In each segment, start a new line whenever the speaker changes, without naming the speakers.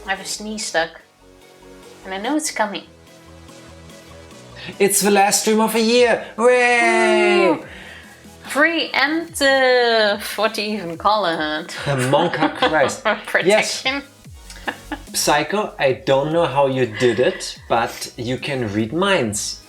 I have a sneeze stuck. And I know it's coming.
It's the last stream of a year! Hooray!
Preemptive! What do you even call it?
Monka Christ.
Protection.
Yes. Psycho, I don't know how you did it, but you can read minds.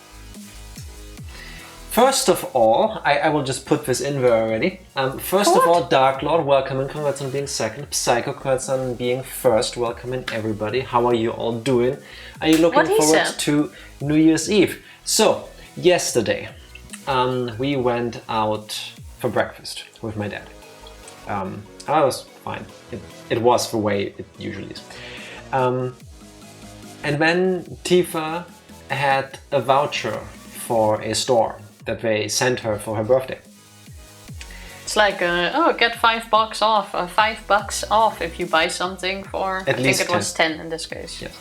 First of all, I will just put this in there already. First of all, Dark Lord, welcome and congrats on being second. Psycho, congrats on being first. Welcome in everybody. How are you all doing? Are you looking forward to New Year's Eve? So, yesterday, we went out for breakfast with my dad. I was fine. It was the way it usually is. And then Tifa had a voucher for a store that they sent her for her birthday.
It's like, get $5 off, $5 off if you buy something for,
At least
I think it was 10 in this case.
Yes.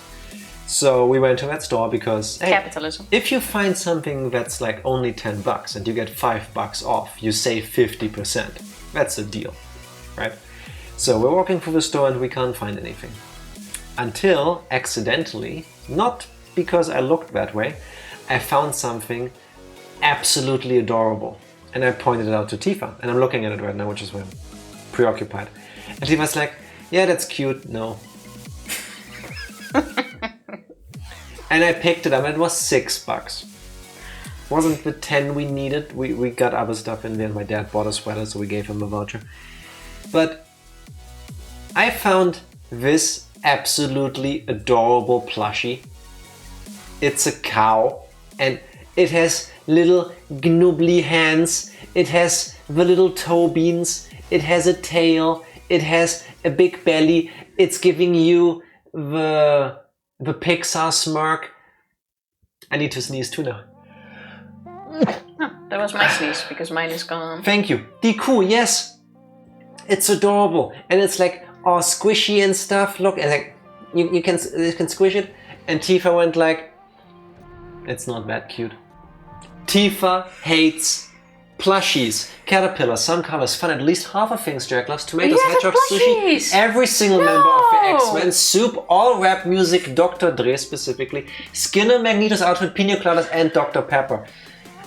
So we went to that store because, hey,
capitalism.
If you find something that's like only $10 and you get $5 off, you save 50%. That's a deal, right? So we're walking through the store and we can't find anything. Until, accidentally, not because I looked that way, I found something absolutely adorable. And I pointed it out to Tifa. And I'm looking at it right now, which is why I'm preoccupied. And Tifa's like, yeah, that's cute. No. And I picked it up and it was $6. Wasn't the 10 we needed. We got other stuff in there and my dad bought a sweater, so we gave him a voucher. But I found this absolutely adorable plushie. It's a cow and it has little gnubbly hands, it has the little toe beans, it has a tail, it has a big belly, it's giving you the Pixar smirk. I need to sneeze too now.
Oh, that was my sneeze because mine is gone.
Thank you. Deku, yes. It's adorable and it's like all squishy and stuff. Look, and like you can squish it. And Tifa went like, it's not that cute. Tifa hates plushies, caterpillars, some colors, fun, at least half of things Jack loves, tomatoes, hedgehogs, sushi, every single member of the X-Men, soup, all rap music, Dr. Dre specifically, Skinner, Magneto's outfit, Pina Coladas, and Dr. Pepper.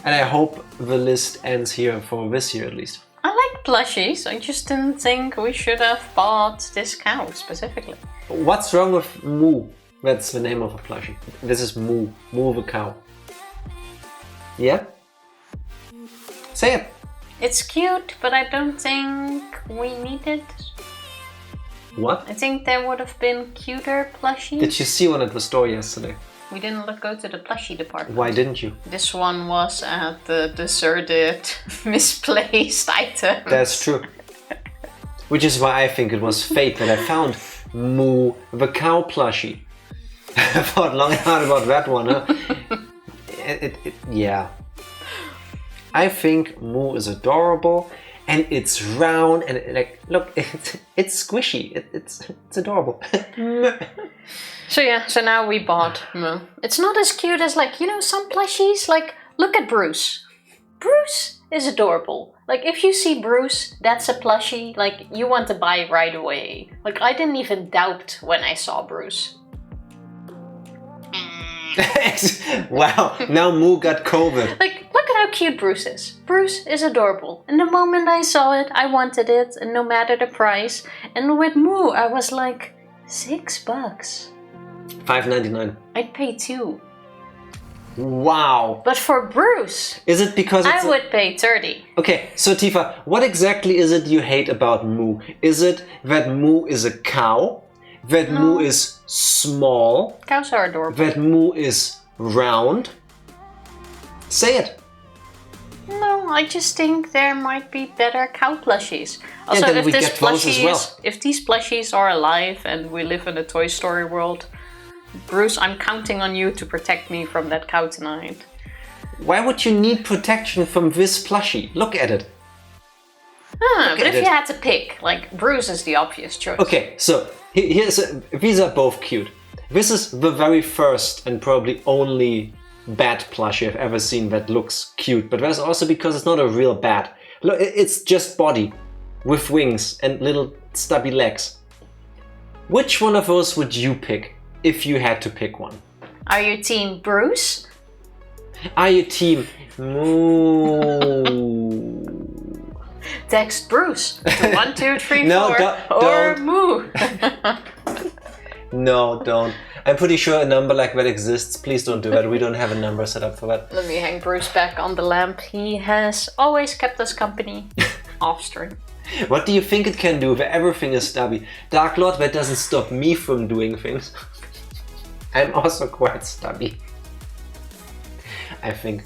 And I hope the list ends here for this year at least.
I like plushies, I just didn't think we should have bought this cow specifically.
What's wrong with Moo? That's the name of a plushie. This is Moo. Moo the cow. Yeah? Say it.
It's cute, but I don't think we need it.
What?
I think there would have been cuter plushies.
Did you see one at the store yesterday?
We didn't go to the plushie department.
Why didn't you?
This one was at the deserted, misplaced item.
That's true. Which is why I think it was fate that I found Moo the cow plushie. I thought long and hard about that one, huh? Yeah. I think Moo is adorable and it's round and like, look, it's squishy. It's adorable.
So now we bought Moo. It's not as cute as like, some plushies. Like, look at Bruce. Bruce is adorable. Like, if you see Bruce, that's a plushie. Like, you want to buy right away. Like, I didn't even doubt when I saw Bruce.
Wow, now Moo got COVID.
Like, look at how cute Bruce is. Bruce is adorable. And the moment I saw it, I wanted it, and no matter the price. And with Moo, I was like, $6.
$5.99.
I'd pay $2.
Wow.
But for Bruce,
is it because
I would pay $30.
Okay, so Tifa, what exactly is it you hate about Moo? Is it that Moo is a cow? That Moo is small?
Cows are adorable.
That Moo is round? Say it.
No, I just think there might be better cow plushies. Also,
if
if these plushies are alive and we live in a Toy Story world, Bruce, I'm counting on you to protect me from that cow tonight.
Why would you need protection from this plushie? Look at it.
But if you had to pick, like, Bruce is the obvious choice.
Okay, so these are both cute. This is the very first and probably only bat plushie I've ever seen that looks cute, but that's also because it's not a real bat. Look, it's just body with wings and little stubby legs. Which one of those would you pick if you had to pick one?
Are you team Bruce?
Are you team Moo?
Text Bruce to 1234
No,
or
don't.
Moo.
No, don't. I'm pretty sure a number like that exists. Please don't do that. We don't have a number set up for that.
Let me hang Bruce back on the lamp. He has always kept us company. Off stream.
What do you think it can do if everything is stubby? Dark Lord, that doesn't stop me from doing things. I'm also quite stubby. I think.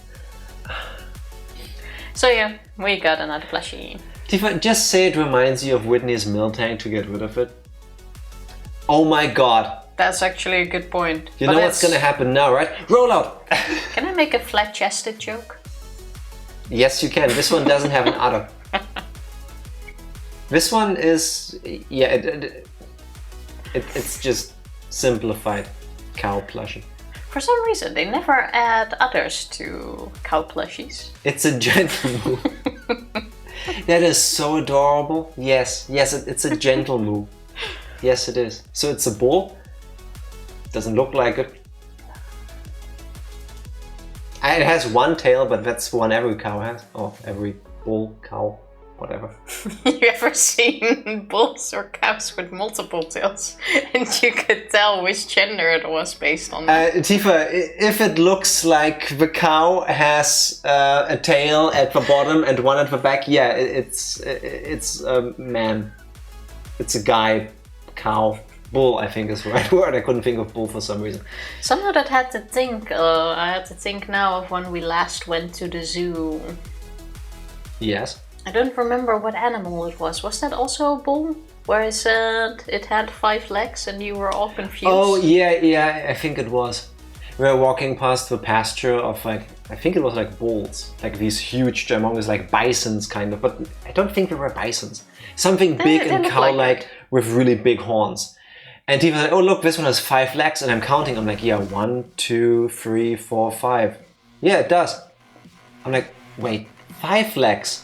So yeah, we got another plushie.
Tifa, just say it reminds you of Whitney's milk tank to get rid of it. Oh my god.
That's actually a good point.
You know what's gonna happen now, right? Roll out!
Can I make a flat-chested joke?
Yes, you can. This one doesn't have an udder. This one is... yeah, it's just simplified cow plushie.
For some reason, they never add udders to cow plushies.
It's a gentle move. That is so adorable. Yes, it's a gentle move. Yes, it is. So it's a bull. Doesn't look like it. It has one tail, but that's one every cow has. Or every bull, cow, whatever.
You ever seen bulls or cows with multiple tails? And you could tell which gender it was based on that.
Tifa, if it looks like the cow has a tail at the bottom and one at the back, yeah, it's a man. It's a guy, cow. Bull, I think is the right word. I couldn't think of bull for some reason.
Somehow that had to think. I had to think now of when we last went to the zoo.
Yes.
I don't remember what animal it was. Was that also a bull? Where I said it had 5 legs and you were all confused?
Oh yeah, I think it was. We were walking past the pasture of like, I think it was like bulls, like these huge, humongous, like bisons kind of, but I don't think they were bisons. Something big and cow-like with really big horns. And Tifa said, oh look, this one has 5 legs, and I'm counting. I'm like, yeah, 1, 2, 3, 4, 5. Yeah, it does. I'm like, wait, 5 legs?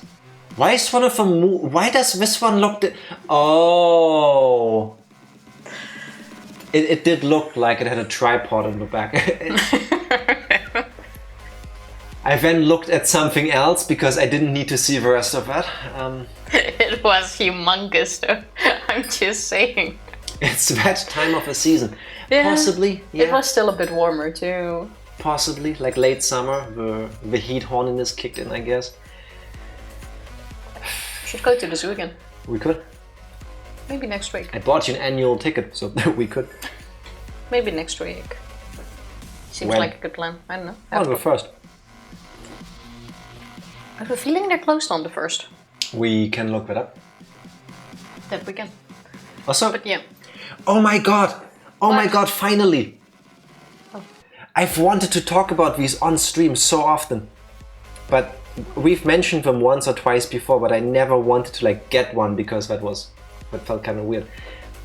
Why is one of them why does this one look oh. It did look like it had a tripod in the back. I then looked at something else because I didn't need to see the rest of that.
It was humongous though. I'm just saying.
It's that time of the season.
Yeah,
possibly, yeah.
It was still a bit warmer too.
Possibly, like late summer, the heat horniness kicked in, I guess.
Should go to the zoo again.
We could.
Maybe next week.
I bought you an annual ticket, so we could.
Maybe next week. Seems like a good plan. I don't know.
On the 1st.
I have a feeling they're closed on the 1st.
We can look that up.
That we can.
Also,
But yeah.
oh my god! Oh
What?
my god, finally!
Oh.
I've wanted to talk about these on stream so often. But we've mentioned them once or twice before, but I never wanted to like get one because that felt kind of weird.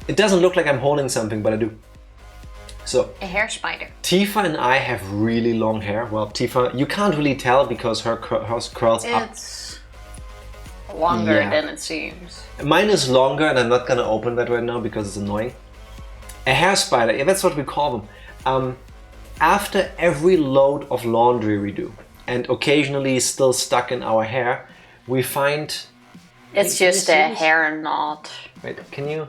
It doesn't look like I'm holding something, but I do. So,
A hair spider.
Tifa and I have really long hair. Well, Tifa, you can't really tell because hers curls up.
It's longer than it seems.
Mine is longer, and I'm not gonna open that right now because it's annoying. A hair spider, yeah, that's what we call them. After every load of laundry we do, and occasionally still stuck in our hair, we find...
It's just a hair knot.
Wait, can you...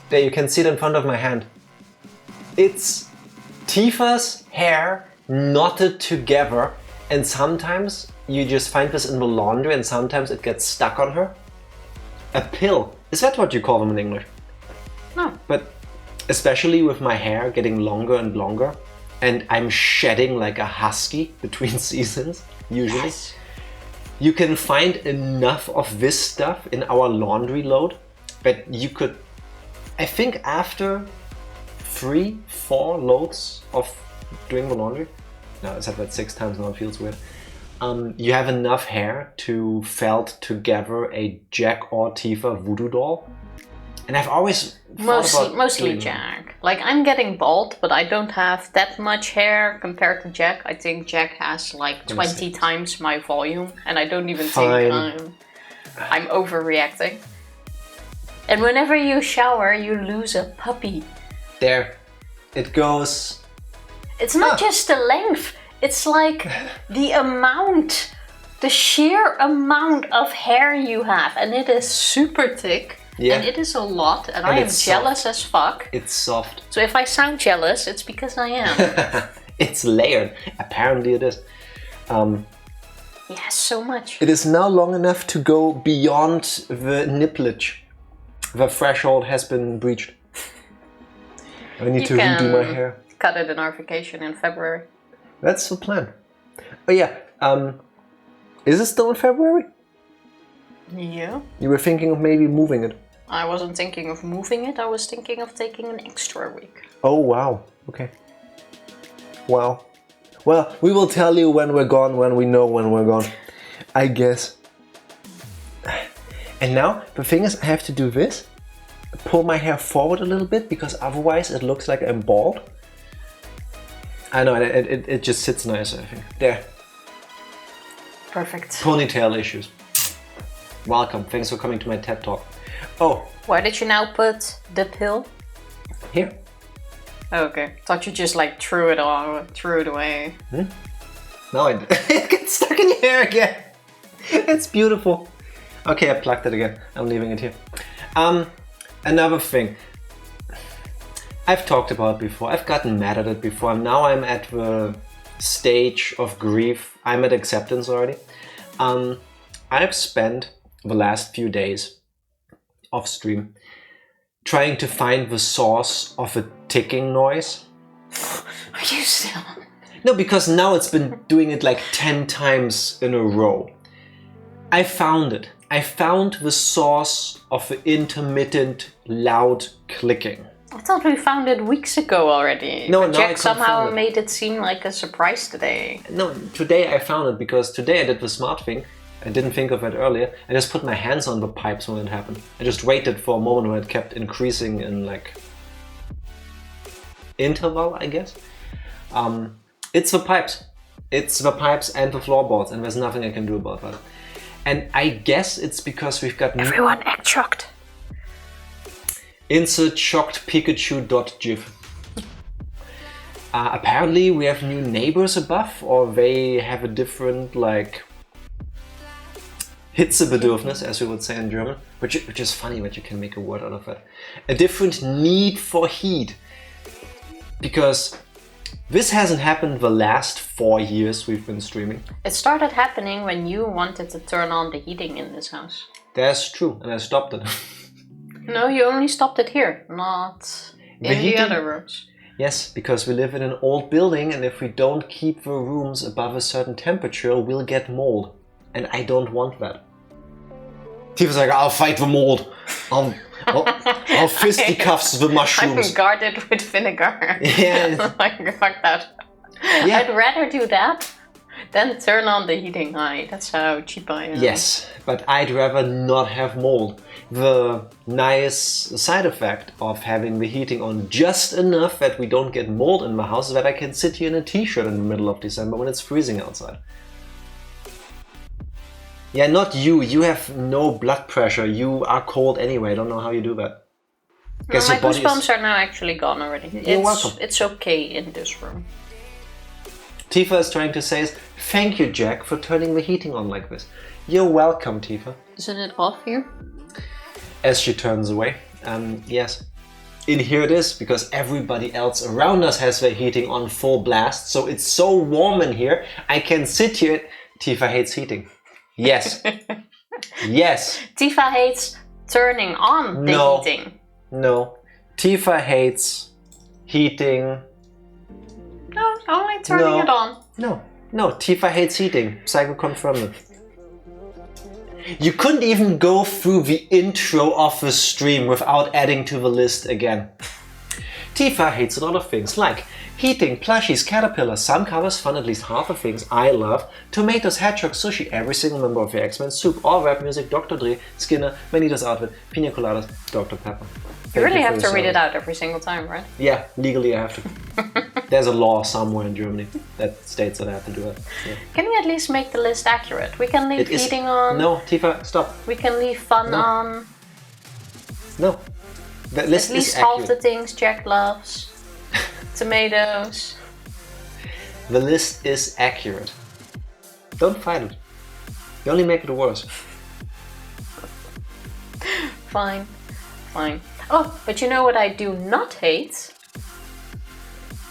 There, you can see it in front of my hand. It's Tifa's hair knotted together, and sometimes you just find this in the laundry and sometimes it gets stuck on her. A pill. Is that what you call them in English?
No.
But especially with my hair getting longer and longer, and I'm shedding like a husky between seasons, usually.
Yes.
You can find enough of this stuff in our laundry load that you could, I think after 3-4 loads of doing the laundry, no, I said that 6 times now, it feels weird. You have enough hair to felt together a Jack or Tifa voodoo doll. And I've always
Mostly Jack. Like, I'm getting bald, but I don't have that much hair compared to Jack. I think Jack has like 20 times my volume, and I don't even think I'm overreacting. And whenever you shower, you lose a puppy.
There. It goes...
It's not just the length. It's like the amount, the sheer amount of hair you have. And it is super thick. Yeah. And it is a lot. And I am jealous as fuck.
It's soft.
So if I sound jealous, it's because I am.
It's layered. Apparently it is.
Yeah, so much.
It is now long enough to go beyond the nipplage. The threshold has been breached. I need to redo my hair.
Cut it in our vacation in February.
That's the plan. Oh yeah, is it still in February?
Yeah.
You were thinking of maybe moving it?
I wasn't thinking of moving it, I was thinking of taking an extra week.
Oh wow, okay. Wow. Well, we will tell you when we're gone, when we know when we're gone. I guess. And now, the thing is, I have to do this. Pull my hair forward a little bit, because otherwise it looks like I'm bald. I know, it just sits nicer, I think. There.
Perfect.
Ponytail issues. Welcome, thanks for coming to my TED Talk. Oh.
Why did you now put the pill?
Here.
Oh, okay. Thought you just like threw it away.
No, it gets stuck in your hair again. It's beautiful. Okay, I plugged it again. I'm leaving it here. Another thing. I've talked about before. I've gotten mad at it before. Now I'm at the stage of grief. I'm at acceptance already. I've spent the last few days off stream trying to find the source of a ticking noise.
Are you still?
No, because now it's been doing it like 10 times in a row. I found it. I found the source of the intermittent loud clicking.
I thought we found it weeks ago already.
No,
but Jack somehow made it seem like a surprise today.
No, today I found it because today I did the smart thing. I didn't think of it earlier. I just put my hands on the pipes when it happened. I just waited for a moment where it kept increasing in like interval, I guess. It's the pipes. It's the pipes and the floorboards, and there's nothing I can do about that. And I guess it's because we've got...
Everyone act shocked.
Insert shocked Pikachu.gif. Apparently we have new neighbors above, or they have a different, like... Hitzebedürfnis, as we would say in German. Which is funny that you can make a word out of that. A different need for heat. Because... this hasn't happened the last 4 years we've been streaming.
It started happening when you wanted to turn on the heating in this house.
That's true, and I stopped it.
No, you only stopped it here, not in the other rooms.
Yes, because we live in an old building, and if we don't keep the rooms above a certain temperature, we'll get mold. And I don't want that. Tifa's like, I'll fight the mold. I'll fisticuffs the mushrooms.
I'm guarded with vinegar.
Yeah.
Fuck that. Yeah. I'd rather do that than turn on the heating high. That's how cheap I am.
Yes, but I'd rather not have mold. The nice side effect of having the heating on just enough that we don't get mold in my house is that I can sit here in a t-shirt in the middle of December when it's freezing outside. Yeah, not you. You have no blood pressure. You are cold anyway. I don't know how you do that.
No, my goosebumps are now actually gone already.
You're welcome.
It's okay in this room.
Tifa is trying to say is, thank you, Jack, for turning the heating on like this. You're welcome, Tifa.
Isn't it off here?
As she turns away. Yes. In here it is, because everybody else around us has their heating on full blast. So it's so warm in here. I can sit here. Tifa hates heating. Yes. Yes.
Tifa hates turning on the heating.
No. Tifa hates heating.
No, only turning it on.
No. Tifa hates heating. Psycho confirmed it. You couldn't even go through the intro of the stream without adding to the list again. Tifa hates a lot of things like heating, plushies, caterpillars, some covers, fun, at least half the things I love, tomatoes, hedgehog, sushi, every single member of the X-Men, soup, all rap music, Dr. Dre, Skinner, Manito's outfit, Pina Coladas, Dr. Pepper.
You really have to read it out every single time, right?
Yeah, legally I have to. There's a law somewhere in Germany that states that I have to do it. Yeah.
Can we at least make the list accurate? We can leave heating on.
No, Tifa, stop.
We can leave fun on.
No. The list
At least
is
half the
accurate.
things Jack loves. Tomatoes.
The list is accurate. Don't fight it. You only make it worse.
Fine. Oh, but you know what I do not hate?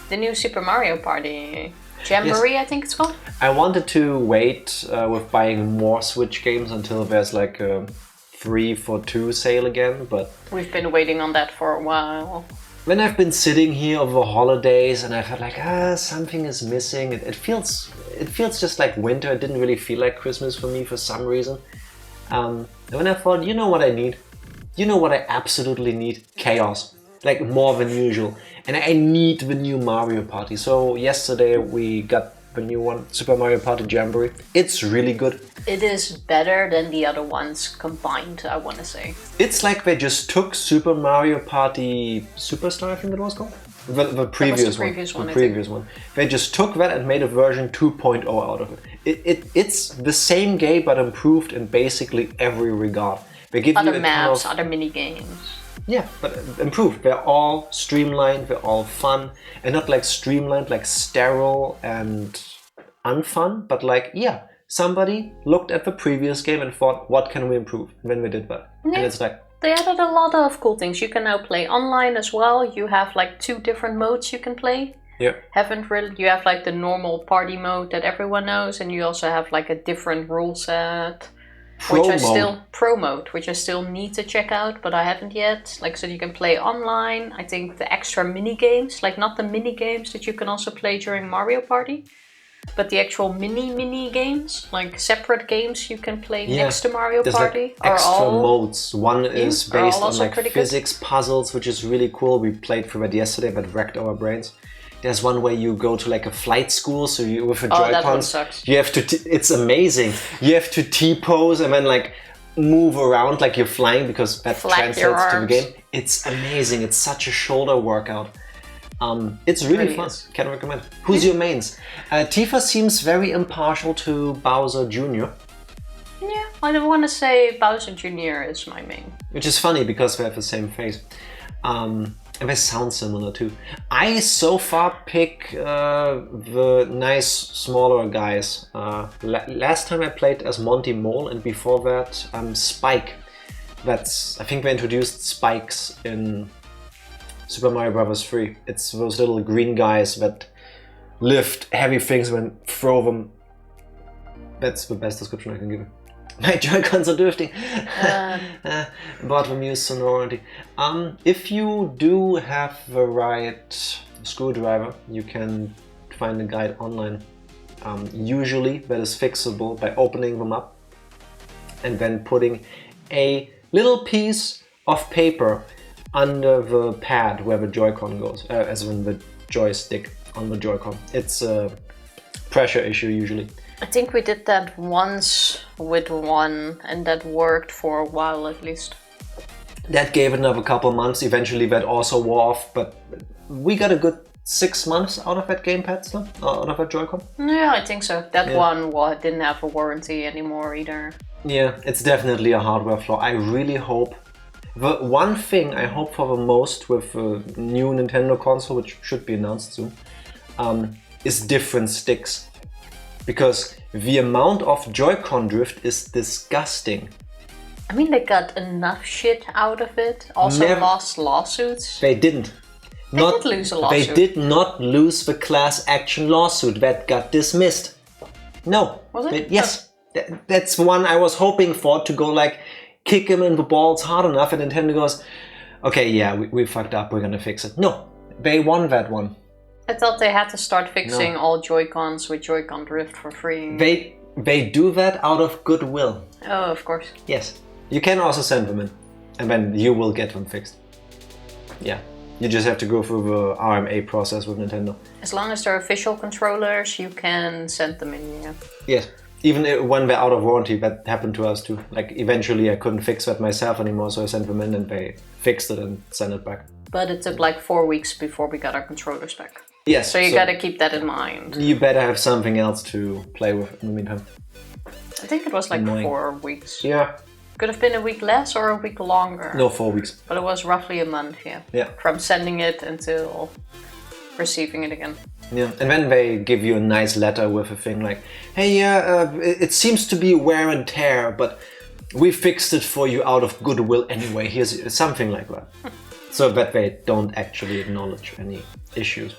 The new Super Mario Party. Jamboree, I think it's called.
I wanted to wait with buying more Switch games until there's like a 3 for 2 sale again, but...
We've been waiting on that for a while.
When I've been sitting here over holidays and I felt like, something is missing. It feels just like winter. It didn't really feel like Christmas for me for some reason. And when I thought, you know what I need? You know what I absolutely need? Chaos. Like more than usual. And I need the new Mario Party. So yesterday we got the new one, Super Mario Party Jamboree. It's really good.
It is better than the other ones combined, I want to say.
It's like they just took Super Mario Party Superstar, I think it was called? The previous one. The previous one. They just took that and made a version 2.0 out of it. It's the same game but improved in basically every regard. They give
Other
you a
maps,
kind of,
other mini games.
yeah, but improved. They're all streamlined, they're all fun, and not like streamlined, like sterile and unfun, but like, yeah, somebody looked at the previous game and thought, what can we improve? And then we did that.
Yeah.
And it's like,
They added a lot of cool things. You can now play online as well. You have like 2 different modes you can play.
yeah,
You have like the normal party mode that everyone knows, and you also have like a different rule set. Pro mode, which I still need to check out, but I haven't yet. Like, so you can play online. I think the extra mini games, like not the mini games that you can also play during Mario Party, but the actual mini games, like separate games you can play next to Mario
there's
Party.
like extra modes. One is based on like
pretty
physics puzzles, which is really cool. We played through that yesterday, but wrecked our brains. There's one where you go to like a flight school, so you with a Joy-Con,
that one sucks.
you have to. It's amazing. You have to T-pose and then like move around like you're flying because that translates to the game. It's amazing. It's such a shoulder workout. It's really fun. Can recommend. Who's your mains? Tifa seems very impartial to Bowser Jr.
Yeah, I don't want to say Bowser Jr. is my main.
Which is funny because they have the same face. And they sound similar too. I so far pick the nice smaller guys. Last time I played as Monty Mole, and before that Spike. I think they introduced spikes in Super Mario Bros. 3. It's those little green guys that lift heavy things and throw them. That's the best description I can give it. My Joy-Cons are drifting. About the Muse sonority. If you do have the right screwdriver, you can find a guide online. Usually that is fixable by opening them up and then putting a little piece of paper under the pad where the Joy-Con goes, as in the joystick on the Joy-Con. It's a pressure issue usually.
I think we did that once with one, and that worked for a while at least.
That gave it another couple months. Eventually that also wore off, but we got a good 6 months out of that gamepad still, out of that Joy-Con.
Yeah, I think so. That one didn't have a warranty anymore either.
Yeah, it's definitely a hardware flaw. I really hope... The one thing I hope for the most with the new Nintendo console, which should be announced soon, is different sticks. Because the amount of Joy-Con drift is disgusting.
I mean, they got enough shit out of it. Also lost lawsuits.
They didn't.
They did lose a lawsuit.
They did not lose the class action lawsuit that got dismissed. No.
Was it?
Yes. That's one I was hoping for, to go like kick him in the balls hard enough, and Nintendo goes, okay, yeah, we fucked up, we're gonna fix it. No. They won that one.
I thought they had to start fixing all Joy-Cons with Joy-Con drift for free.
They do that out of goodwill.
Oh, of course.
Yes. You can also send them in, and then you will get them fixed. Yeah. You just have to go through the RMA process with Nintendo.
As long as they're official controllers, you can send them in, yeah.
Yes. Even when they're out of warranty, that happened to us too. Like, eventually I couldn't fix that myself anymore, so I sent them in and they fixed it and sent it back.
But it took like 4 weeks before we got our controllers back.
Yes.
So you gotta keep that in mind.
You better have something else to play with in the meantime.
I think it was like 4 weeks.
Yeah.
Could have been a week less or a week longer.
No, 4 weeks.
But it was roughly a month, yeah.
Yeah.
From sending it until receiving it again.
Yeah, and then they give you a nice letter with a thing like, hey, it seems to be wear and tear, but we fixed it for you out of goodwill anyway. Here's something like that. So that they don't actually acknowledge any issues.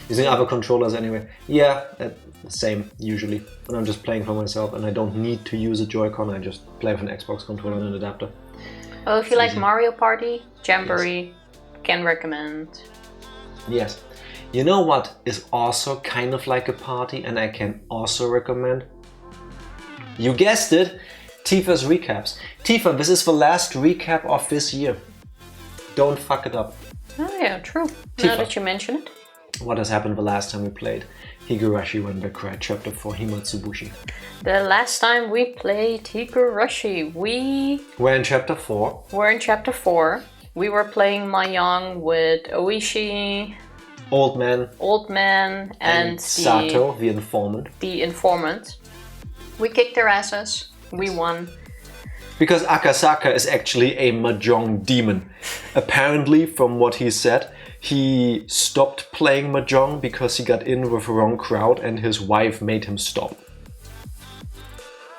Using other controllers anyway. Yeah, the same usually. And I'm just playing for myself and I don't need to use a Joy-Con. I just play with an Xbox controller and an adapter.
Oh, if you like Mario Party, Jamboree, can recommend.
Yes. You know what is also kind of like a party and I can also recommend? You guessed it! Tifa's recaps. Tifa, this is the last recap of this year. Don't fuck it up.
Oh yeah, true.
Tifa.
Now that you mention it.
What has happened the last time we played Higurashi When They Cry, Chapter 4, Himatsubushi?
The last time we played Higurashi,
we're in Chapter 4.
We're in Chapter 4. We were playing Mahjong with Oishi,
Old Man,
and
Sato, the informant.
The informant. We kicked their asses. We won.
Because Akasaka is actually a Mahjong demon. Apparently, from what he said, he stopped playing Mahjong because he got in with the wrong crowd and his wife made him stop.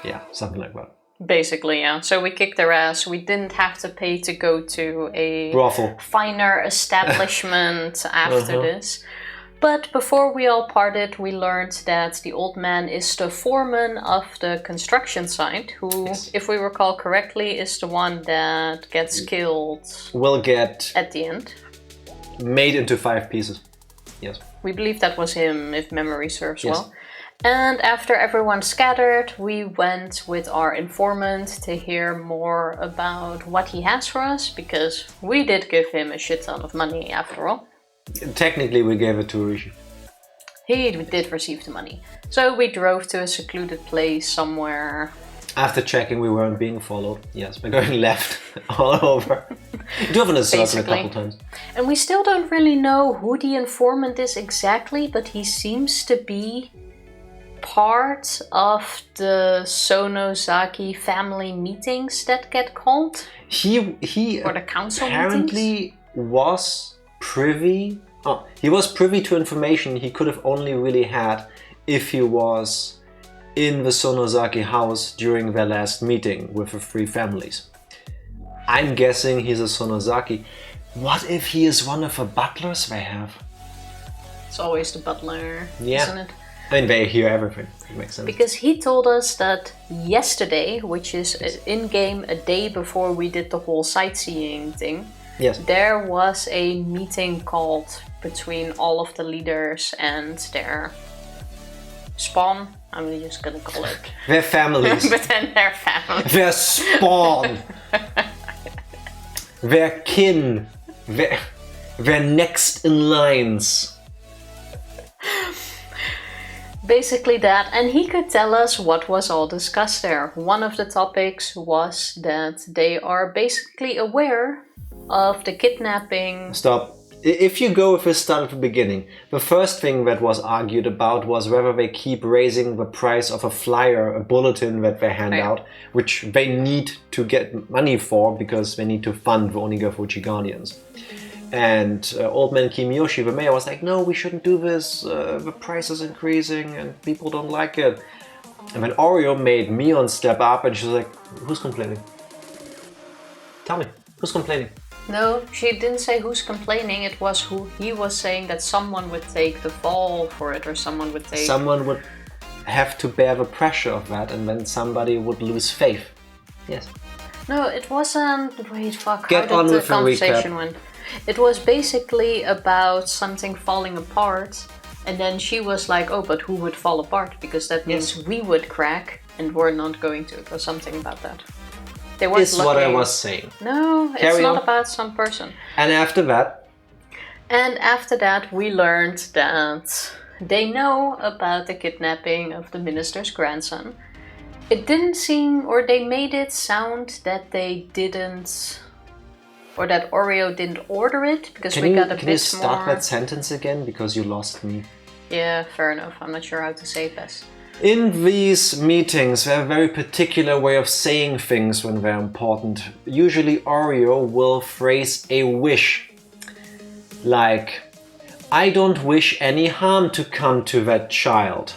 Yeah, something like that.
Basically, yeah. So we kicked their ass. We didn't have to pay to go to a
brothel,
finer establishment after this. But before we all parted, we learned that the old man is the foreman of the construction site, who, if we recall correctly, is the one that gets killed.
Will get
at the end.
Made into 5 pieces. Yes.
We believe that was him, if memory serves well. And after everyone scattered, we went with our informant to hear more about what he has for us, because we did give him a shit ton of money after all.
Technically, we gave it to Rishi.
He did receive the money. So we drove to a secluded place somewhere.
After checking we weren't being followed. Yes, we're going left all over. Drove in a circle a couple times. And
we still don't really know who the informant is exactly, but he seems to be part of the Sonozaki family meetings that get called.
He
or the council
apparently
meetings?
Was privy. Oh, he was privy to information he could have only really had if he was in the Sonozaki house during their last meeting with the 3 families. I'm guessing he's a Sonozaki. What if he is one of the butlers they have?
It's always the butler, isn't it?
I mean, they hear everything. It makes sense.
Because he told us that yesterday, which is in-game a day before we did the whole sightseeing thing, there was a meeting called between all of the leaders and their spawn. I'm just gonna call it
their families.
But then their families.
Their spawn. Their kin. Their next in lines.
Basically that, and he could tell us what was all discussed there. One of the topics was that they are basically aware of the kidnapping.
Stop. If you go with the start at the beginning, the first thing that was argued about was whether they keep raising the price of a flyer, a bulletin that they hand out, which they need to get money for because they need to fund the Onigafuchi Guardians. And old man Kimiyoshi, the mayor, was like, no, we shouldn't do this, the price is increasing and people don't like it. And then Oreo made Mion step up and she was like, who's complaining? Tell me, who's complaining?
No, she didn't say who's complaining, it was who he was saying that someone would take the fall for it, or someone would take...
Someone would have to bear the pressure of that and then somebody would lose faith. Yes.
No, it wasn't... Wait, fuck,
Get
how
on
did
with
the
the
conversation
recap.
went? It was basically about something falling apart, and then she was like, oh, but who would fall apart? Because that means we would crack, and we're not going to. It was something about that. They weren't
Is what I was saying.
No, it's not about some person.
And after that?
And after that, we learned that they know about the kidnapping of the minister's grandson. It didn't seem, or they made it sound that they didn't... Or that Oreo didn't order it, because we got a bit more...
Can you start that sentence again, because you lost me?
Yeah, fair enough. I'm not sure how to say it best.
In these meetings, they have a very particular way of saying things when they're important. Usually Oreo will phrase a wish, like, I don't wish any harm to come to that child.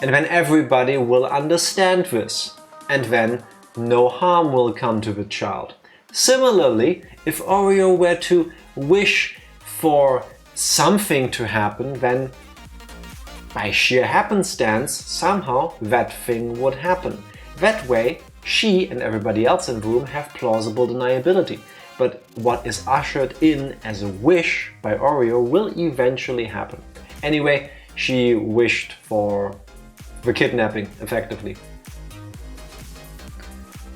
And then everybody will understand this, and then no harm will come to the child. Similarly, if Oreo were to wish for something to happen, then by sheer happenstance, somehow that thing would happen. That way, she and everybody else in the room have plausible deniability. But what is ushered in as a wish by Oreo will eventually happen. Anyway, she wished for the kidnapping, effectively.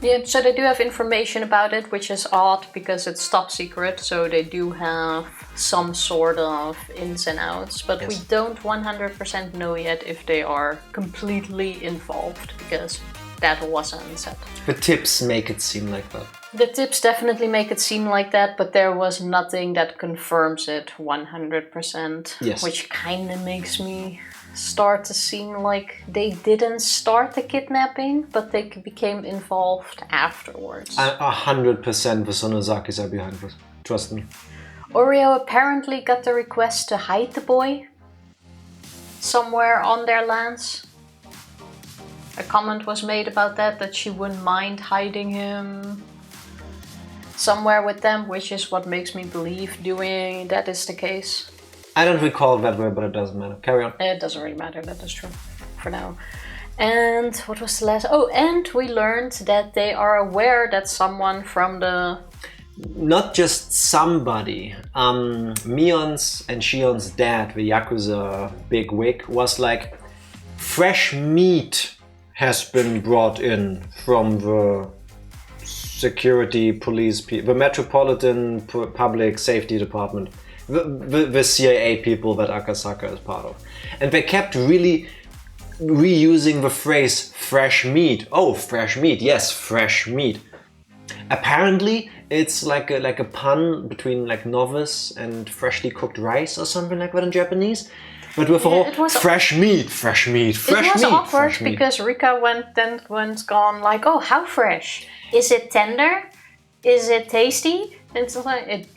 Yeah, so they do have information about it, which is odd because it's top secret, so they do have some sort of ins and outs, but we don't 100% know yet if they are completely involved, because that wasn't said.
The tips make it seem like that.
The tips definitely make it seem like that, but there was nothing that confirms it 100%,
Yes.
which kind of makes me start to seem like they didn't start the kidnapping, but they became involved afterwards.
100% the Sonozakis are behind this. Trust me.
Oreo apparently got the request to hide the boy somewhere on their lands. A comment was made about that she wouldn't mind hiding him somewhere with them, which is what makes me believe that is the case.
I don't recall that word, but it doesn't matter. Carry on.
It doesn't really matter, that is true for now. And what was the last? Oh, and we learned that they are aware that someone from the...
Not just somebody. Mion's and Shion's dad, the Yakuza bigwig, was like, fresh meat has been brought in from the security police, the Metropolitan Public Safety Department, the CIA people that Akasaka is part of. And they kept really reusing the phrase fresh meat. Oh, fresh meat. Yes, fresh meat. Apparently, it's like a pun between like novice and freshly cooked rice or something like that in Japanese. But with fresh meat, fresh meat, fresh meat.
It was awkward
fresh meat.
Because Rika went gone like, oh, how fresh? Is it tender? Is it tasty? And it's like it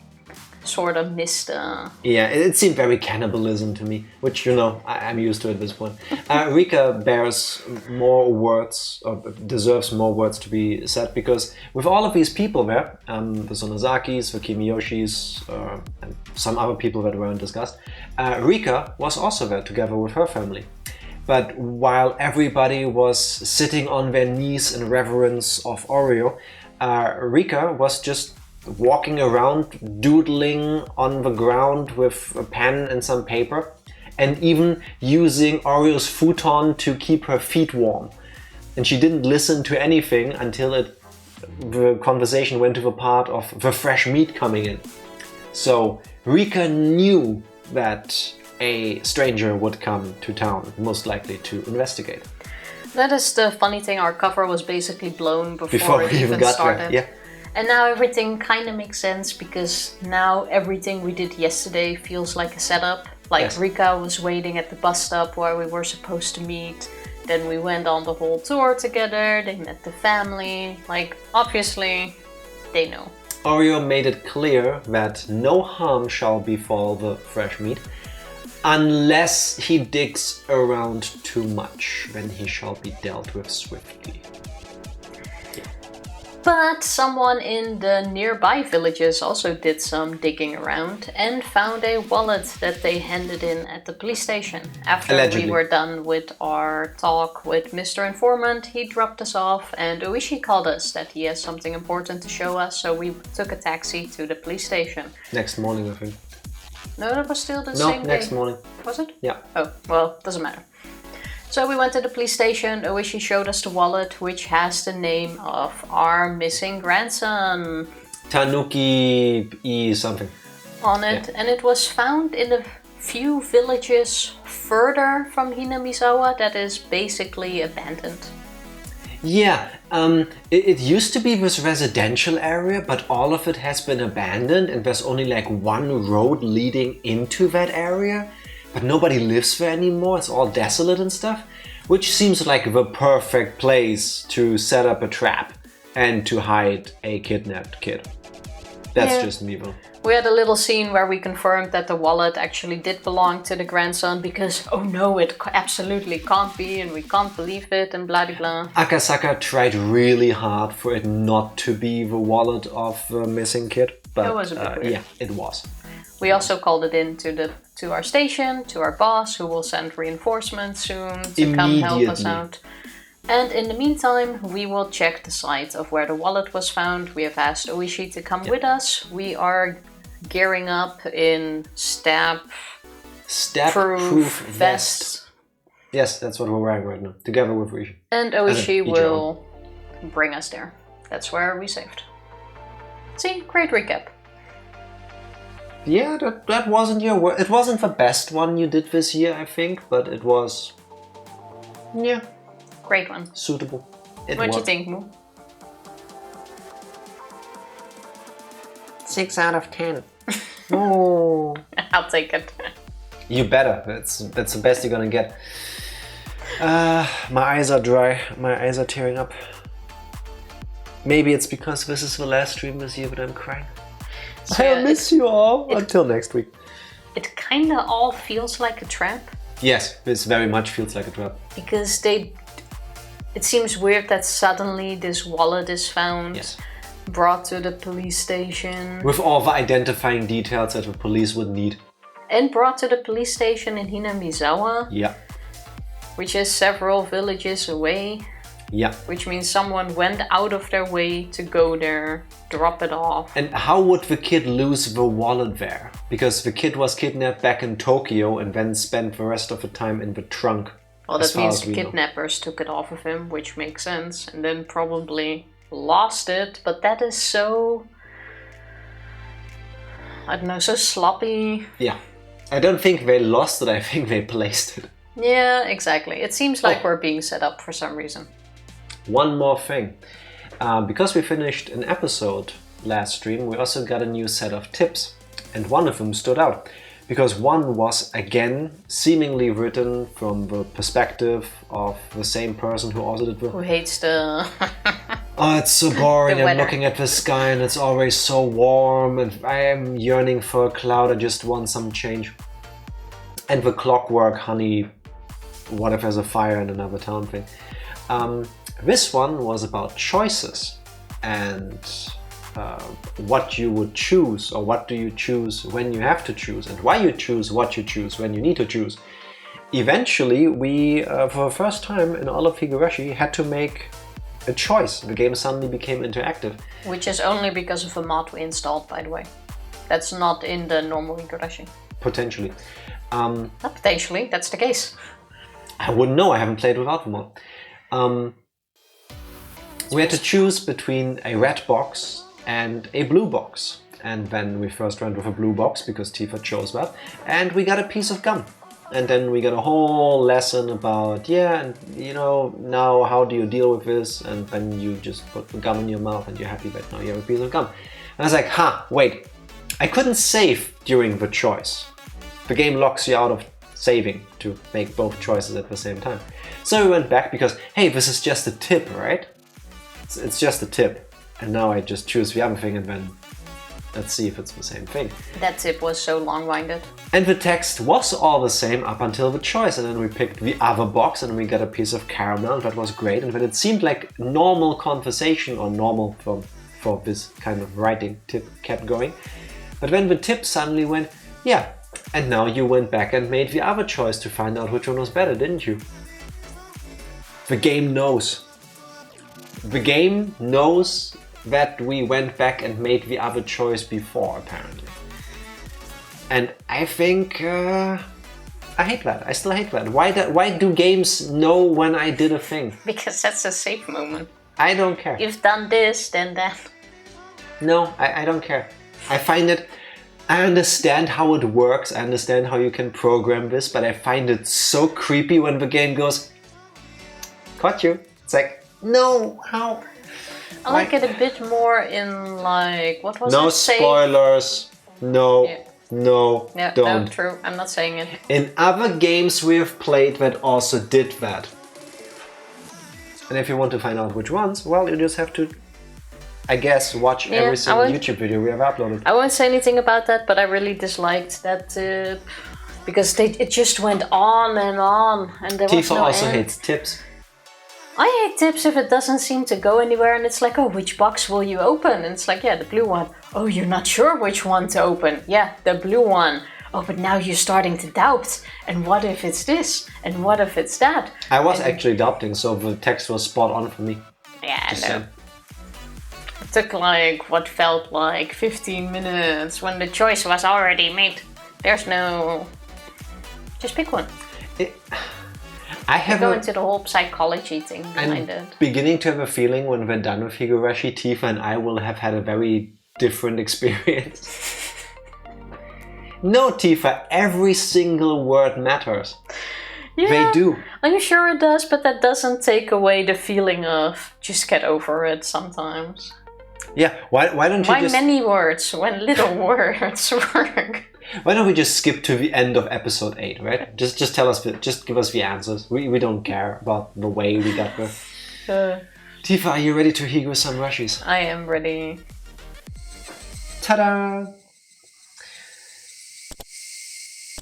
sort of missed.
Yeah, it seemed very cannibalism to me, which I'm used to at this point. Rika bears more words, or deserves more words to be said, because with all of these people there, the Sonozakis, the Kimiyoshis, and some other people that weren't discussed, Rika was also there together with her family. But while everybody was sitting on their knees in reverence of Oreo, Rika was just walking around, doodling on the ground with a pen and some paper, and even using Oreo's futon to keep her feet warm. And she didn't listen to anything until the conversation went to the part of the fresh meat coming in. So Rika knew that a stranger would come to town, most likely to investigate.
That is the funny thing, our cover was basically blown before it even
got
started.
there. Yeah.
And now everything kind of makes sense, because now everything we did yesterday feels like a setup. Like
Yes.
Rika was waiting at the bus stop where we were supposed to meet. Then we went on the whole tour together. They met the family. Like, obviously, they know.
Oreo made it clear that no harm shall befall the fresh meat, unless he digs around too much, then he shall be dealt with swiftly.
But someone in the nearby villages also did some digging around and found a wallet that they handed in at the police station. After
Allegedly.
we were done with our talk with Mr. Informant, he dropped us off, and Ooishi called us that he has something important to show us, so we took a taxi to the police station.
Next morning, I think.
No, that was still the same day.
No, next morning.
Was it?
Yeah.
Oh, well, doesn't matter. So we went to the police station. Ooishi showed us the wallet, which has the name of our missing grandson
Tanuki something
on it. Yeah. And it was found in a few villages further from Hinamizawa that is basically abandoned.
Yeah, it used to be this residential area, but all of it has been abandoned, and there's only like one road leading into that area. But nobody lives there anymore, it's all desolate and stuff. which seems like the perfect place to set up a trap and to hide a kidnapped kid. That's just me though.
We had a little scene where we confirmed that the wallet actually did belong to the grandson because, oh no, it absolutely can't be and we can't believe it and blah blah blah.
Akasaka tried really hard for it not to be the wallet of the missing kid, but
It was a bit weird.
yeah, it was.
We also called it in to our station, to our boss, who will send reinforcements soon to come help us out. And in the meantime, we will check the site of where the wallet was found. We have asked Ooishi to come with us. We are gearing up in stab-proof vests.
Yes, that's what we're wearing right now, together with Ooishi.
And Ooishi will bring us there. That's where we saved. See, great recap.
Yeah, that wasn't your work. It wasn't the best one you did this year, I think, but it was, yeah,
great one.
Suitable.
What do you think, Moo?
6 out of 10. Oh,
I'll take it.
You better. That's the best you're gonna get. My eyes are dry. My eyes are tearing up. Maybe it's because this is the last stream this year, but I'm crying.
So,
I miss you all. Until next week.
It kinda all feels like a trap.
Yes, this very much feels like a trap.
Because it seems weird that suddenly this wallet is found.
Yes.
Brought to the police station.
With all the identifying details that the police would need.
And brought to the police station in Hinamizawa.
Yeah.
Which is several villages away.
Yeah.
Which means someone went out of their way to go there, drop it off.
And how would the kid lose the wallet there? Because the kid was kidnapped back in Tokyo and then spent the rest of the time in the trunk.
Well, that means kidnappers took it off of him, which makes sense. And then probably lost it, but that is so, I don't know, so sloppy.
Yeah. I don't think they lost it, I think they placed it.
Yeah, exactly. It seems like we're being set up for some reason.
One more thing. Because we finished an episode last stream, we also got a new set of tips. And one of them stood out. Because one was, again, seemingly written from the perspective of the same person who also did the...
Who hates the...
Oh, it's so boring. I'm looking at the sky and it's always so warm and I am yearning for a cloud. I just want some change. And the clockwork, honey, what if there's a fire in another town thing. This one was about choices and what you would choose, or what do you choose when you have to choose, and why you choose what you choose when you need to choose. Eventually, we, for the first time in all of Higurashi, had to make a choice. The game suddenly became interactive.
Which is only because of a mod we installed, by the way. That's not in the normal Higurashi.
Potentially.
Not potentially, that's the case.
I wouldn't know, I haven't played without the mod. We had to choose between a red box and a blue box. And then we first went with a blue box because Tifa chose that. And we got a piece of gum. And then we got a whole lesson about, yeah, and you know, now how do you deal with this? And then you just put the gum in your mouth and you're happy that now you have a piece of gum. And I was like, wait, I couldn't save during the choice. The game locks you out of saving to make both choices at the same time. So we went back because, hey, this is just a tip, right? It's just a tip. And now I just choose the other thing and then let's see if it's the same thing.
That tip was so long-winded. And
the text was all the same up until the choice, and then we picked the other box and we got a piece of caramel. That was great, and then it seemed like normal conversation, or normal for this kind of writing tip kept going. But then the tip suddenly went, yeah, and now you went back and made the other choice to find out which one was better, didn't you? The game knows. The game knows that we went back and made the other choice before, apparently. And I think I hate that. I still hate that. Why do games know when I did a thing?
Because that's a safe moment.
I don't care.
You've done this, then that.
No, I don't care. I find it... I understand how it works, I understand how you can program this, but I find it so creepy when the game goes, caught you. It's like, no, how?
I like it a bit more in like, what was it?
No spoilers. No,
yeah.
No,
yeah,
don't.
No, true. I'm not saying it.
In other games we have played that also did that. And if you want to find out which ones, well, you just have to, I guess, watch every single YouTube video we have uploaded.
I won't say anything about that, but I really disliked that tip. Because it just went on, and there was
Tifa
no
also
end.
hates tips.
I hate tips if it doesn't seem to go anywhere, and it's like, oh, which box will you open? And it's like, yeah, the blue one. Oh, you're not sure which one to open. Yeah, the blue one. Oh, but now you're starting to doubt. And what if it's this? And what if it's that?
I was actually doubting, so the text was spot on for me.
Yeah, no. It took like what felt like 15 minutes when the choice was already made. There's no... Just pick one.
I have
go into the whole psychology thing behind it.
I'm beginning to have a feeling when we're done with Higurashi, Tifa and I will have had a very different experience. No, Tifa, every single word matters.
Yeah,
they do.
I'm sure it does, but that doesn't take away the feeling of just get over it sometimes.
Yeah, why don't you just...
Why many words when little words work?
Why don't we just skip to the end of episode 8, right? Just tell us, just give us the answers. We don't care about the way we got there. Tifa, are you ready to Higo some Rashis?
I am ready.
Ta-da!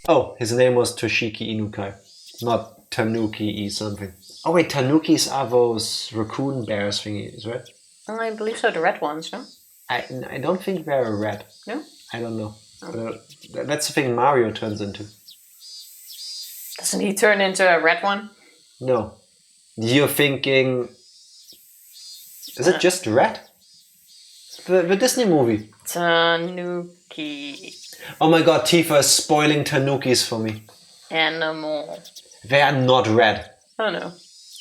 Oh, his name was Toshiki Inukai, not Tanuki something. Oh wait, Tanukis are those raccoon bears thingies, right?
I believe so, the red ones, no?
I don't think they're red.
No?
I don't know. That's the thing Mario turns into.
Doesn't he turn into a red one?
No. You're thinking... Is it just red? The Disney movie.
Tanuki.
Oh my god, Tifa is spoiling Tanukis for me.
Animal.
They are not red.
Oh no.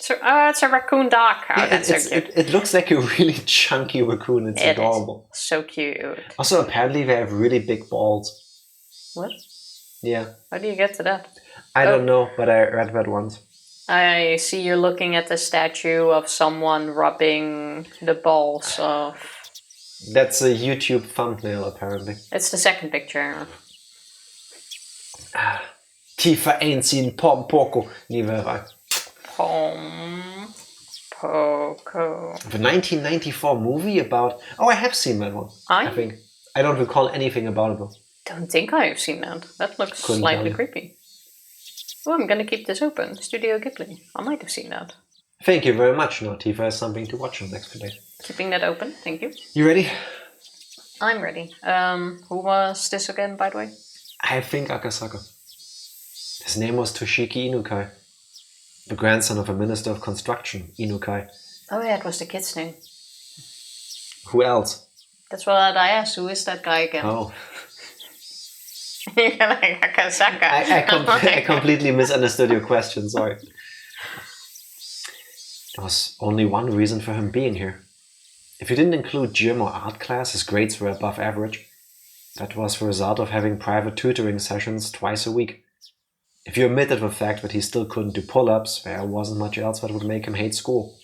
It's a raccoon dog. Oh,
yeah,
that's so cute.
It looks like a really chunky raccoon. It's adorable.
So cute.
Also, apparently they have really big balls.
What?
Yeah.
How do you get to that?
I don't know, but I read that once.
I see you're looking at the statue of someone rubbing the balls of...
That's a YouTube thumbnail, apparently.
It's the second picture.
Tifa ain't seen Pom Poko. Never.
Pom Poko.
The 1994 movie about... Oh, I have seen that one. I think. I don't recall anything about it though.
Don't think I've seen that. That looks slightly creepy. Oh, I'm gonna keep this open. Studio Ghibli. I might have seen that.
Thank you very much. Now Tifa has something to watch in the next few days.
Keeping that open, thank you.
You ready?
I'm ready. Who was this again, by the way?
I think Akasaka. His name was Toshiki Inukai. The grandson of a minister of construction, Inukai.
Oh yeah, it was the kid's name.
Who else?
That's what I asked. Who is that guy again?
Oh.
You're like Akasaka.
I completely misunderstood your question, sorry. There was only one reason for him being here. If you didn't include gym or art class, his grades were above average. That was the result of having private tutoring sessions twice a week. If you omitted the fact that he still couldn't do pull-ups, there wasn't much else that would make him hate school.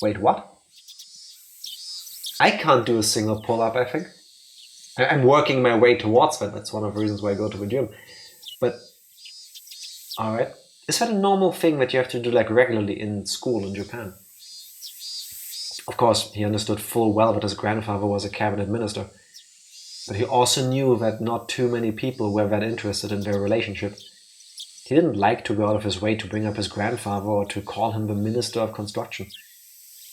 Wait, what? I can't do a single pull-up, I think. I'm working my way towards that. That's one of the reasons why I go to the gym. But, alright. Is that a normal thing that you have to do like regularly in school in Japan? Of course, he understood full well that his grandfather was a cabinet minister. But he also knew that not too many people were that interested in their relationship. He didn't like to go out of his way to bring up his grandfather or to call him the Minister of Construction.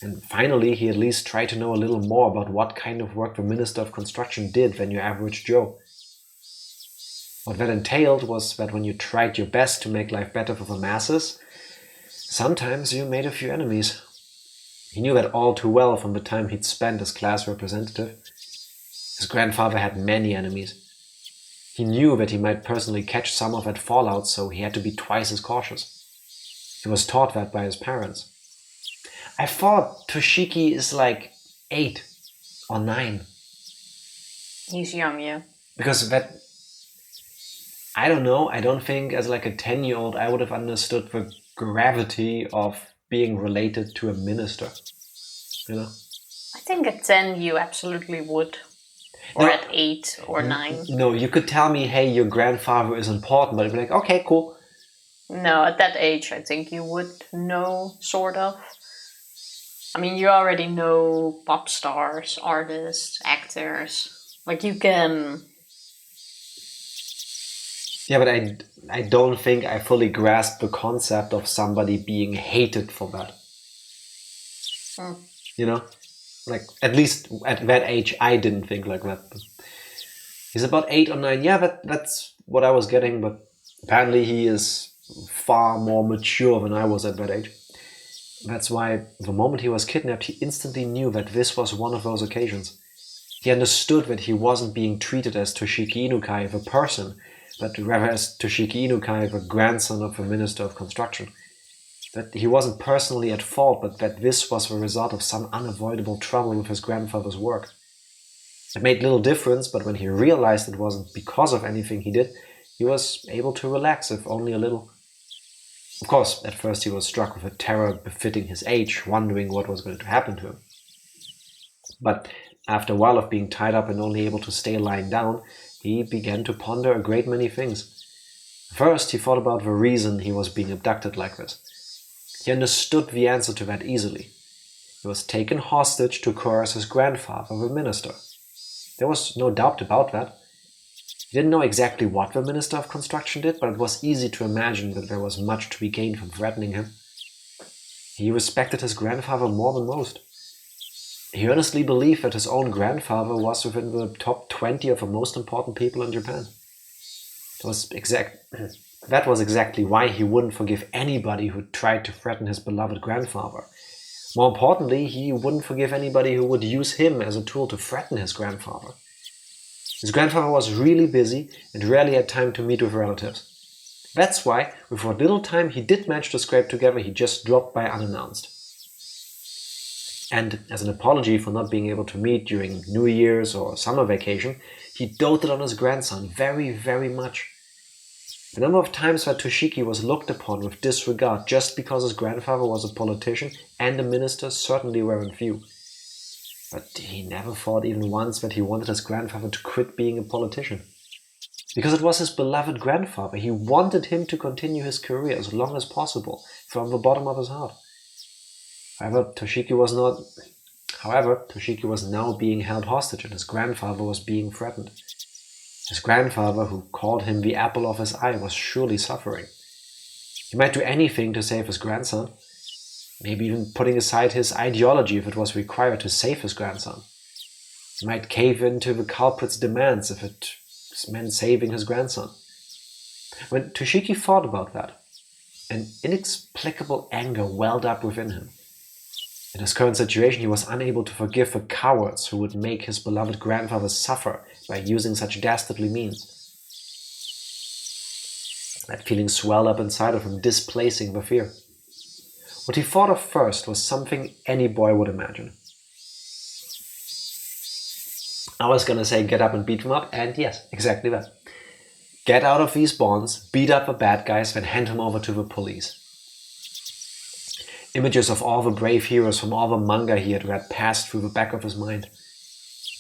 And finally, he at least tried to know a little more about what kind of work the Minister of Construction did than your average Joe. What that entailed was that when you tried your best to make life better for the masses, sometimes you made a few enemies. He knew that all too well from the time he'd spent as class representative. His grandfather had many enemies. He knew that he might personally catch some of that fallout, so he had to be twice as cautious. He was taught that by his parents. I thought Toshiki is like 8 or 9.
He's young, yeah.
Because that... I don't know, I don't think as like a 10-year-old I would have understood the gravity of being related to a minister. You know?
I think at 10 you absolutely would. Or at 8 or 9.
No, you could tell me, hey, your grandfather is important, but I'd be like, okay, cool.
No, at that age, I think you would know, sort of. I mean, you already know pop stars, artists, actors. Like, you can...
Yeah, but I don't think I fully grasped the concept of somebody being hated for that. You know? Like, at least at that age, I didn't think like that. But he's about 8 or 9. Yeah, that's what I was getting, but apparently he is far more mature than I was at that age. That's why the moment he was kidnapped, he instantly knew that this was one of those occasions. He understood that he wasn't being treated as Toshiki Inukai, the person, but rather as Toshiki Inukai, the grandson of the Minister of Construction. That he wasn't personally at fault, but that this was the result of some unavoidable trouble with his grandfather's work. It made little difference, but when he realized it wasn't because of anything he did, he was able to relax, if only a little. Of course, at first he was struck with a terror befitting his age, wondering what was going to happen to him. But after a while of being tied up and only able to stay lying down, he began to ponder a great many things. First, he thought about the reason he was being abducted like this. He understood the answer to that easily. He was taken hostage to coerce his grandfather, the minister. There was no doubt about that. He didn't know exactly what the Minister of Construction did, but it was easy to imagine that there was much to be gained from threatening him. He respected his grandfather more than most. He earnestly believed that his own grandfather was within the top 20 of the most important people in Japan. That was exactly why he wouldn't forgive anybody who tried to threaten his beloved grandfather. More importantly, he wouldn't forgive anybody who would use him as a tool to threaten his grandfather. His grandfather was really busy and rarely had time to meet with relatives. That's why, with what little time he did manage to scrape together, he just dropped by unannounced. And as an apology for not being able to meet during New Year's or summer vacation, he doted on his grandson very, very much. The number of times that Toshiki was looked upon with disregard just because his grandfather was a politician and a minister certainly weren't few. But he never thought even once that he wanted his grandfather to quit being a politician. Because it was his beloved grandfather, he wanted him to continue his career as long as possible, from the bottom of his heart. However, Toshiki was now being held hostage and his grandfather was being threatened. His grandfather, who called him the apple of his eye, was surely suffering. He might do anything to save his grandson, maybe even putting aside his ideology if it was required to save his grandson. He might cave into the culprit's demands if it meant saving his grandson. When Toshiki thought about that, an inexplicable anger welled up within him. In his current situation, he was unable to forgive the cowards who would make his beloved grandfather suffer by using such dastardly means. That feeling swelled up inside of him, displacing the fear. What he thought of first was something any boy would imagine. I was gonna say get up and beat them up, and yes, exactly that. Get out of these bonds, beat up the bad guys, then hand him over to the police. Images of all the brave heroes from all the manga he had read passed through the back of his mind.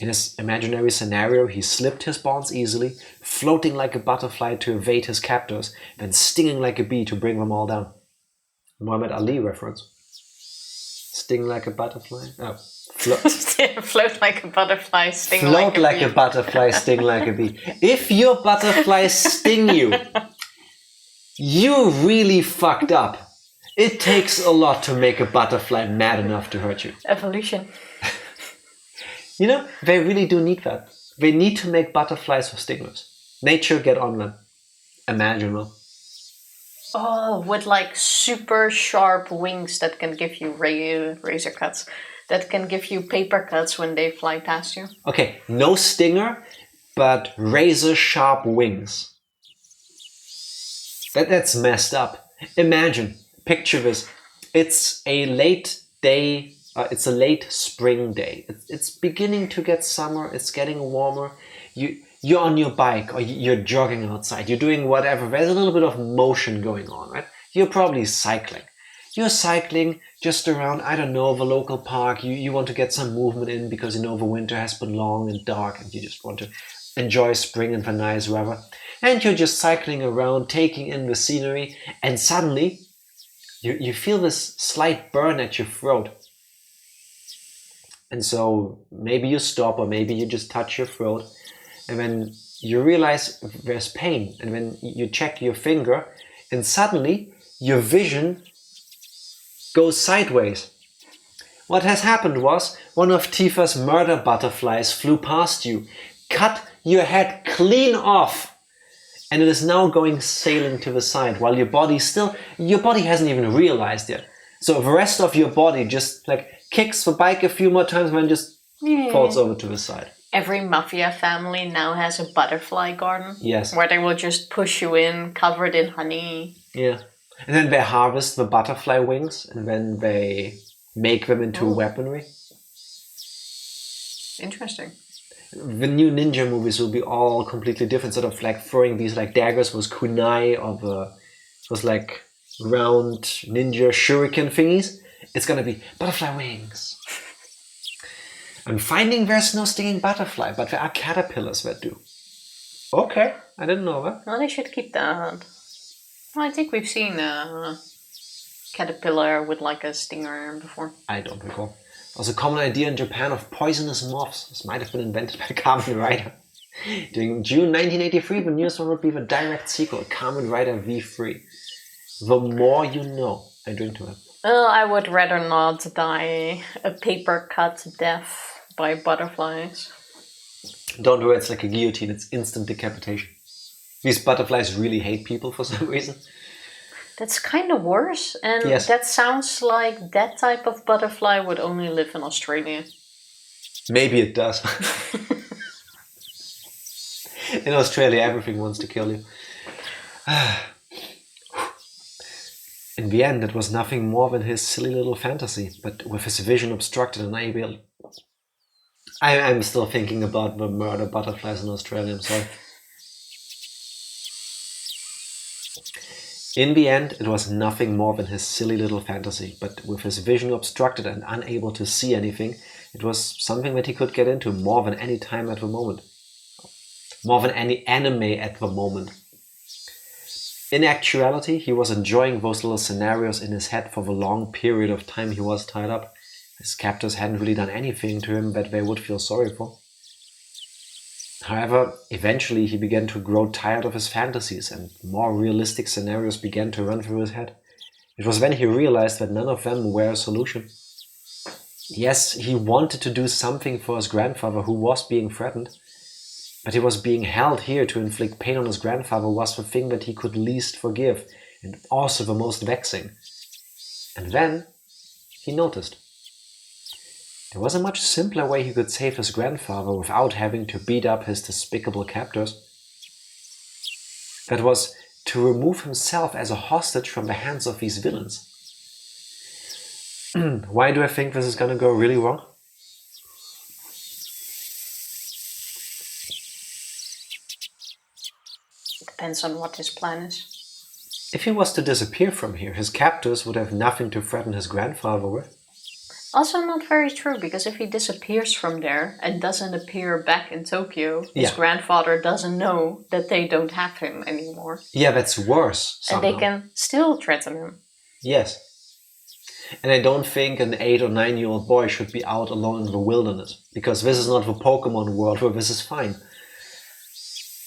In his imaginary scenario, he slipped his bonds easily, floating like a butterfly to evade his captors, then stinging like a bee to bring them all down. Muhammad Ali reference. Sting like a butterfly? Oh,
float like a butterfly, sting
float
like a bee.
A butterfly, sting like a bee. If your butterflies sting you, you really fucked up. It takes a lot to make a butterfly mad enough to hurt you.
Evolution.
You know, they really do need that. They need to make butterflies with stingers. Nature, get on them. Imagine them.
Oh, with like super sharp wings that can give you razor cuts. That can give you paper cuts when they fly past you.
Okay, no stinger, but razor sharp wings. That's messed up. Imagine, picture this. It's a late day. It's a late spring day. It's beginning to get summer. It's getting warmer. You're on your bike or you're jogging outside. You're doing whatever. There's a little bit of motion going on, right? You're probably cycling. You're cycling just around, I don't know, the local park. You want to get some movement in because you know the winter has been long and dark and you just want to enjoy spring and the nice weather. And you're just cycling around, taking in the scenery, and suddenly you feel this slight burn at your throat. And so maybe you stop, or maybe you just touch your throat, and then you realize there's pain, and then you check your finger, and suddenly your vision goes sideways. What has happened was one of Tifa's murder butterflies flew past you, cut your head clean off, and it is now going sailing to the side while your body hasn't even realized yet. So the rest of your body just like kicks the bike a few more times and then just falls over to the side.
Every mafia family now has a butterfly garden.
Yes.
Where they will just push you in, covered in honey.
Yeah. And then they harvest the butterfly wings and then they make them into weaponry.
Interesting.
The new ninja movies will be all completely different. Sort of like throwing these like daggers was kunai, or was like round ninja shuriken thingies. It's gonna be butterfly wings. I'm finding there's no stinging butterfly, but there are caterpillars that do. Okay, I didn't know that.
Well, they should keep that. Well, I think we've seen a caterpillar with like a stinger before.
I don't recall. There was a common idea in Japan of poisonous moths. This might have been invented by Kamen Rider. During June 1983, the newest one would be the direct sequel, Kamen Rider V3. The more you know. I drink to it.
Well, I would rather not die a paper cut death by butterflies.
Don't worry, it's like a guillotine. It's instant decapitation. These butterflies really hate people for some reason.
That's kind of worse. And
yes.
That sounds like that type of butterfly would only live in Australia.
Maybe it does. In Australia, everything wants to kill you. In the end, it was nothing more than his silly little fantasy, but with his vision obstructed and unable. I'm still thinking about the murder butterflies in Australia, I'm sorry. In the end, it was nothing more than his silly little fantasy, but with his vision obstructed and unable to see anything, it was something that he could get into more than any time at the moment. More than any anime at the moment. In actuality, he was enjoying those little scenarios in his head for the long period of time he was tied up. His captors hadn't really done anything to him that they would feel sorry for. However, eventually he began to grow tired of his fantasies and more realistic scenarios began to run through his head. It was then he realized that none of them were a solution. Yes, he wanted to do something for his grandfather who was being threatened, but he was being held here to inflict pain on his grandfather was the thing that he could least forgive and also the most vexing. And then he noticed. There was a much simpler way he could save his grandfather without having to beat up his despicable captors. That was to remove himself as a hostage from the hands of these villains. Why do I think this is gonna go really wrong?
Depends on what his plan is.
If he was to disappear from here, his captors would have nothing to threaten his grandfather with.
Also not very true, because if he disappears from there and doesn't appear back in Tokyo, his grandfather doesn't know that they don't have him anymore.
Yeah, that's worse somehow.
And they can still threaten him.
Yes. And I don't think an 8 or 9-year-old boy should be out alone in the wilderness, because this is not the Pokemon world where this is fine.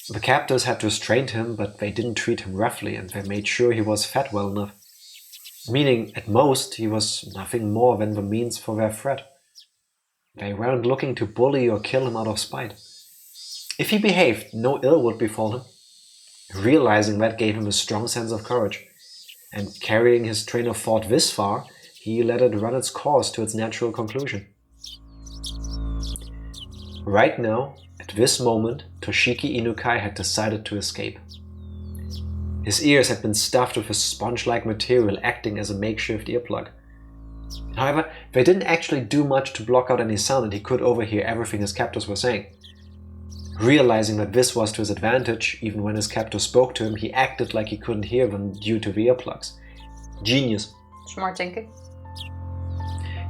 The captors had restrained him, but they didn't treat him roughly, and they made sure he was fed well enough. Meaning, at most, he was nothing more than the means for their threat. They weren't looking to bully or kill him out of spite. If he behaved, no ill would befall him. Realizing that gave him a strong sense of courage. And carrying his train of thought this far, he let it run its course to its natural conclusion. Right now, at this moment, Toshiki Inukai had decided to escape. His ears had been stuffed with a sponge-like material acting as a makeshift earplug. However, they didn't actually do much to block out any sound and he could overhear everything his captors were saying. Realizing that this was to his advantage, even when his captors spoke to him, he acted like he couldn't hear them due to the earplugs. Genius.
Smart thinking.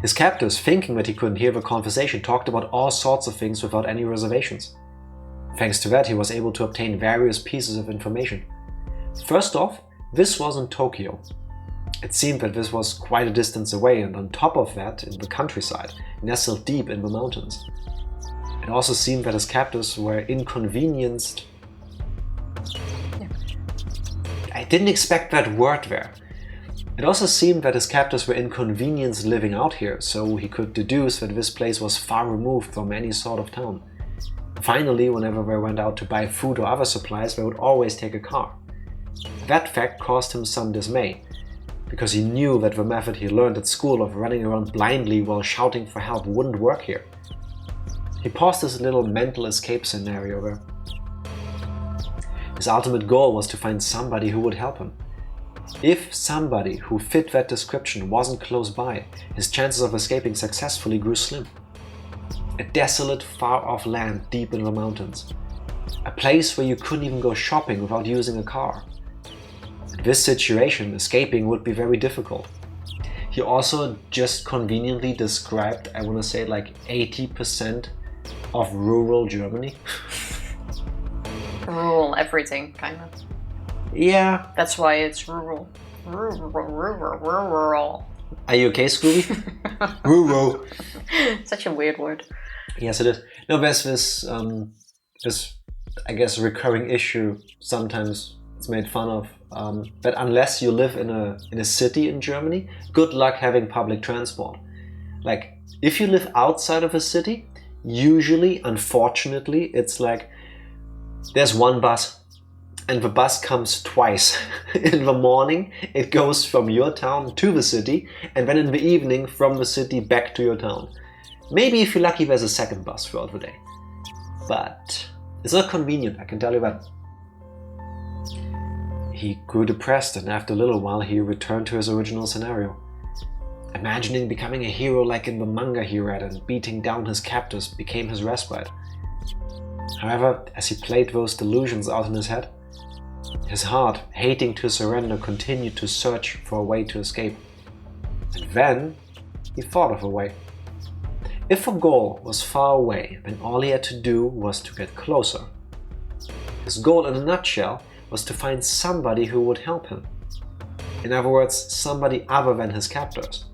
His captors, thinking that he couldn't hear the conversation, talked about all sorts of things without any reservations. Thanks to that, he was able to obtain various pieces of information. First off, this was in Tokyo. It seemed that this was quite a distance away, and on top of that, in the countryside, nestled deep in the mountains. It also seemed that his captors were inconvenienced. I didn't expect that word there. It also seemed that his captors were inconvenienced living out here, so he could deduce that this place was far removed from any sort of town. Finally, whenever they went out to buy food or other supplies, they would always take a car. That fact caused him some dismay, because he knew that the method he learned at school of running around blindly while shouting for help wouldn't work here. He paused his little mental escape scenario there. His ultimate goal was to find somebody who would help him. If somebody who fit that description wasn't close by, his chances of escaping successfully grew slim. A desolate, far-off land deep in the mountains. A place where you couldn't even go shopping without using a car. In this situation, escaping would be very difficult. He also just conveniently described, I want to say like 80% of rural Germany.
Rural everything, kind of.
Yeah.
That's why it's rural. Rural.
Are you okay, Scooby? Rural.
Such a weird word.
Yes, it is. No, there's this, I guess, recurring issue sometimes it's made fun of, that unless you live in a city in Germany, good luck having public transport. Like, if you live outside of a city, usually, unfortunately, it's like there's one bus and the bus comes twice. In the morning, it goes from your town to the city, and then in the evening from the city back to your town. Maybe if you're lucky, there's a second bus throughout the day. But it's not convenient, I can tell you that. He grew depressed, and after a little while he returned to his original scenario. Imagining becoming a hero like in the manga he read and beating down his captors became his respite. However, as he played those delusions out in his head, his heart, hating to surrender, continued to search for a way to escape. And then he thought of a way. If a goal was far away, then all he had to do was to get closer. His goal in a nutshell was to find somebody who would help him. In other words, somebody other than his captors.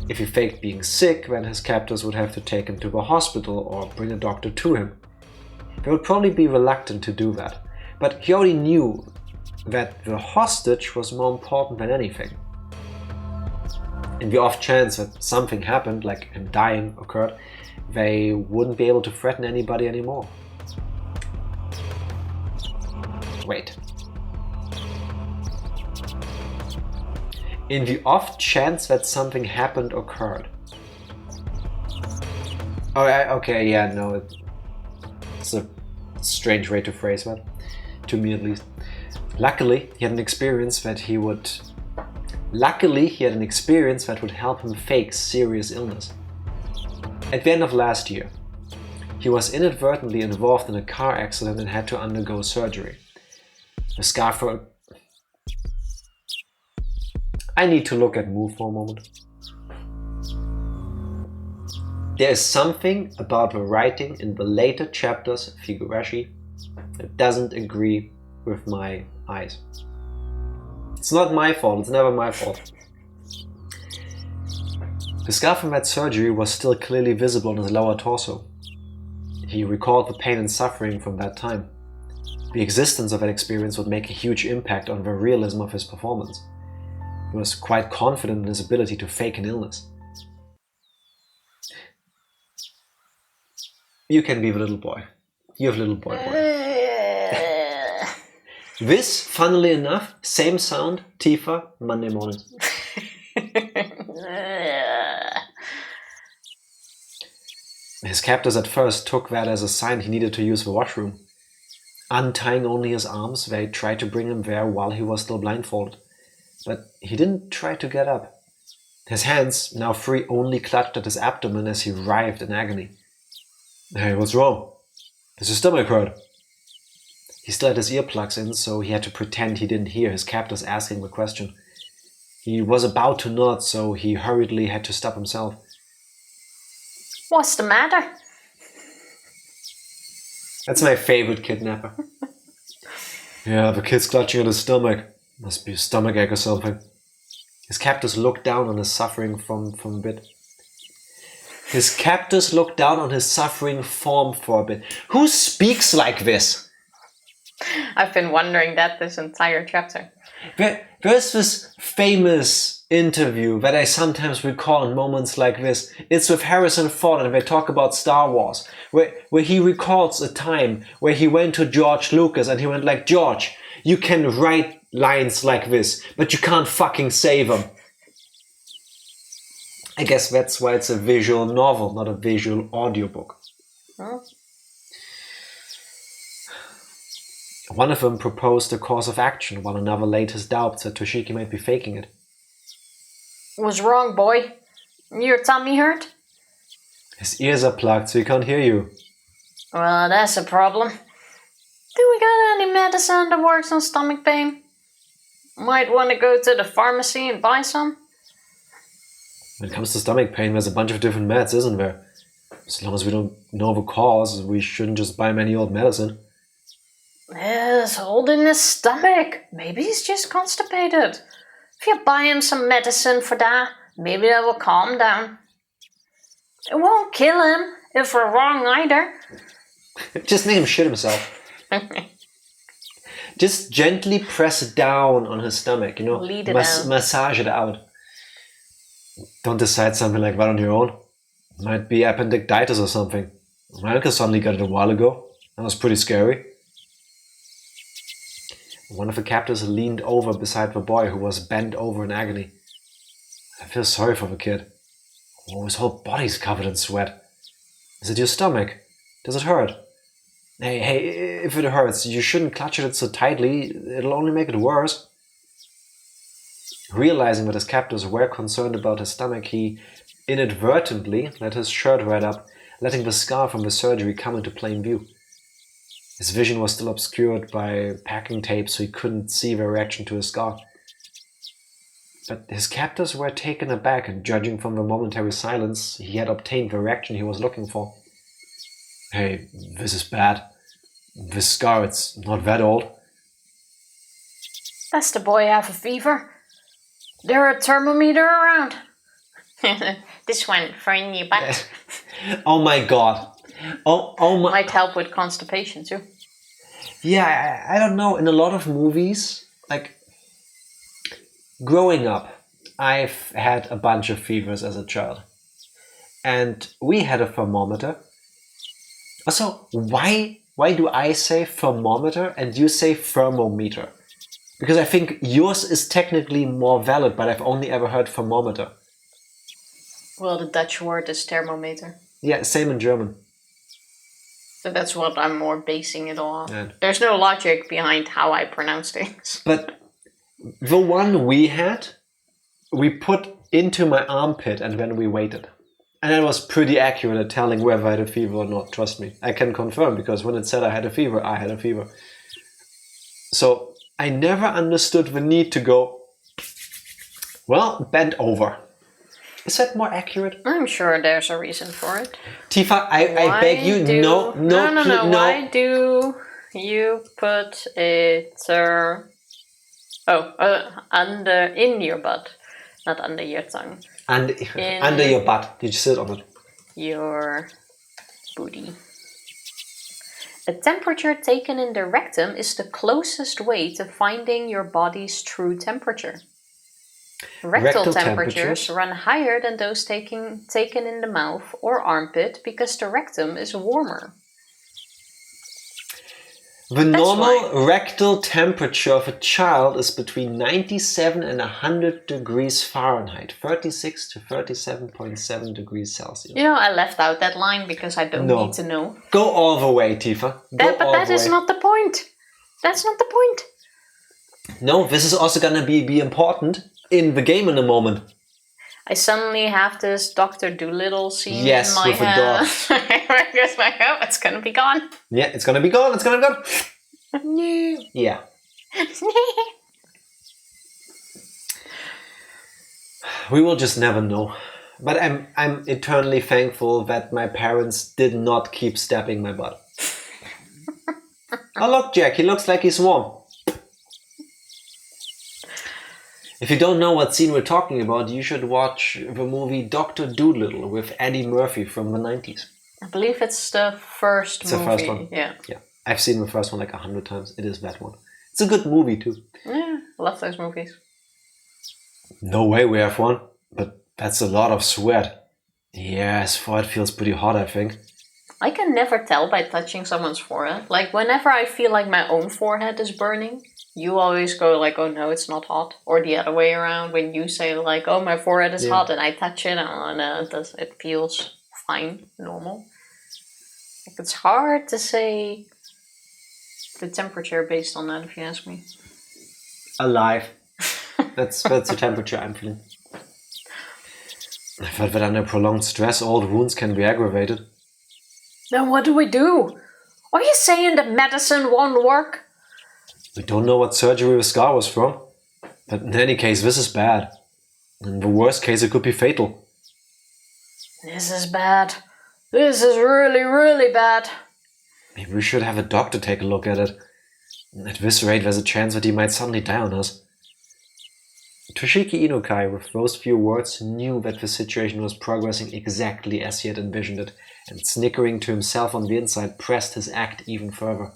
If he faked being sick, then his captors would have to take him to the hospital or bring a doctor to him. They would probably be reluctant to do that, but he already knew that the hostage was more important than anything. In the off chance that something happened, like him dying occurred, they wouldn't be able to threaten anybody anymore. Wait. In the off chance that something happened occurred. Oh, okay, yeah, no, it's a strange way to phrase that, to me at least. Luckily, he had an experience that would help him fake serious illness. At the end of last year, he was inadvertently involved in a car accident and had to undergo surgery. The scar for... I need to look at Move for a moment. There is something about the writing in the later chapters of Higurashi that doesn't agree with my eyes. It's not my fault, it's never my fault. The scar from that surgery was still clearly visible on his lower torso. He recalled the pain and suffering from that time. The existence of that experience would make a huge impact on the realism of his performance. He was quite confident in his ability to fake an illness. You can be the little boy. You have little boy. This, funnily enough, same sound, Tifa, Monday mornings. His captors at first took that as a sign he needed to use the washroom. Untying only his arms, they tried to bring him there while he was still blindfolded. But he didn't try to get up. His hands, now free, only clutched at his abdomen as he writhed in agony. Hey, what's wrong? Is his stomach hurt? He still had his earplugs in, so he had to pretend he didn't hear his captors asking the question. He was about to nod, so he hurriedly had to stop himself.
What's the matter?
That's my favorite kidnapper. Yeah, the kid's clutching at his stomach. Must be a stomach ache or something. His captors look down on his suffering from a bit. His captors look down on his suffering form for a bit. Who speaks like this?
I've been wondering that this entire chapter.
There's this famous interview that I sometimes recall in moments like this. It's with Harrison Ford and they talk about Star Wars, where he recalls a time where he went to George Lucas and he went like, George, you can write lines like this, but you can't fucking say them. I guess that's why it's a visual novel, not a visual audiobook.
Huh?
One of them proposed a course of action, while another laid his doubts that Toshiki might be faking it.
Was wrong, boy. Your tummy hurt?
His ears are plugged, so he can't hear you.
Well, that's a problem. Do we got any medicine that works on stomach pain? Might want to go to the pharmacy and buy some.
When it comes to stomach pain, there's a bunch of different meds, isn't there? As long as we don't know the cause, we shouldn't just buy any old medicine.
Yes, holding his stomach. Maybe he's just constipated. If you buy him some medicine for that, maybe that will calm down. It won't kill him if we're wrong either.
Just make him shit himself. Just gently press down on his stomach,
Lead it out.
Massage it out. Don't decide something like that on your own. Might be appendicitis or something. My uncle suddenly got it a while ago. That was pretty scary. One of the captors leaned over beside the boy who was bent over in agony. I feel sorry for the kid. Oh, his whole body's covered in sweat. Is it your stomach? Does it hurt? Hey, if it hurts, you shouldn't clutch it so tightly. It'll only make it worse. Realizing that his captors were concerned about his stomach, he inadvertently let his shirt right up, letting the scar from the surgery come into plain view. His vision was still obscured by packing tape, so he couldn't see the reaction to his scar. But his captors were taken aback, and judging from the momentary silence, he had obtained the reaction he was looking for. Hey, this is bad. This scar, it's not that old.
Does the boy have a fever? There a thermometer around? This one for in your butt.
Oh my god. Oh my.
Might help with constipation too.
Yeah, I don't know. In a lot of movies, like growing up, I've had a bunch of fevers as a child. And we had a thermometer. Also, why do I say thermometer and you say thermometer? Because I think yours is technically more valid, but I've only ever heard thermometer.
Well, the Dutch word is thermometer.
Yeah, same in German.
So that's what I'm more basing it on.
Yeah.
There's no logic behind how I pronounce things.
But the one we had, we put into my armpit and then we waited. And it was pretty accurate at telling whether I had a fever or not, trust me. I can confirm, because when it said I had a fever, I had a fever. So I never understood the need to go, well, bend over. Is that more accurate?
I'm sure there's a reason for it.
Tifa, I beg you, no.
Why do you put it in your butt, not under your tongue?
And under your butt. Did you sit on it?
Your booty. A temperature taken in the rectum is the closest way to finding your body's true temperature. Rectal temperatures run higher than those taken in the mouth or armpit because the rectum is warmer.
The normal rectal temperature of a child is between 97 and 100 degrees Fahrenheit, 36 to 37.7 degrees Celsius.
You know, I left out that line because I don't need to know.
Go all the way, Tifa.
But that is not the point. That's not the point.
No, this is also gonna be important in the game in a moment.
I suddenly have this Dr. Dolittle scene in my
with
head.
Yes,
Like, oh, it's gonna be gone.
Yeah, it's gonna be gone. It's gonna be gone. No. Yeah. We will just never know. But I'm eternally thankful that my parents did not keep stabbing my butt. Oh look, Jack, he looks like he's warm. If you don't know what scene we're talking about, you should watch the movie Dr. Dolittle with Eddie Murphy from the 90s.
I believe it's the first movie.
It's the first one.
Yeah.
I've seen the first one like 100 times. It is that one. It's a good movie too.
Yeah, I love those movies.
No way we have one, but that's a lot of sweat. Yeah, his forehead feels pretty hot, I think.
I can never tell by touching someone's forehead. Like, whenever I feel like my own forehead is burning, you always go like, oh no, it's not hot. Or the other way around, when you say like, oh, my forehead is hot, and I touch it, and oh, no, it feels fine, normal. Like, it's hard to say the temperature based on that, if you ask me.
Alive. That's the temperature I'm feeling. I've heard that under prolonged stress, old wounds can be aggravated.
Then what do we do? Are you saying that medicine won't work?
We don't know what surgery the scar was from. But in any case, this is bad. In the worst case, it could be fatal.
This is bad. This is really, really bad.
Maybe we should have a doctor take a look at it. At this rate, there's a chance that he might suddenly die on us. Toshiki Inukai, with those few words, knew that the situation was progressing exactly as he had envisioned it, and snickering to himself on the inside, pressed his act even further.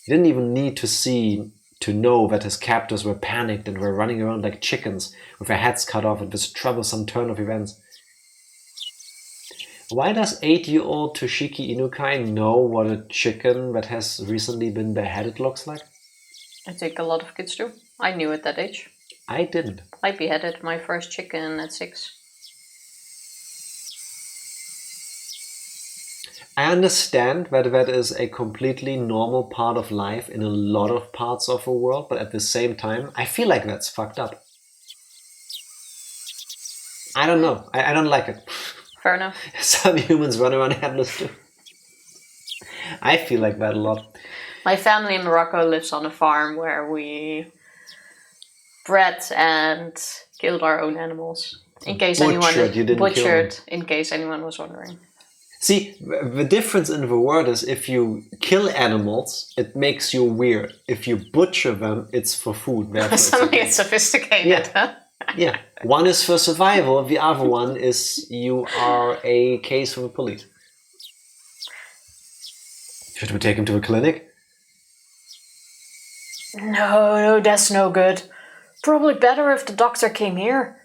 He didn't even need to know that his captors were panicked and were running around like chickens, with their heads cut off at this troublesome turn of events. Why does 8-year-old Toshiki Inukai know what a chicken that has recently been beheaded looks like?
I think a lot of kids do. I knew at that age.
I didn't.
I beheaded my first chicken at 6.
I understand that that is a completely normal part of life in a lot of parts of the world, but at the same time, I feel like that's fucked up. I don't know. I don't like it.
Fair enough.
Some humans run around headless too. I feel like that a lot.
My family in Morocco lives on a farm where we bred and killed our own animals. In case anyone was wondering.
See, the difference in the word is if you kill animals, it makes you weird. If you butcher them, it's for food.
Suddenly it's sophisticated,
yeah.
huh?
Yeah. One is for survival, the other one is you are a case for the police. Should we take him to a clinic?
No, that's no good. Probably better if the doctor came here.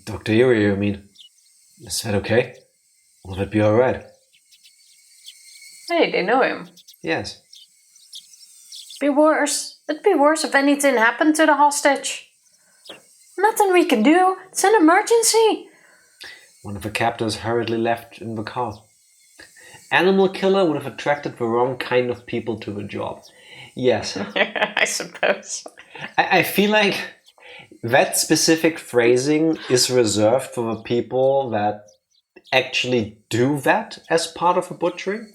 Dr. Yuri, you mean? Is that okay? Will it be alright?
Hey, they know him.
Yes.
It'd be worse if anything happened to the hostage. Nothing we can do. It's an emergency.
One of the captors hurriedly left in the car. Animal killer would have attracted the wrong kind of people to the job. Yes.
I suppose.
I feel like that specific phrasing is reserved for the people that actually do that as part of a butchering.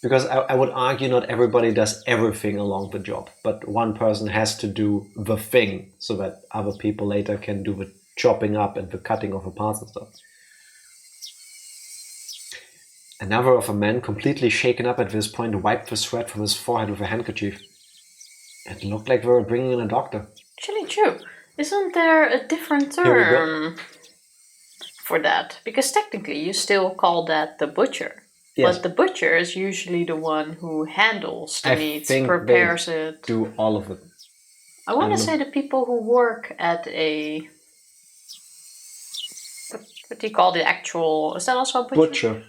Because I would argue not everybody does everything along the job, but one person has to do the thing so that other people later can do the chopping up and the cutting of the parts and stuff. Another of the men, completely shaken up at this point, wiped the sweat from his forehead with a handkerchief. It looked like they were bringing in a doctor.
Actually true. Isn't there a different term for that? Because technically you still call that the butcher. Yes. But the butcher is usually the one who handles the meat, prepares it.
Do all of it.
I want to say the people who work at a... What do you call the actual... Is that also a butcher?
Butcher.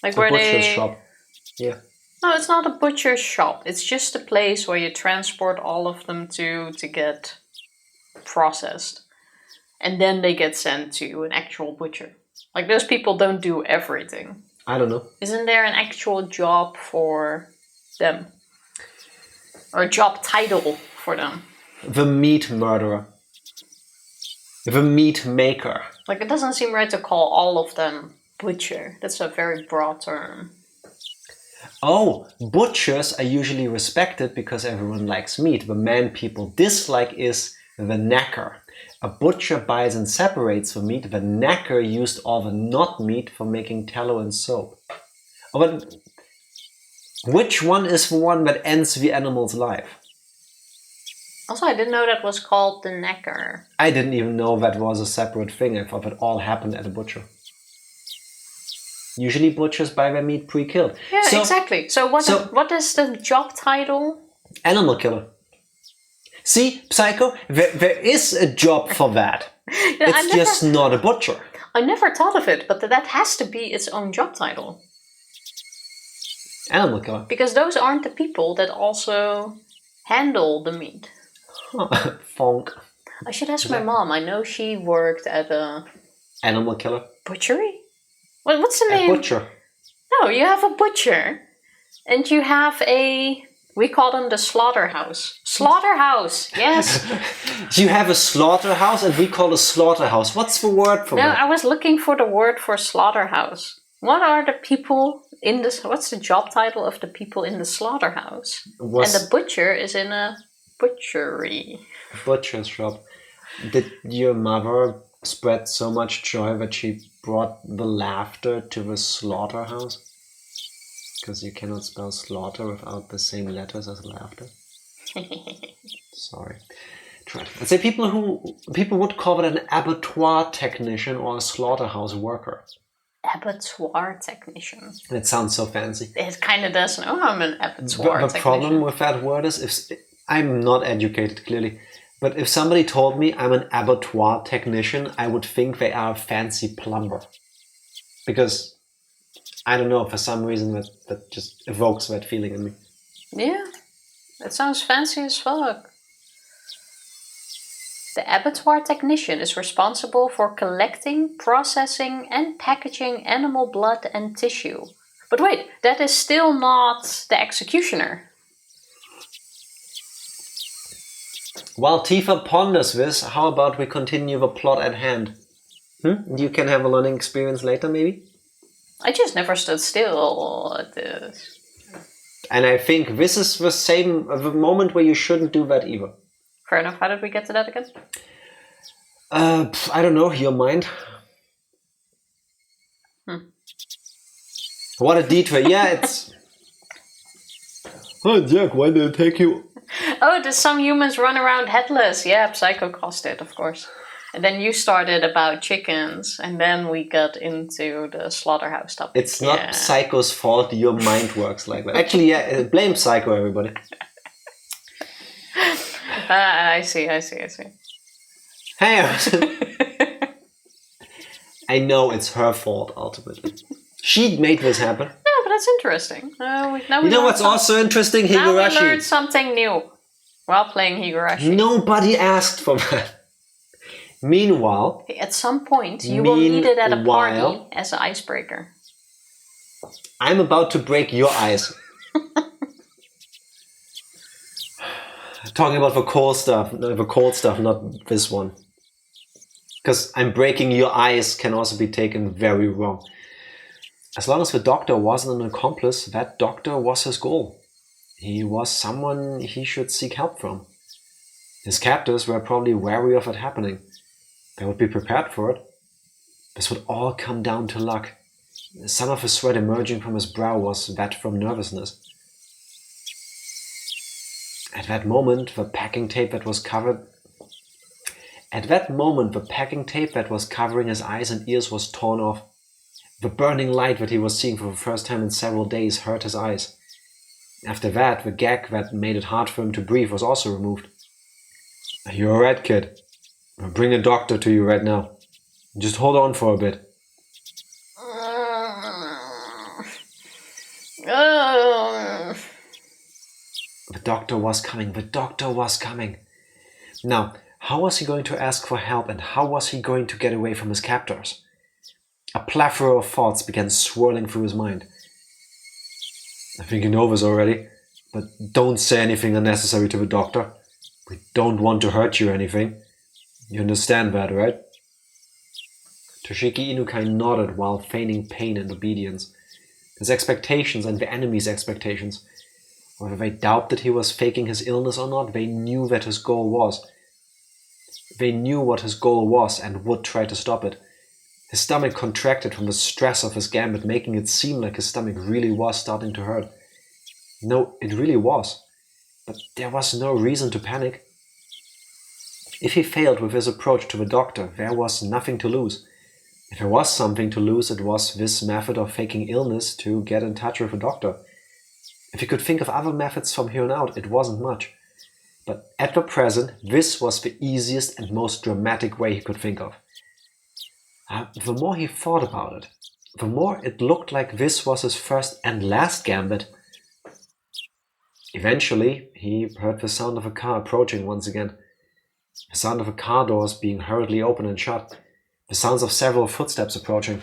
Like where
butcher's shop. Yeah.
No, it's not a butcher's shop. It's just a place where you transport all of them to get processed. And then they get sent to an actual butcher. Like those people don't do everything.
I don't know.
Isn't there an actual job for them? Or a job title for them?
The meat murderer. The meat maker.
Like, it doesn't seem right to call all of them butcher. That's a very broad term.
Oh, butchers are usually respected because everyone likes meat. The man people dislike is the knacker. A butcher buys and separates the meat. The knacker used all the not meat for making tallow and soap. Oh, but Which one is the one that ends the animal's life?
Also, I didn't know that was called the necker.
I didn't even know that was a separate thing. I thought that all happened at a butcher. Usually butchers buy their meat pre-killed.
Yeah, exactly. So what is the job title?
Animal killer. See, Psycho, there is a job for that. It's just not a butcher.
I never thought of it, but that has to be its own job title.
Animal killer.
Because those aren't the people that also handle the meat.
Fonk.
I should ask my mom. I know she worked at a...
Animal killer?
Butchery? What's the name?
A butcher.
No, you have a butcher. And you have a... We call them the slaughterhouse. Slaughterhouse, yes.
You have a slaughterhouse and we call a slaughterhouse. What's the word for that?
No, I was looking for the word for slaughterhouse. What are the people in this? What's the job title of the people in the slaughterhouse? And the butcher is in a butchery.
Butcher's shop. Did your mother spread so much joy that she brought the laughter to the slaughterhouse? Because you cannot spell slaughter without the same letters as laughter. Sorry. I'd say people would call it an abattoir technician or a slaughterhouse worker.
Abattoir technician.
It sounds so fancy.
It kind of does. Oh, I'm an abattoir technician.
The problem with that word is, if I'm not educated clearly, but if somebody told me I'm an abattoir technician, I would think they are a fancy plumber. Because, I don't know, for some reason that just evokes that feeling in me.
Yeah, that sounds fancy as fuck. The abattoir technician is responsible for collecting, processing, and packaging animal blood and tissue. But wait, that is still not the executioner.
While Tifa ponders this, how about we continue the plot at hand? You can have a learning experience later, maybe?
I just never stood still at this.
And I think this is the moment where you shouldn't do that either.
Fair enough. How did we get to that again?
I don't know. Your mind. What a detour. Yeah, it's... Oh, Jack, why did it take you...
Oh, does some humans run around headless? Yeah, Psycho caused it, of course. And then you started about chickens, and then we got into the slaughterhouse topic.
It's not Psycho's fault your mind works like that. Actually, yeah, blame Psycho, everybody.
I see.
Hey, I know it's her fault, ultimately. She made this happen.
No, but that's interesting.
You know what's also interesting? Higurashi.
Now we learned something new while playing Higurashi.
Nobody asked for that. Meanwhile...
At some point, you will need it at a party as an icebreaker.
I'm about to break your ice. Talking about the cold stuff, not this one. Because I'm breaking your ice can also be taken very wrong. As long as the doctor wasn't an accomplice, that doctor was his goal. He was someone he should seek help from. His captors were probably wary of it happening. They would be prepared for it. This would all come down to luck. Some of the sweat emerging from his brow was that from nervousness. At that moment, the packing tape that was covering his eyes and ears was torn off. The burning light that he was seeing for the first time in several days hurt his eyes. After that, the gag that made it hard for him to breathe was also removed. Are you alright, kid? I'll bring a doctor to you right now. Just hold on for a bit. The doctor was coming. Now, how was he going to ask for help, and how was he going to get away from his captors? A plethora of thoughts began swirling through his mind. I think you know this already, but don't say anything unnecessary to the doctor. We don't want to hurt you or anything. You understand that, right? Toshiki Inukai nodded while feigning pain and obedience. His expectations and the enemy's expectations. Whether they doubted he was faking his illness or not, they knew what his goal was. They knew what his goal was and would try to stop it. His stomach contracted from the stress of his gambit, making it seem like his stomach really was starting to hurt. No, it really was. But there was no reason to panic. If he failed with his approach to the doctor, there was nothing to lose. If there was something to lose, it was this method of faking illness to get in touch with a doctor. If he could think of other methods from here on out, it wasn't much. But at the present, this was the easiest and most dramatic way he could think of. The more he thought about it, the more it looked like this was his first and last gambit. Eventually, he heard the sound of a car approaching once again. The sound of a car doors being hurriedly opened and shut. The sounds of several footsteps approaching.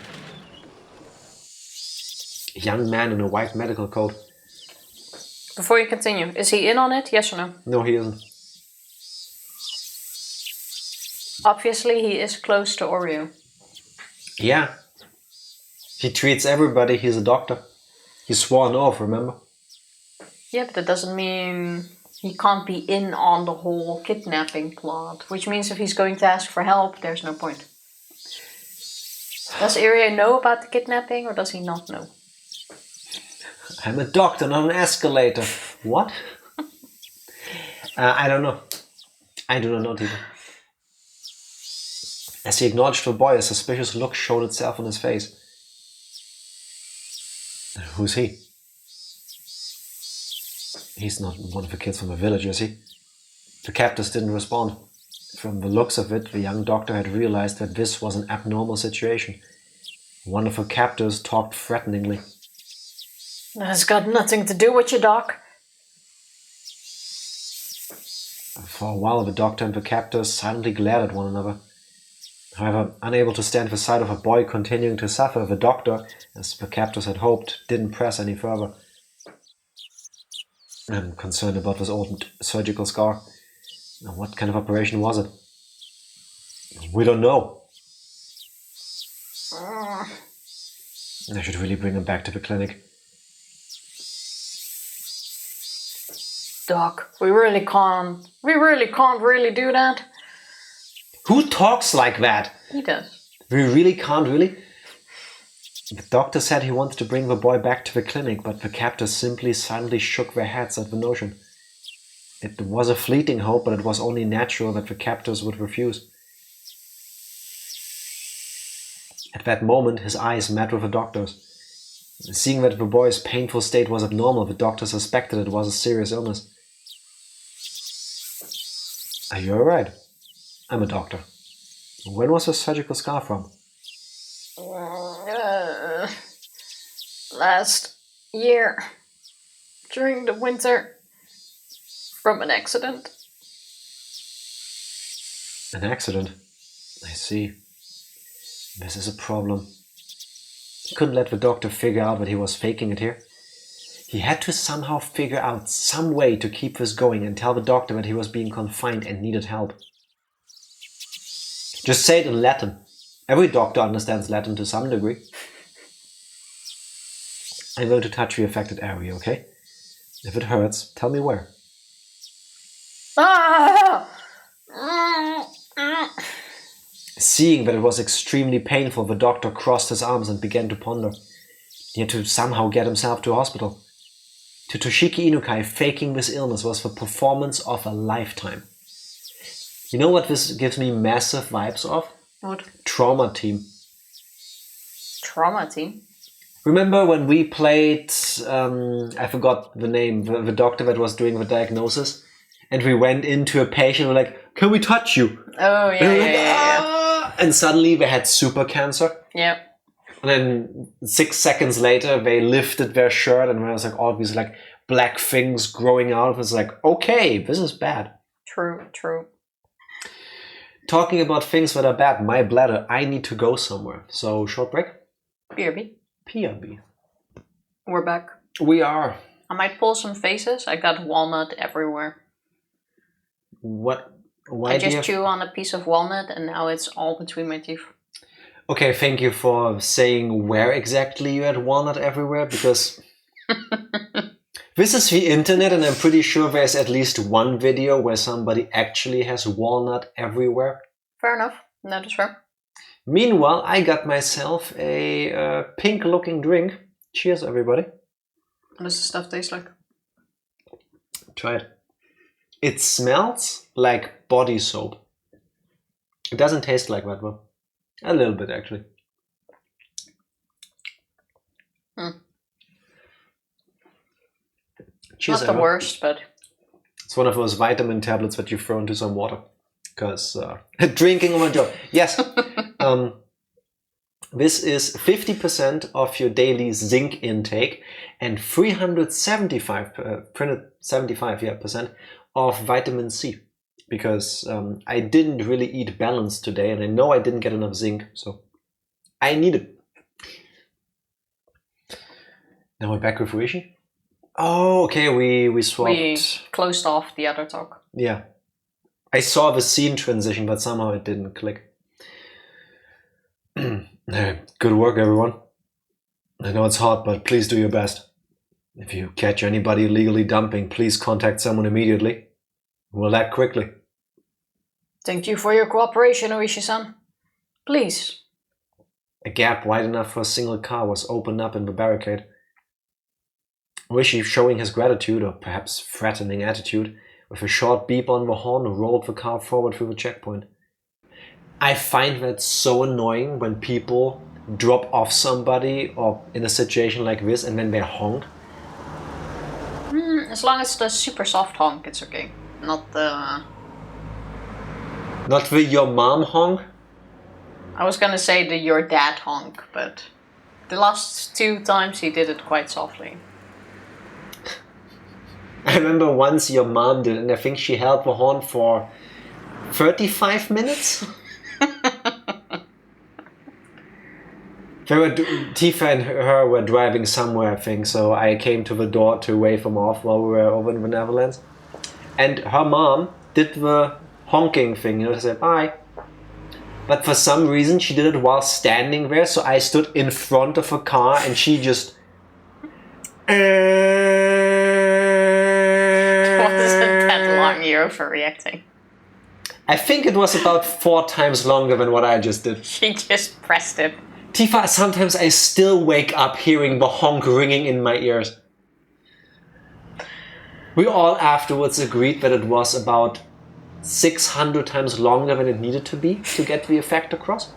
A young man in a white medical coat.
Before you continue, is he in on it? Yes or no?
No, he isn't.
Obviously, he is close to Oreo.
Yeah. He treats everybody, he's a doctor. He swore an oath, remember?
Yeah, but that doesn't mean he can't be in on the whole kidnapping plot. Which means if he's going to ask for help, there's no point. Does Oreo know about the kidnapping or does he not know?
I'm a doctor, not an escalator. What? I don't know. I do not know, Tito. As he acknowledged the boy, a suspicious look showed itself on his face. Who's he? He's not one of the kids from the village, is he? The captors didn't respond. From the looks of it, the young doctor had realized that this was an abnormal situation. One of the captors talked threateningly.
That's got nothing to do with you, Doc.
For a while, the doctor and the captors silently glared at one another. However, unable to stand the sight of a boy continuing to suffer, the doctor, as the captors had hoped, didn't press any further. I'm concerned about this old surgical scar. What kind of operation was it? We don't know. I should really bring him back to the clinic.
Doc, we really can't really do that.
Who talks like that?
He does.
We really can't, really? The doctor said he wanted to bring the boy back to the clinic, but the captors simply silently shook their heads at the notion. It was a fleeting hope, but it was only natural that the captors would refuse. At that moment, his eyes met with the doctor's. Seeing that the boy's painful state was abnormal, the doctor suspected it was a serious illness. Are you alright? I'm a doctor. When was the surgical scar from?
Last year, during the winter, from an accident.
An accident? I see. This is a problem. He couldn't let the doctor figure out that he was faking it here. He had to somehow figure out some way to keep this going and tell the doctor that he was being confined and needed help. Just say it in Latin. Every doctor understands Latin to some degree. I'm going to touch the affected area, okay? If it hurts, tell me where. Seeing that it was extremely painful, the doctor crossed his arms and began to ponder. He had to somehow get himself to a hospital. To Toshiki Inukai, faking this illness was the performance of a lifetime. You know what this gives me massive vibes of?
What?
Trauma Team.
Trauma Team?
Remember when we played, I forgot the name, the doctor that was doing the diagnosis? And we went into a patient and were like, can we touch you?
Oh, yeah, yeah.
And suddenly they had super cancer.
Yeah.
And then 6 seconds later, they lifted their shirt and there was like all these like black things growing out. It was like, okay, this is bad.
True.
Talking about things that are bad, my bladder, I need to go somewhere. So, short break?
BRB.
PRB.
We're back.
We are.
I might pull some faces. I got walnut everywhere.
What? Why
I just chew on a piece of walnut and now it's all between my teeth.
Okay, thank you for saying where exactly you had walnut everywhere, because this is the internet and I'm pretty sure there's at least one video where somebody actually has walnut everywhere.
Fair enough. That is fair.
Meanwhile, I got myself a pink-looking drink. Cheers, everybody.
What does the stuff taste like?
Try it. It smells like body soap. It doesn't taste like that, though. A little bit, actually. Cheers,
Not the
Emma.
worst, but...
It's one of those vitamin tablets that you throw into some water. Because drinking on my job. Yes. This is 50% of your daily zinc intake and 375% of vitamin C. Because I didn't really eat balanced today, and I know I didn't get enough zinc, so I need it. Now we're back with ooishi. Oh, okay, we swapped.
We closed off the other talk.
Yeah. I saw the scene transition, but somehow it didn't click. Good work, everyone. I know it's hot, but please do your best. If you catch anybody illegally dumping, please contact someone immediately. We'll act quickly.
Thank you for your cooperation, ooishi-san. Please.
A gap wide enough for a single car was opened up in the barricade. Ooishi, showing his gratitude, or perhaps threatening attitude, with a short beep on the horn, rolled the car forward through the checkpoint. I find that so annoying when people drop off somebody or in a situation like this and then they honk.
As long as it's the super soft honk, it's okay. Not the...
Not the your mom honk?
I was gonna say the your dad honk, but the last 2 times he did it quite softly.
I remember once your mom did, and I think she held the horn for 35 minutes? Tifa and her were driving somewhere, I think, so I came to the door to wave them off while we were over in the Netherlands. And her mom did the honking thing, to say bye. But for some reason she did it while standing there, so I stood in front of her car and she just...
Wasn't that long year for reacting?
I think it was about 4 times longer than what I just did.
She just pressed it.
Tifa, sometimes I still wake up hearing the honk ringing in my ears. We all afterwards agreed that it was about 600 times longer than it needed to be to get the effect across.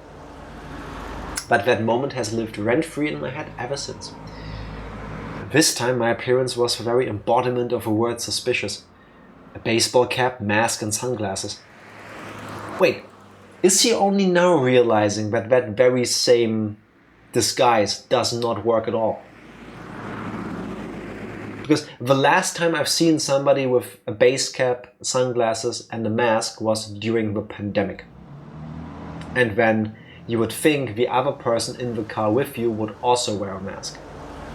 But that moment has lived rent-free in my head ever since. This time my appearance was the very embodiment of the word suspicious. A baseball cap, mask and sunglasses. Wait, is he only now realizing that that very same disguise does not work at all? Because the last time I've seen somebody with a base cap, sunglasses and a mask was during the pandemic. And then you would think the other person in the car with you would also wear a mask.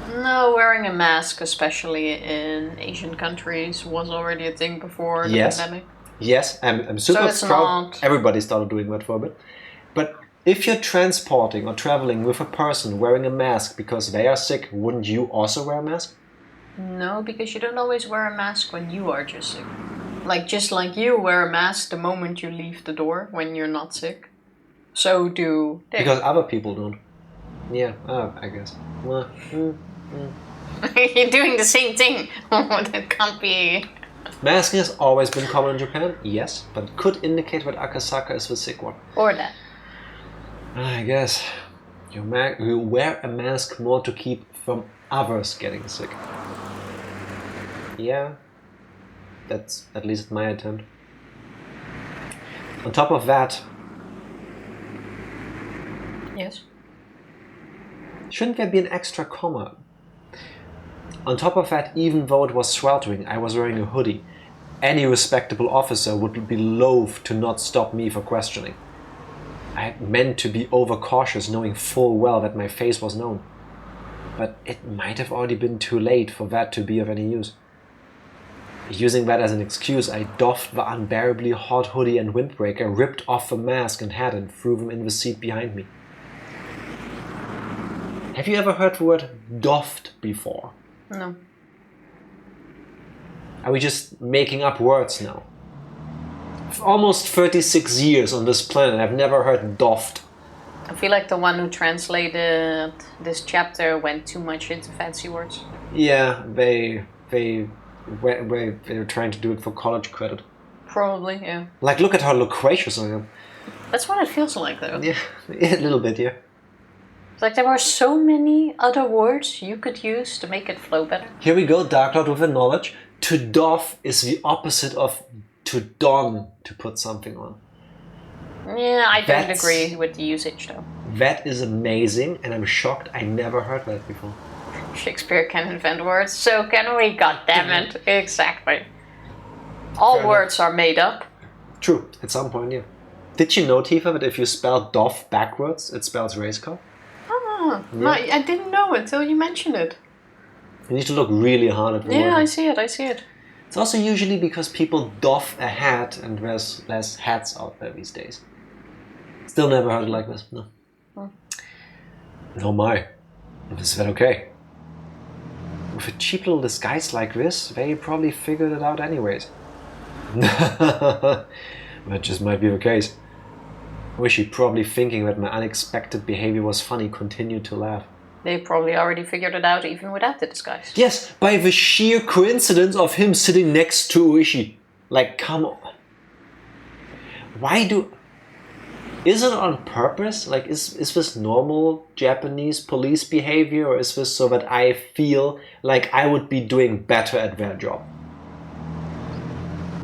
No, wearing a mask, especially in Asian countries, was already a thing before the pandemic.
Yes, I'm super proud everybody started doing that for a bit. But if you're transporting or traveling with a person wearing a mask because they are sick, wouldn't you also wear a mask?
No, because you don't always wear a mask when you are just sick. Just like you wear a mask the moment you leave the door when you're not sick. So do they.
Because other people don't. Yeah, I guess.
You're doing the same thing. That can't be...
Masking has always been common in Japan, yes, but it could indicate that Akasaka is the sick one.
Or that.
I guess. You wear a mask more to keep from others getting sick. Yeah, that's at least my attempt. On top of that...
Yes?
Shouldn't there be an extra comma? On top of that, even though it was sweltering, I was wearing a hoodie. Any respectable officer would be loath to not stop me for questioning. I had meant to be overcautious, knowing full well that my face was known. But it might have already been too late for that to be of any use. Using that as an excuse, I doffed the unbearably hot hoodie and windbreaker, ripped off the mask and hat and threw them in the seat behind me. Have you ever heard the word doffed before?
No.
Are we just making up words now? For almost 36 years on this planet, I've never heard doffed.
I feel like the one who translated this chapter went too much into fancy words.
Yeah, they where they're trying to do it for college credit.
Probably, yeah.
Like, look at how loquacious I am.
That's what it feels like, though.
Yeah, a little bit, yeah.
It's like there were so many other words you could use to make it flow better.
Here we go, Dark Lord with a knowledge. To doff is the opposite of to don, to put something on.
Yeah, I don't agree with the usage, though.
That is amazing, and I'm shocked I never heard that before.
Shakespeare can invent words, so can we, goddammit. Exactly. All
Fair
words are made up.
True, at some point, yeah. Did you know, Tifa, that if you spell doff backwards, it spells race car?
Ah, no, I didn't know until you mentioned it.
You need to look really hard at the word.
Yeah, I see it.
It's also usually because people doff a hat and there's less hats out there these days. Still never heard it like this, no. Oh my, is that okay? With a cheap little disguise like this, they probably figured it out anyways. That just might be the case. Ooishi, probably thinking that my unexpected behavior was funny, continued to laugh.
They probably already figured it out even without the disguise.
Yes, by the sheer coincidence of him sitting next to Ooishi. Like, come on. Why do... Is it on purpose? Like, is this normal Japanese police behavior, or is this so that I feel like I would be doing better at their job?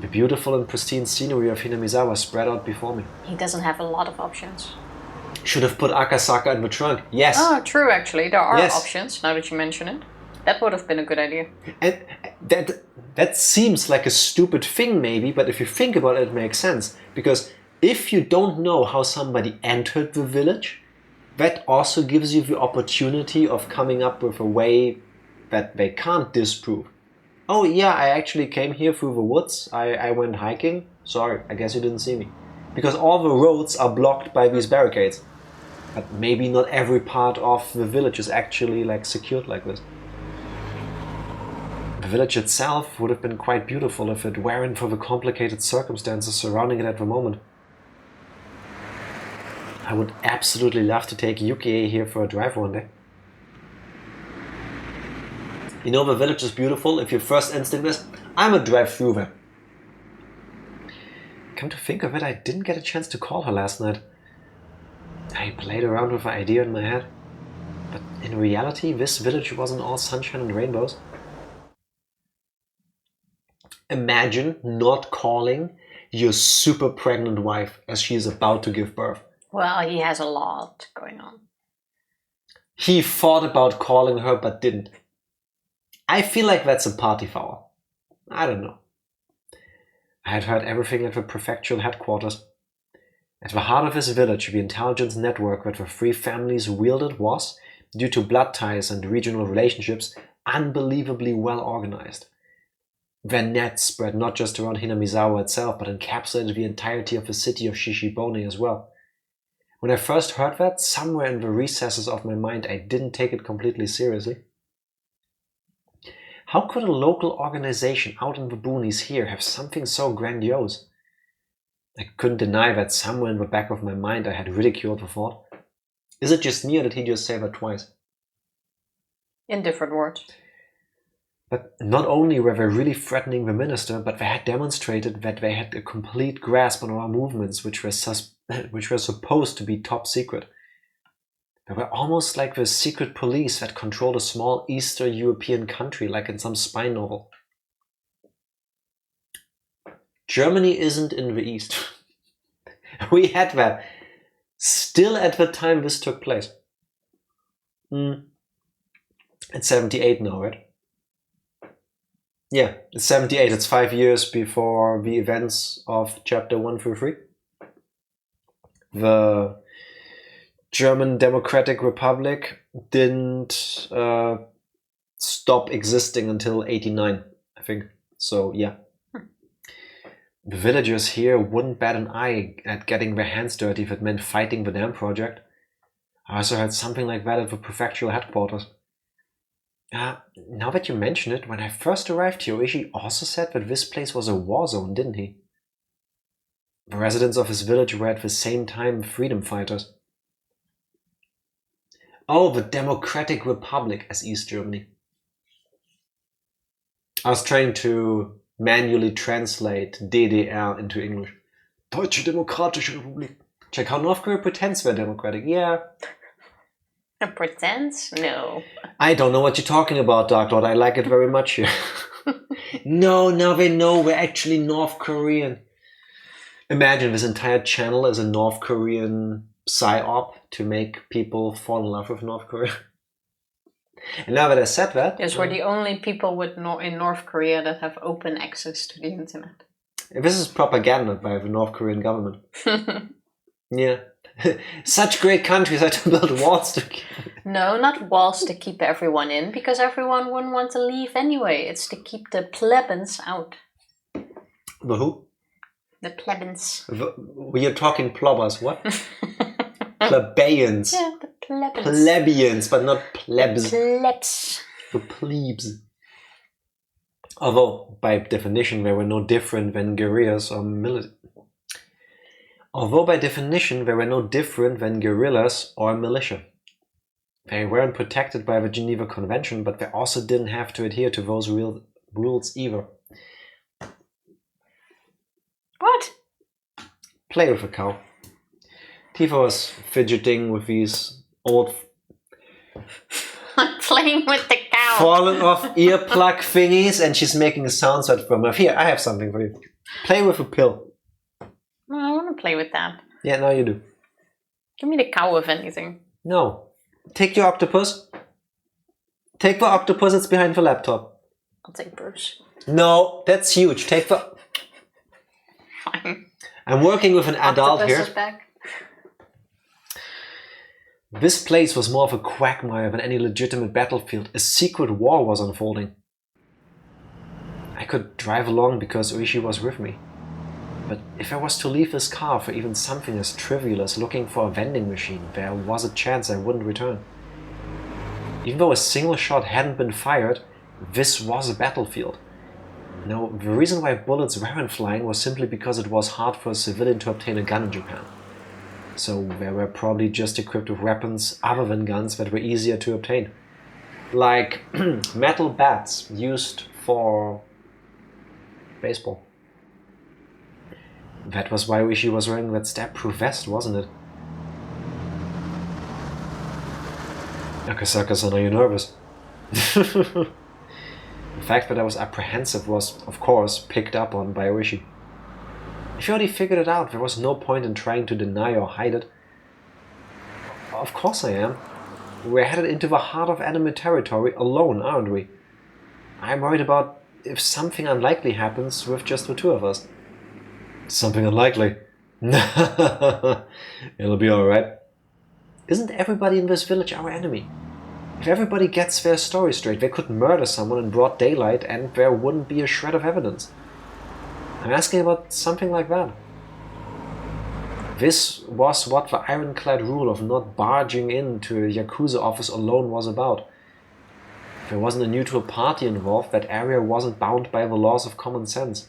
The beautiful and pristine scenery of Hinamizawa spread out before me.
He doesn't have a lot of options.
Should have put Akasaka in the trunk. Yes.
Oh, true, actually. There are options, now that you mention it. That would have been a good idea.
And that seems like a stupid thing, maybe, but if you think about it, it makes sense. Because if you don't know how somebody entered the village, that also gives you the opportunity of coming up with a way that they can't disprove. Oh yeah, I actually came here through the woods. I went hiking. Sorry, I guess you didn't see me. Because all the roads are blocked by these barricades. But maybe not every part of the village is actually like secured like this. The village itself would have been quite beautiful if it weren't for the complicated circumstances surrounding it at the moment. I would absolutely love to take Yukie here for a drive one day. You know, the village is beautiful if your first instinct is, I'm a drive through there. Come to think of it, I didn't get a chance to call her last night. I played around with the idea in my head. But in reality, this village wasn't all sunshine and rainbows. Imagine not calling your super pregnant wife as she is about to give birth.
Well, he has a lot going on.
He thought about calling her but didn't. I feel like that's a party foul. I don't know. I had heard everything at the prefectural headquarters. At the heart of this village, the intelligence network that the three families wielded was, due to blood ties and regional relationships, unbelievably well organized. Their net spread not just around Hinamizawa itself, but encapsulated the entirety of the city of Shishibone as well. When I first heard that, somewhere in the recesses of my mind, I didn't take it completely seriously. How could a local organization out in the boonies here have something so grandiose? I couldn't deny that somewhere in the back of my mind I had ridiculed the thought. Is it just me, or did he just say that twice?
In different words.
But not only were they really threatening the minister, but they had demonstrated that they had a complete grasp on our movements, which were supposed to be top secret. They were almost like the secret police that controlled a small Eastern European country, like in some spy novel. Germany isn't in the East. We had that. Still at the time this took place. It's 78 now, right? Yeah, it's 78. It's 5 years before the events of chapter 1 through 3. The German Democratic Republic didn't stop existing until 89, I think. So, yeah. The villagers here wouldn't bat an eye at getting their hands dirty if it meant fighting the dam project. I also heard something like that at the prefectural headquarters. Now that you mention it, when I first arrived here, Ooishi also said that this place was a war zone, didn't he? The residents of his village were at the same time freedom fighters. Oh, the Democratic Republic as East Germany. I was trying to manually translate DDR into English. Deutsche Demokratische Republik. Check how North Korea pretends they're democratic. Yeah.
Pretends? No.
I don't know what you're talking about, Dark Lord. I like it very much here. No, now they know we're actually North Korean. Imagine this entire channel as a North Korean psyop to make people fall in love with North Korea. And now that I said that...
Yes, we're the only people in North Korea that have open access to the internet.
This is propaganda by the North Korean government. Yeah. Such great countries had to build walls to keep...
No, not walls to keep everyone in, because everyone wouldn't want to leave anyway. It's to keep the plebeians out.
The who?
The plebeians.
You're talking plobbers, what? Plebeians.
Yeah, the plebeians.
Plebeians, but not plebs.
Plebs.
The plebes. Although, by definition, they were no different than guerrillas or militia. They weren't protected by the Geneva Convention, but they also didn't have to adhere to those rules either.
What?
Play with a cow. Tifa was fidgeting with these old...
I'm playing with the cow.
fallen off earplug thingies, and she's making sounds out from her. Here, I have something for you. Play with a pill.
No, I want to play with that.
Yeah, now you do.
Give me the cow if anything.
No. Take your octopus. Take the octopus that's behind the laptop.
I'll take Bruce.
No, that's huge. Take the...
Fine.
I'm working with an adult
Octopus
here.
is back.
This place was more of a quagmire than any legitimate battlefield. A secret war was unfolding. I could drive along because Ooishi was with me. But if I was to leave this car for even something as trivial as looking for a vending machine, there was a chance I wouldn't return. Even though a single shot hadn't been fired, this was a battlefield. Now, the reason why bullets weren't flying was simply because it was hard for a civilian to obtain a gun in Japan. So they were probably just equipped with weapons other than guns that were easier to obtain. Like metal bats used for baseball. That was why Ooishi was wearing that stab-proof vest, wasn't it? Akasaka-san, are you nervous? The fact that I was apprehensive was, of course, picked up on by Ooishi. If you already figured it out, there was no point in trying to deny or hide it. Of course I am. We're headed into the heart of enemy territory alone, aren't we? I'm worried about if something unlikely happens with just the two of us. Something unlikely? It'll be alright. Isn't everybody in this village our enemy? If everybody gets their story straight, they could murder someone in broad daylight and there wouldn't be a shred of evidence. I'm asking about something like that. This was what the ironclad rule of not barging into a Yakuza office alone was about. If there wasn't a neutral party involved, that area wasn't bound by the laws of common sense.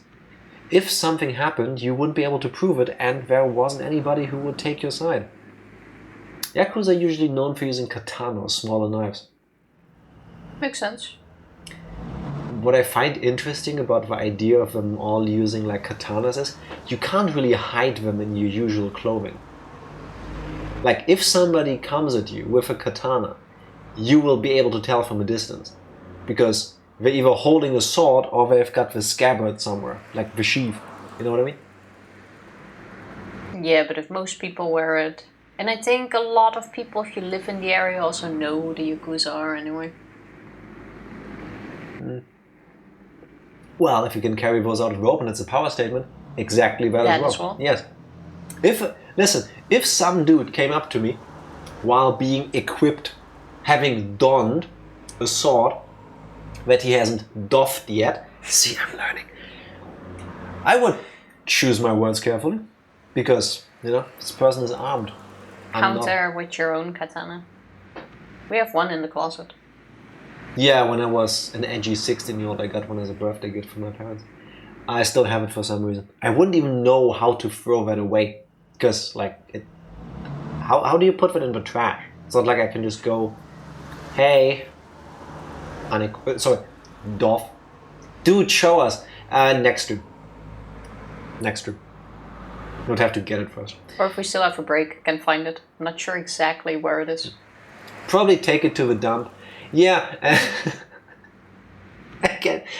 If something happened, you wouldn't be able to prove it, and there wasn't anybody who would take your side. Yakuza are usually known for using katana or smaller knives.
Makes sense.
What I find interesting about the idea of them all using like katanas is you can't really hide them in your usual clothing. Like if somebody comes at you with a katana, you will be able to tell from a distance. Because they're either holding a sword or they've got the scabbard somewhere, like the sheath. You know what I mean?
Yeah, but if most people wear it... And I think a lot of people, if you live in the area, also know who the Yakuza are anyway.
Well, if you can carry those out of the open, it's a power statement. Exactly that as well. Yes. If some dude came up to me while being equipped, having donned a sword that he hasn't doffed yet, see, I'm learning. I would choose my words carefully because, you know, this person is armed.
Counter with your own katana. We have one in the closet.
Yeah, when I was an edgy 16-year-old, I got one as a birthday gift from my parents. I still have it for some reason. I wouldn't even know how to throw that away. Because, like, how do you put that in the trash? It's not like I can just go, hey, doff. Dude, show us. Next to. Don't have to get it first.
Or if we still have a break, I can find it. I'm not sure exactly where it is.
Probably take it to the dump. Yeah.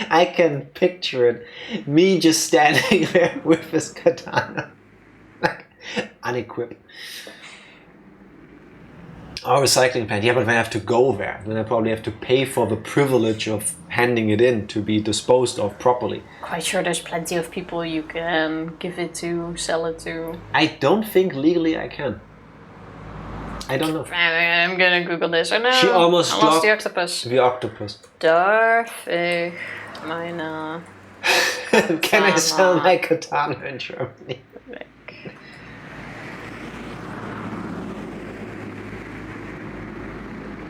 I can picture it. Me just standing there with his katana. Unequipped. Our recycling plant. Yeah, but when I have to go there, then I probably have to pay for the privilege of handing it in to be disposed of properly.
Quite sure there's plenty of people you can give it to, sell it to.
I don't think legally I can. I don't know.
I'm gonna Google this. Oh no,
She almost
I lost
dropped
the octopus.
the octopus.
Darf ich meine
Can I sell my katana in Germany?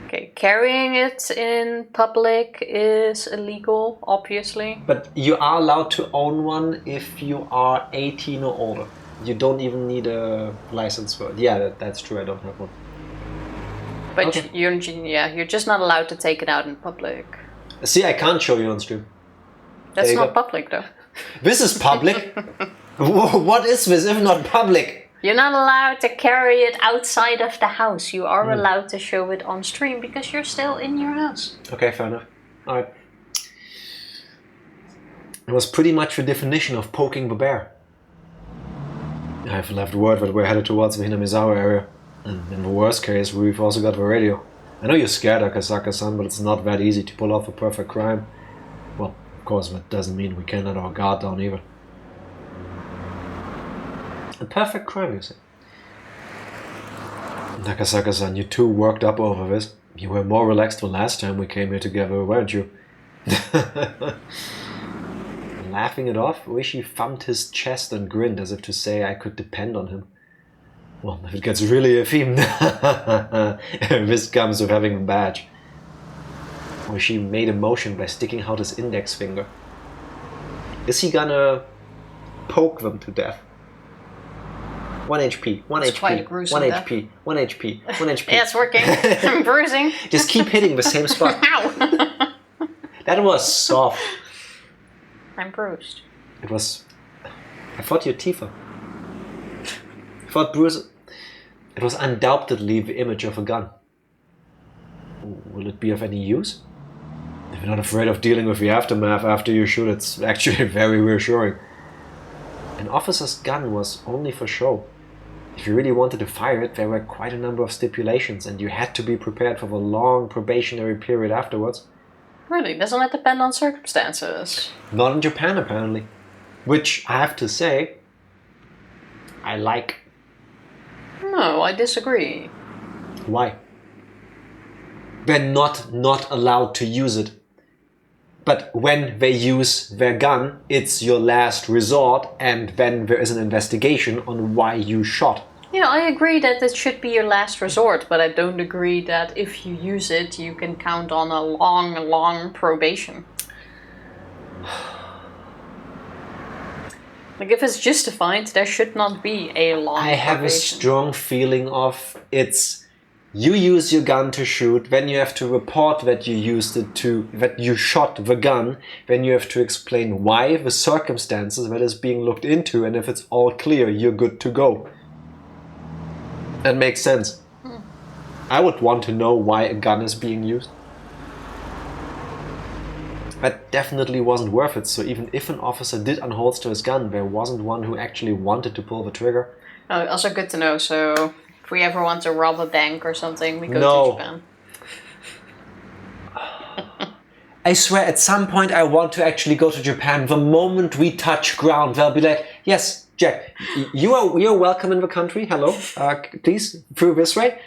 Okay, carrying it in public is illegal, obviously.
But you are allowed to own one if you are 18 or older. You don't even need a license for it. Yeah, that's true. I don't have one.
But
Okay.
you're just not allowed to take it out in public.
See, I can't show you on stream.
That's
There you
not
go.
public though.
This is public. What is this if not public?
You're not allowed to carry it outside of the house. You are allowed to show it on stream because you're still in your house.
Okay, fair enough. Alright. It was pretty much the definition of poking the bear. I have left word that we're headed towards the Hinamizawa area. And in the worst case, we've also got the radio. I know you're scared, Akasaka-san, but it's not that easy to pull off a perfect crime. Well, of course, that doesn't mean we can't let our guard down either. A perfect crime, you say? Nakasaka-san, you're too worked up over this. You were more relaxed the last time we came here together, weren't you? Laughing it off, Ooishi thumped his chest and grinned as if to say I could depend on him. Well, if it gets really iffy, this comes with having a badge. Ooishi made a motion by sticking out his index finger. Is he gonna poke them to death? 1 HP, 1
It's quite a
HP,
gruesome
1
death.
HP, 1 HP, 1 HP.
Yeah, it's working. I'm bruising.
Just keep hitting the same spot.
Ow!
That was soft.
I'm bruised.
It was... I thought your teeth. I thought bruise... It was undoubtedly the image of a gun. Will it be of any use? If you're not afraid of dealing with the aftermath after you shoot, it's actually very reassuring. An officer's gun was only for show. If you really wanted to fire it, there were quite a number of stipulations, and you had to be prepared for the long probationary period afterwards.
Really? Doesn't it depend on circumstances?
Not in Japan, apparently. Which, I have to say, I like.
No, I disagree.
Why? They're not allowed to use it. But when they use their gun, it's your last resort, and then there is an investigation on why you shot.
Yeah, I agree that it should be your last resort, but I don't agree that if you use it, you can count on a long, long probation. Like, if it's justified, there should not be a long
I have a
probation.
strong feeling of it's you use your gun to shoot, then you have to report that you used it to, that you shot the gun, then you have to explain why, the circumstances that is being looked into, and if it's all clear, you're good to go. That makes sense. I would want to know why a gun is being used. That definitely wasn't worth it, so even if an officer did unholster his gun, there wasn't one who actually wanted to pull the trigger.
Oh, also good to know, so if we ever want to rob a bank or something, we go
No.
to Japan.
I swear, at some point I want to actually go to Japan. The moment we touch ground, they'll be like, yes, Jack, you're welcome in the country. Hello, please, through this way.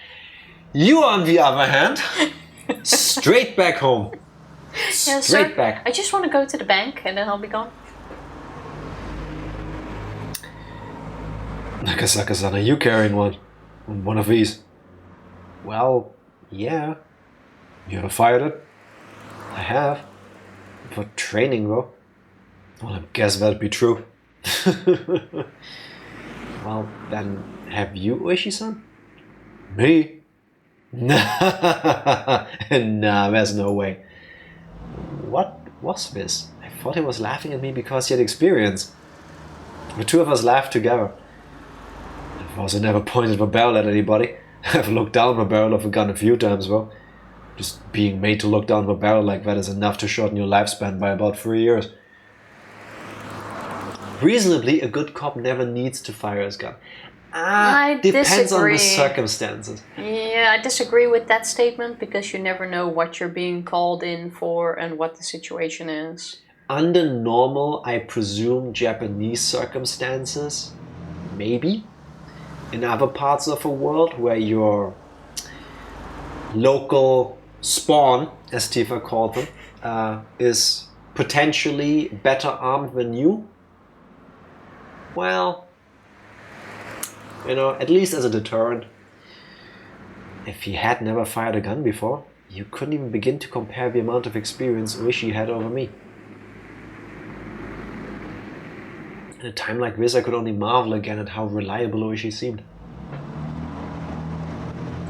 You, on the other hand, straight back home.
Yeah,
Straight
sir,
back.
I just want to go to the bank and then I'll be gone.
Nakasaka-san, are you carrying one? One of these? Well, yeah. You ever fired it? I have. For training, though. Well, I guess that'd be true. Well, then, have you, Ooishi-san? Me? Nah, there's no way. What was this? I thought he was laughing at me because he had experience. The two of us laughed together. I've also never pointed my barrel at anybody. I've looked down my barrel of a gun a few times, though. Just being made to look down my barrel like that is enough to shorten your lifespan by about 3 years. Reasonably, a good cop never needs to fire his gun. Depends on the circumstances.
Yeah, I disagree with that statement because you never know what you're being called in for and what the situation is.
Under normal, I presume, Japanese circumstances, maybe. In other parts of the world where your local spawn, as Tifa called them, is potentially better armed than you, well, at least as a deterrent. If he had never fired a gun before, you couldn't even begin to compare the amount of experience Ooishi had over me. In a time like this, I could only marvel again at how reliable Ooishi seemed.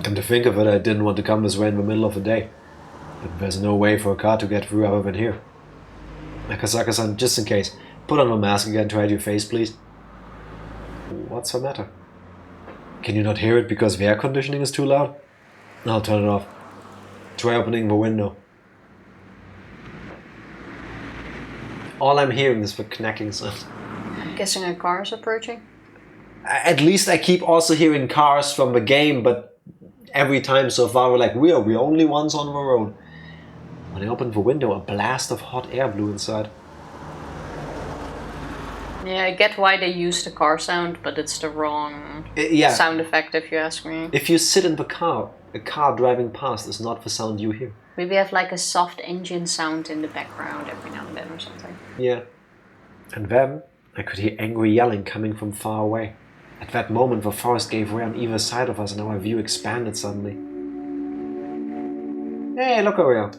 Come to think of it, I didn't want to come this way in the middle of the day. But there's no way for a car to get through other than here. Akasaka-san, just in case, put on the mask again to hide your face, please. What's the matter? Can you not hear it because the air conditioning is too loud? I'll turn it off. Try opening the window. All I'm hearing is the knacking sound.
I'm guessing a car is approaching?
At least I keep also hearing cars from the game, but every time so far we're like, we are the only ones on the road. When I opened the window, a blast of hot air blew inside.
Yeah, I get why they use the car sound, but it's the wrong sound effect if you ask me.
If you sit in the car, a car driving past is not the sound you hear.
Maybe have like a soft engine sound in the background every now and then or something.
Yeah. And then I could hear angry yelling coming from far away. At that moment the forest gave way on either side of us and our view expanded suddenly. Hey, look around.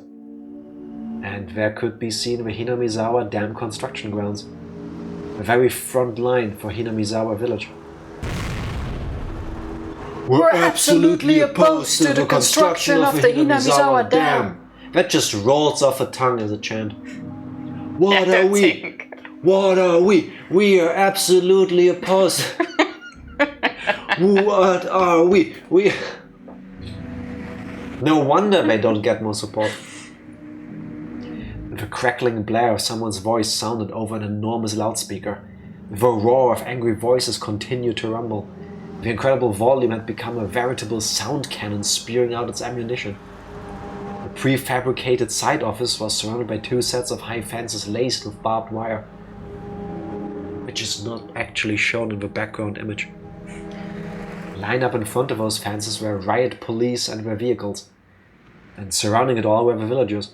And there could be seen the Hinamizawa Dam construction grounds. The very front line for Hinamizawa village. We're absolutely opposed to the construction of the Hinamizawa Dam. That just rolls off the tongue as a chant. What are we? What are we? We are absolutely opposed. What are we? No wonder they don't get more support. The crackling blare of someone's voice sounded over an enormous loudspeaker. The roar of angry voices continued to rumble. The incredible volume had become a veritable sound cannon spewing out its ammunition. The prefabricated side office was surrounded by 2 sets of high fences laced with barbed wire, which is not actually shown in the background image. Lined up in front of those fences were riot police and their vehicles, and surrounding it all were the villagers.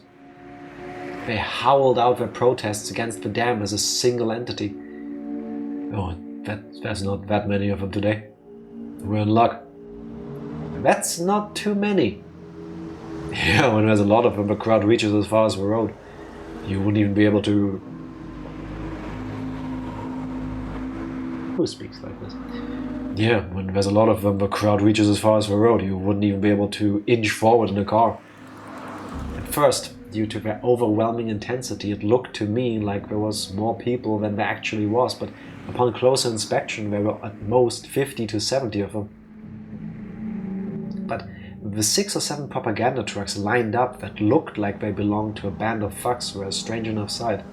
They howled out their protests against the dam as a single entity. Oh, there's not that many of them today. We're in luck. That's not too many. Yeah, when there's a lot of them, the crowd reaches as far as the road. You wouldn't even be able to... Who speaks like this? Yeah, when there's a lot of them, the crowd reaches as far as the road. You wouldn't even be able to inch forward in a car. At first, due to their overwhelming intensity, it looked to me like there was more people than there actually was, but upon closer inspection there were at most 50 to 70 of them. But the 6 or 7 propaganda trucks lined up that looked like they belonged to a band of thugs were a strange enough sight.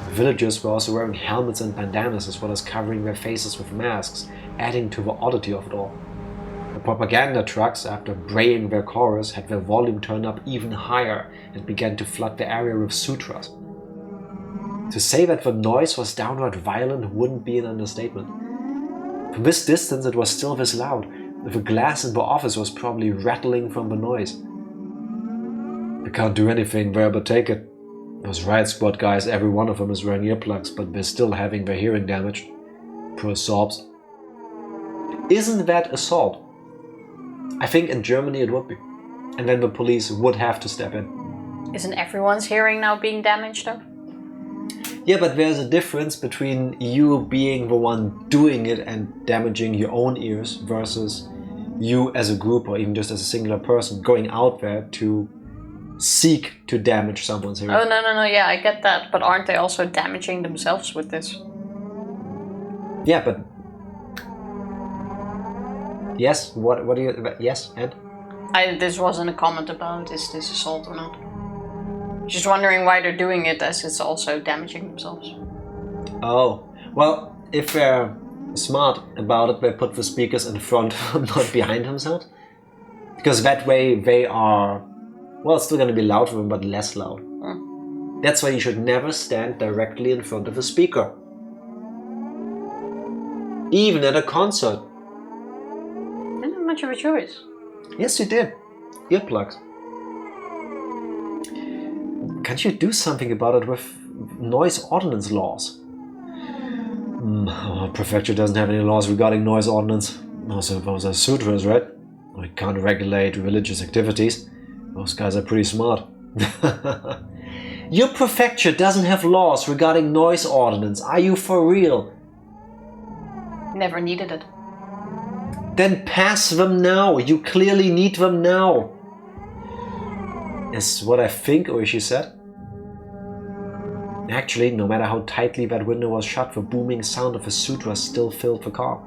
The villagers were also wearing helmets and bandanas as well as covering their faces with masks, adding to the oddity of it all. The propaganda trucks, after braying their chorus, had their volume turned up even higher and began to flood the area with sutras. To say that the noise was downright violent wouldn't be an understatement. From this distance it was still this loud. The glass in the office was probably rattling from the noise. I can't do anything there but take it. Those riot squad guys, every one of them is wearing earplugs, but they're still having their hearing damaged. Poor sobs. Isn't that assault? I think in Germany it would be. And then the police would have to step in.
Isn't everyone's hearing now being damaged though?
Yeah, but there's a difference between you being the one doing it and damaging your own ears versus you as a group or even just as a singular person going out there to seek to damage someone's hearing.
Oh, no, yeah, I get that. But aren't they also damaging themselves with this?
Yeah, but... Yes, what do you... Yes, and?
This wasn't a comment about is this assault or not. Just wondering why they're doing it, as it's also damaging themselves.
Oh, well, if they're smart about it, they put the speakers in front, not behind themselves. Because that way they are, well, it's still going to be loud for them, but less loud. That's why you should never stand directly in front of a speaker. Even at a concert.
I didn't have much of a choice.
Yes, you did. Earplugs. Can't you do something about it with noise ordinance laws? Our prefecture doesn't have any laws regarding noise ordinance. Also, those are sutras, right? We can't regulate religious activities. Those guys are pretty smart. Your prefecture doesn't have laws regarding noise ordinance. Are you for real?
Never needed it.
Then pass them now. You clearly need them now. Is what I think Oishi said. Actually, no matter how tightly that window was shut, the booming sound of the sutra still filled the car.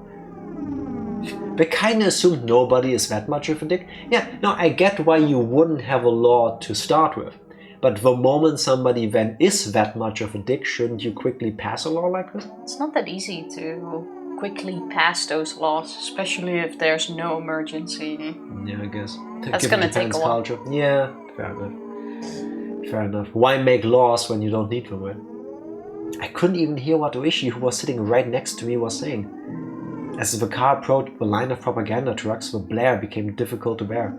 They kinda assumed nobody is that much of a dick. Yeah, no, I get why you wouldn't have a law to start with. But the moment somebody then is that much of a dick, shouldn't you quickly pass a law like this?
It's not that easy to quickly pass those laws, especially if there's no emergency.
Yeah, I guess.
That's gonna take a while.
Culture. Yeah, fair enough. Fair enough. Why make laws when you don't need them, right? I couldn't even hear what Oishi, who was sitting right next to me, was saying. As the car approached the line of propaganda trucks, the blare became difficult to bear.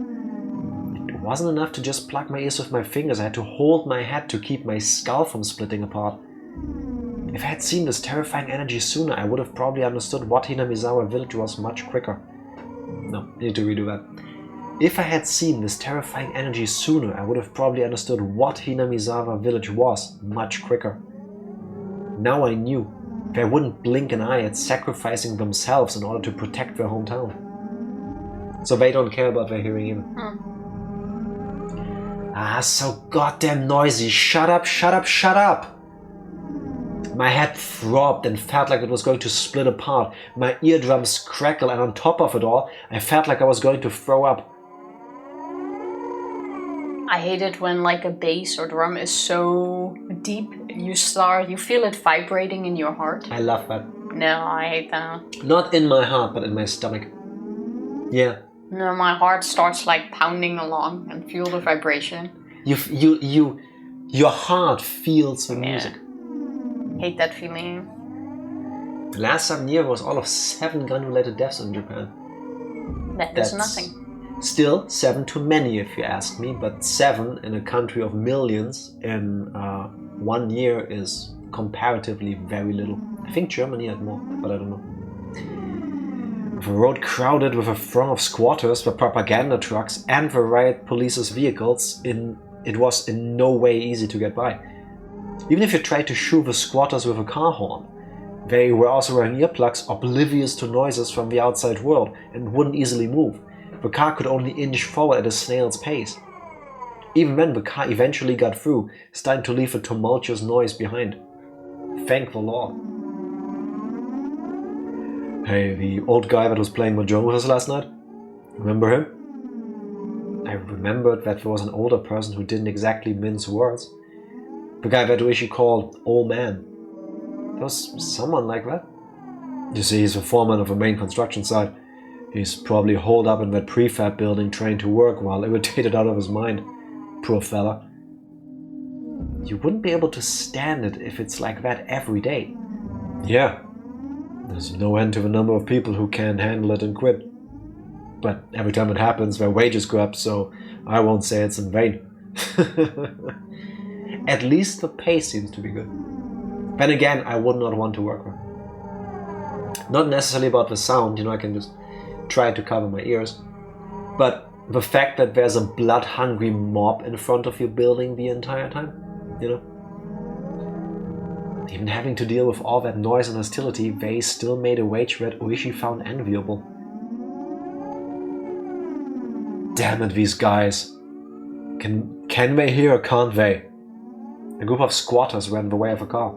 It wasn't enough to just plug my ears with my fingers. I had to hold my head to keep my skull from splitting apart. If I had seen this terrifying energy sooner, I would have probably understood what Hinamizawa village was much quicker. No, need to redo that. If I had seen this terrifying energy sooner, I would have probably understood what Hinamizawa village was much quicker. Now I knew. They wouldn't blink an eye at sacrificing themselves in order to protect their hometown. So they don't care about their hearing either. Ah, so goddamn noisy. Shut up, shut up, shut up! My head throbbed and felt like it was going to split apart. My eardrums crackled, and on top of it all, I felt like I was going to throw up.
I hate it when like a bass or drum is so deep, you feel it vibrating in your heart.
I love that.
No, I hate that.
Not in my heart, but in my stomach. Yeah.
No, my heart starts like pounding along and feel the vibration.
Your heart feels the music.
Hate that feeling.
The last 7 years was all of 7 gun-related deaths in Japan.
That's nothing.
Still 7 too many if you ask me, but 7 in a country of millions in 1 year is comparatively very little. I think Germany had more, but I don't know. With a road crowded with a throng of squatters, the propaganda trucks and the riot police's vehicles, it was in no way easy to get by. Even if you tried to shoo the squatters with a car horn, they were also wearing earplugs oblivious to noises from the outside world and wouldn't easily move. The car could only inch forward at a snail's pace. Even then, the car eventually got through, starting to leave a tumultuous noise behind. Thank the Lord. Hey, the old guy that was playing mahjong with us last night? Remember him? I remembered that there was an older person who didn't exactly mince words. The guy that Oishi called Old Man. There was someone like that. You see, he's the foreman of a main construction site. He's probably holed up in that prefab building trying to work while irritated out of his mind. Poor fella. You wouldn't be able to stand it if it's like that every day. Yeah. There's no end to the number of people who can't handle it and quit. But every time it happens, their wages go up, so I won't say it's in vain. At least the pay seems to be good. Then again, I would not want to work there. Not necessarily about the sound, I can just try to cover my ears. But the fact that there's a blood-hungry mob in front of your building the entire time, Even having to deal with all that noise and hostility, they still made a wage that Oishi found enviable. Damn it, these guys. Can Can they hear or can't they? A group of squatters ran the way of a car.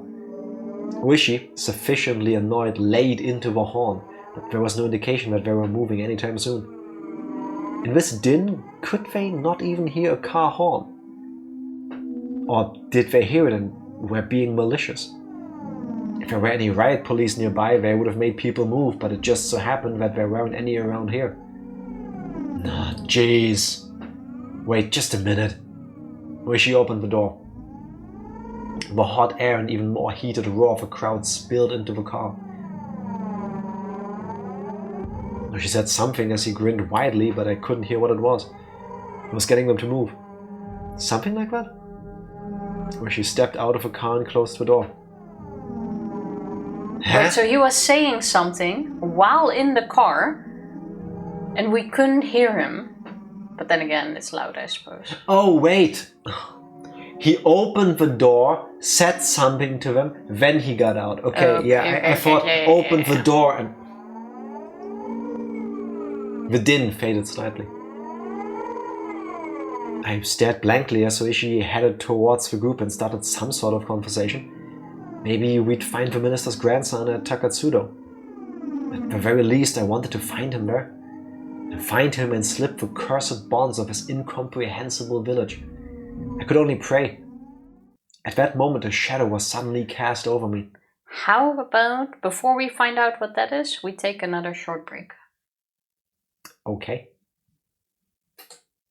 Ooishi, sufficiently annoyed, laid into the horn, but there was no indication that they were moving anytime soon. In this din, could they not even hear a car horn? Or did they hear it and were being malicious? If there were any riot police nearby, they would have made people move, but it just so happened that there weren't any around here. Ah, jeez. Wait just a minute. Ooishi opened the door. The hot air and even more heated roar of the crowd spilled into the car. She said something as he grinned widely, but I couldn't hear what it was. It was getting them to move. Something like that? Where she stepped out of the car and closed the door.
Wait, so he was saying something while in the car, and we couldn't hear him. But then again, it's loud, I suppose.
Oh, wait! He opened the door, said something to them, then he got out. Okay, I thought opened the door and... The din faded slightly. I stared blankly as Ooishi headed towards the group and started some sort of conversation. Maybe we'd find the minister's grandson at Takatsudo. At the very least, I wanted to find him there. And find him and slip the cursed bonds of his incomprehensible village. I could only pray. At that moment, a shadow was suddenly cast over me.
How about, before we find out what that is, we take another short break?
Okay.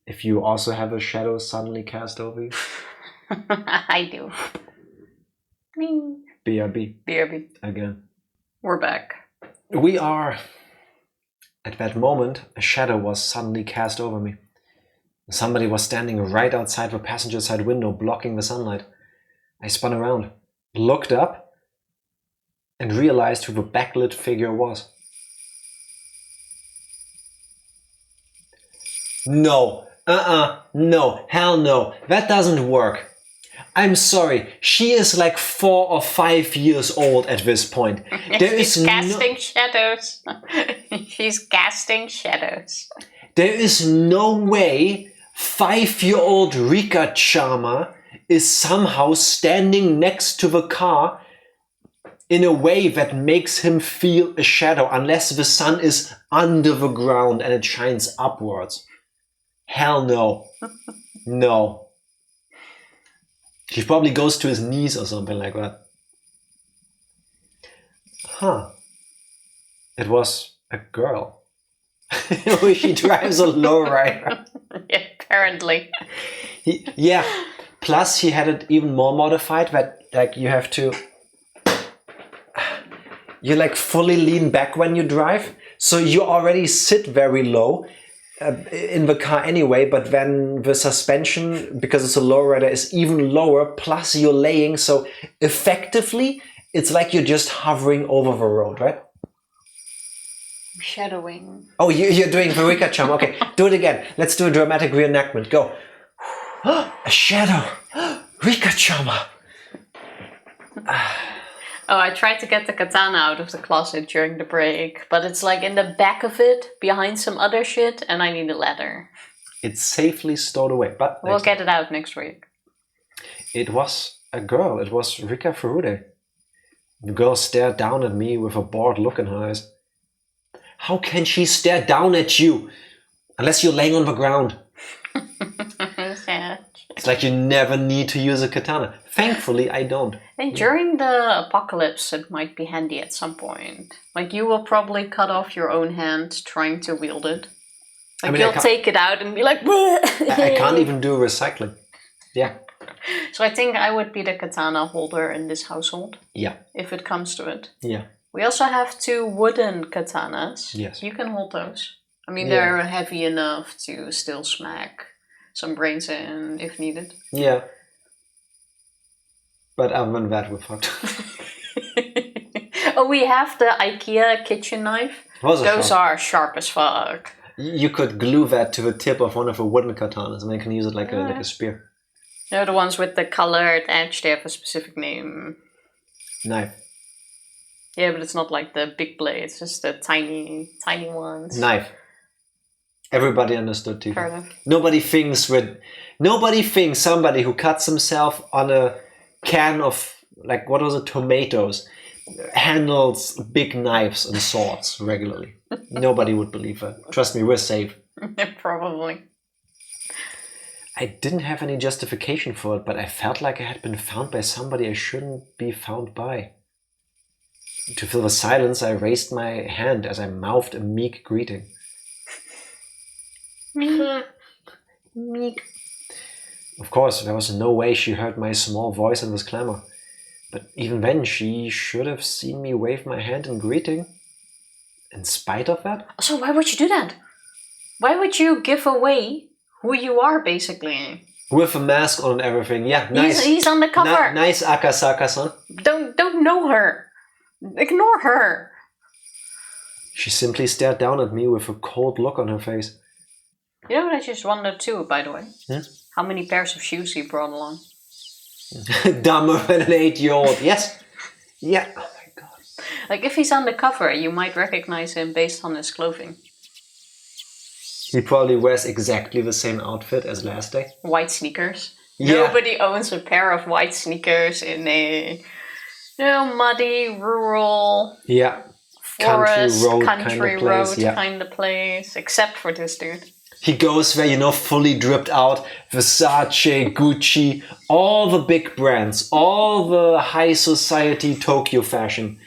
If you also have a shadow suddenly cast over you?
I do.
BRB.
BRB.
Again.
We're back.
We are... At that moment, a shadow was suddenly cast over me. Somebody was standing right outside the passenger side window, blocking the sunlight. I spun around, looked up, and realized who the backlit figure was. No, no, hell no, that doesn't work. I'm sorry, she is like 4 or 5 years old at this point.
She's casting shadows. She's casting shadows.
There is no way 5-year-old Rika-chama is somehow standing next to the car in a way that makes him feel a shadow, unless the sun is under the ground and it shines upwards. Hell no. No. He probably goes to his knees or something like that. Huh. It was a girl. She drives a lowrider.
Yeah, apparently.
Yeah. Plus, he had it even more modified that, like, you have to... You, like, fully lean back when you drive. So you already sit very low in the car anyway, but then the suspension, because it's a lowrider, is even lower, plus you're laying, so effectively it's like you're just hovering over the road, right?
Shadowing.
Oh, you're doing the Rika-chama. Okay, do it again. Let's do a dramatic reenactment. Go. A shadow. Rika-chama.
Oh, I tried to get the katana out of the closet during the break, but it's like in the back of it, behind some other shit, and I need a ladder.
It's safely stowed away, but...
We'll get it out next week.
It was a girl. It was Rika Furude. The girl stared down at me with a bored look in her eyes. How can she stare down at you? Unless you're laying on the ground.
Sad.
It's like you never need to use a katana. Thankfully, I don't.
And during the apocalypse, it might be handy at some point. Like, you will probably cut off your own hand trying to wield it. Like, I mean, you'll take it out and be like...
I can't even do recycling. Yeah.
So I think I would be the katana holder in this household.
Yeah.
If it comes to it.
Yeah.
We also have 2 wooden katanas.
Yes.
You can hold those. I mean, they're heavy enough to still smack some brains in if needed.
Yeah. But other than that, we're fucked.
Oh, we have the IKEA kitchen knife. Those are sharp as fuck.
You could glue that to the tip of one of the wooden katanas and then you can use it like a spear.
You know, the ones with the colored edge, they have a specific name.
Knife.
Yeah, but it's not like the big blade, it's just the tiny, tiny ones.
Knife. Everybody understood Tifa.
Fair enough.
Nobody thinks somebody who cuts himself on a can of, like, what was it, tomatoes, handles big knives and swords regularly. Nobody would believe that. Trust me, we're safe.
Probably.
I didn't have any justification for it, but I felt like I had been found by somebody I shouldn't be found by. To fill the silence, I raised my hand as I mouthed a meek greeting. Meek. Of course, there was no way she heard my small voice in this clamor. But even then, she should have seen me wave my hand in greeting. In spite of that?
So why would you do that? Why would you give away who you are, basically?
With a mask on and everything. Yeah, nice.
He's on the cover.
Nice, Akasaka-san.
Don't know her. Ignore her.
She simply stared down at me with a cold look on her face.
You know what I just wondered too, by the way?
Hmm?
How many pairs of shoes he brought along?
Dumber than an 8-year-old. Yes. Yeah. Oh my god.
Like, if he's on the cover, you might recognize him based on his clothing.
He probably wears exactly the same outfit as last day.
White sneakers.
Yeah.
Nobody owns a pair of white sneakers in a, muddy, rural,
country
forest,
road
kind of place, except for this dude.
He goes there, fully dripped out, Versace, Gucci, all the big brands, all the high society Tokyo fashion.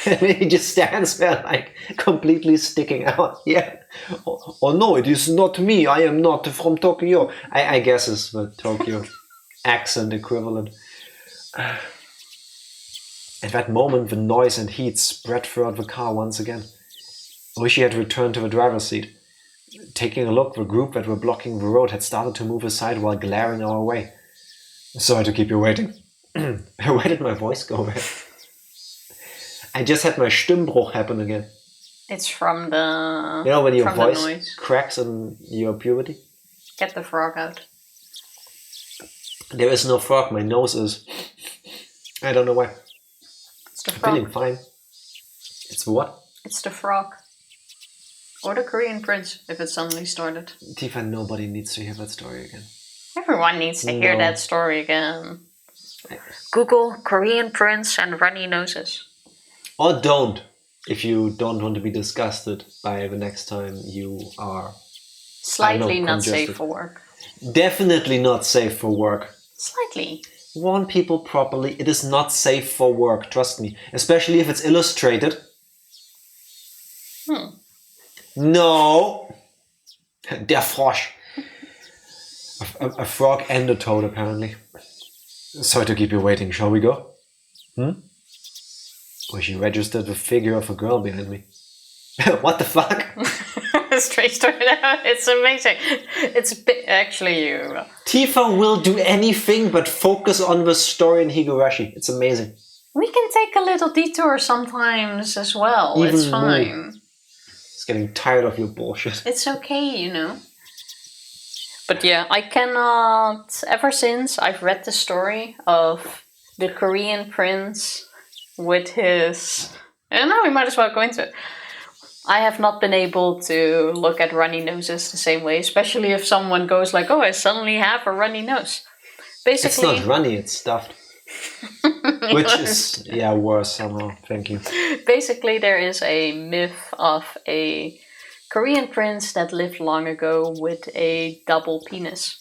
And he just stands there like completely sticking out. Yeah. Oh no, it is not me. I am not from Tokyo. I guess it's the Tokyo accent equivalent. At that moment, the noise and heat spread throughout the car once again. Ooishi had returned to the driver's seat. Taking a look, the group that were blocking the road had started to move aside while glaring our way. Sorry to keep you waiting. Where did my voice go? I just had my Stimmbruch happen again.
It's from the...
when your voice cracks in your puberty?
Get the frog out.
There is no frog, my nose is... I don't know why.
It's the
I'm
frog.
feeling fine. It's what?
It's the frog. Or the Korean prince, if it suddenly started.
Tifa, nobody needs to hear that story again.
Everyone needs to hear that story again. Google Korean prince and runny noses.
Or don't, if you don't want to be disgusted by the next time you are...
Slightly not safe for work.
Definitely not safe for work.
Slightly.
Warn people properly. It is not safe for work, trust me. Especially if it's illustrated. No! Der Frosch. A frog and a toad, apparently. Sorry to keep you waiting. Shall we go? Well, she registered the figure of a girl behind me. What the fuck?
Straight story out. It's amazing. It's actually you.
Tifa will do anything but focus on the story in Higurashi. It's amazing.
We can take a little detour sometimes as well.
Even
it's fine.
It's getting tired of your bullshit.
It's okay, But yeah, I cannot... Ever since I've read the story of the Korean prince with his... And now we might as well go into it. I have not been able to look at runny noses the same way, especially if someone goes like, oh, I suddenly have a runny nose. Basically...
It's not runny, it's stuffed. Which is, worse somehow. Thank you.
Basically, there is a myth of a Korean prince that lived long ago with a double penis.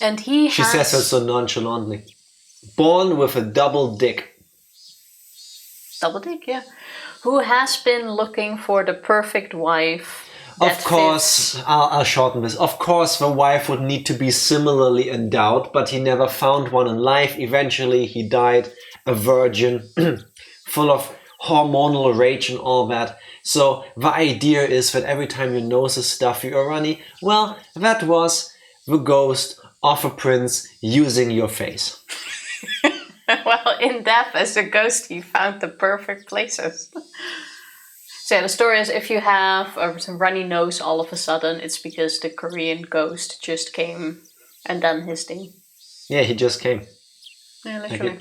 And
She says it so nonchalantly. Born with a double dick.
Double dick, yeah. Who has been looking for the perfect wife.
Of course, I'll shorten this. Of course, the wife would need to be similarly endowed, but he never found one in life. Eventually, he died a virgin, full of hormonal rage and all that. So the idea is that every time your nose is stuffy or runny, well, that was the ghost of a prince using your face.
Well, in death, as a ghost, he found the perfect places. So yeah, the story is if you have a runny nose all of a sudden, it's because the Korean ghost just came and done his thing.
Yeah, he just came.
Yeah, literally.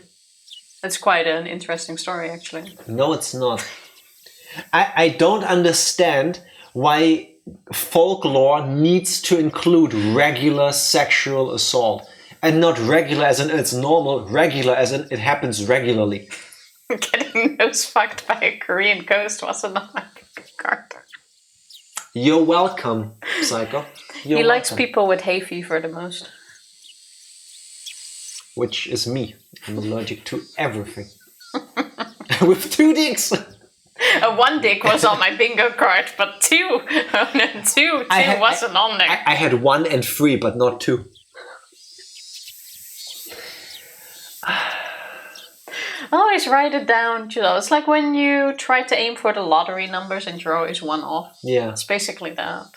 It's quite an interesting story, actually.
No, it's not. I don't understand why folklore needs to include regular sexual assault. And not regular as in it's normal, regular as in it happens regularly.
Getting nose fucked by a Korean ghost wasn't on my bingo card.
You're welcome, Psycho.
He likes people with hay fever the most.
Which is me. I'm allergic to everything. With 2 dicks!
One dick was on my bingo card, but two wasn't on there.
I had 1 and 3, but not 2.
Always write it down. It's like when you try to aim for the lottery numbers and you're always 1 off.
Yeah.
It's basically that.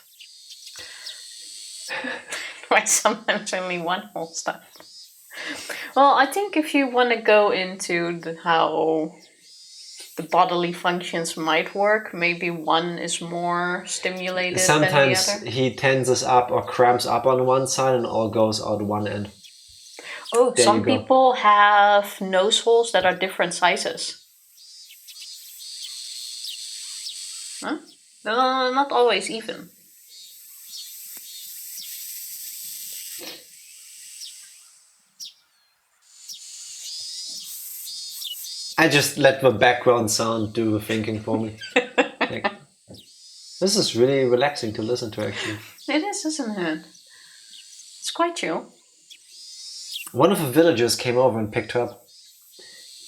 Why sometimes only 1 whole stuff. Well, I think if you want to go into how the bodily functions might work, maybe one is more stimulated
Sometimes
than the other.
he tenses up or cramps up on one side and all goes out one end.
Oh,
There
some
you go.
people have nose holes that are different sizes. Huh? No, not always even.
I just let the background sound do the thinking for me. Like, this is really relaxing to listen to, actually.
It is, isn't it? It's quite chill.
One of the villagers came over and picked her up.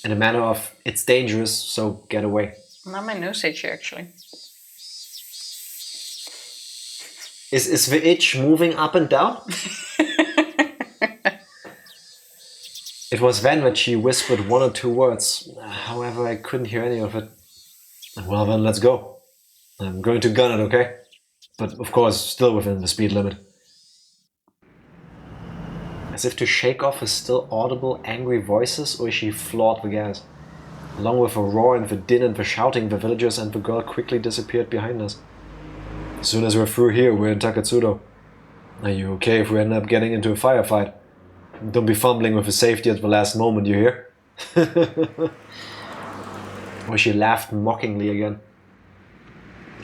In a manner of, it's dangerous, so get away.
Now my nose itchy, actually.
Is the itch moving up and down? It was then that she whispered 1 or 2 words. However, I couldn't hear any of it. Well then, let's go. I'm going to gun it, okay? But of course, still within the speed limit. As if to shake off his still audible, angry voices, Ooishi floored the gas. Along with the roar and the din and the shouting, the villagers and the girl quickly disappeared behind us. As soon as we're through here, we're in Takatsudo. Are you okay if we end up getting into a firefight? Don't be fumbling with the safety at the last moment, you hear? Ooishi laughed mockingly again.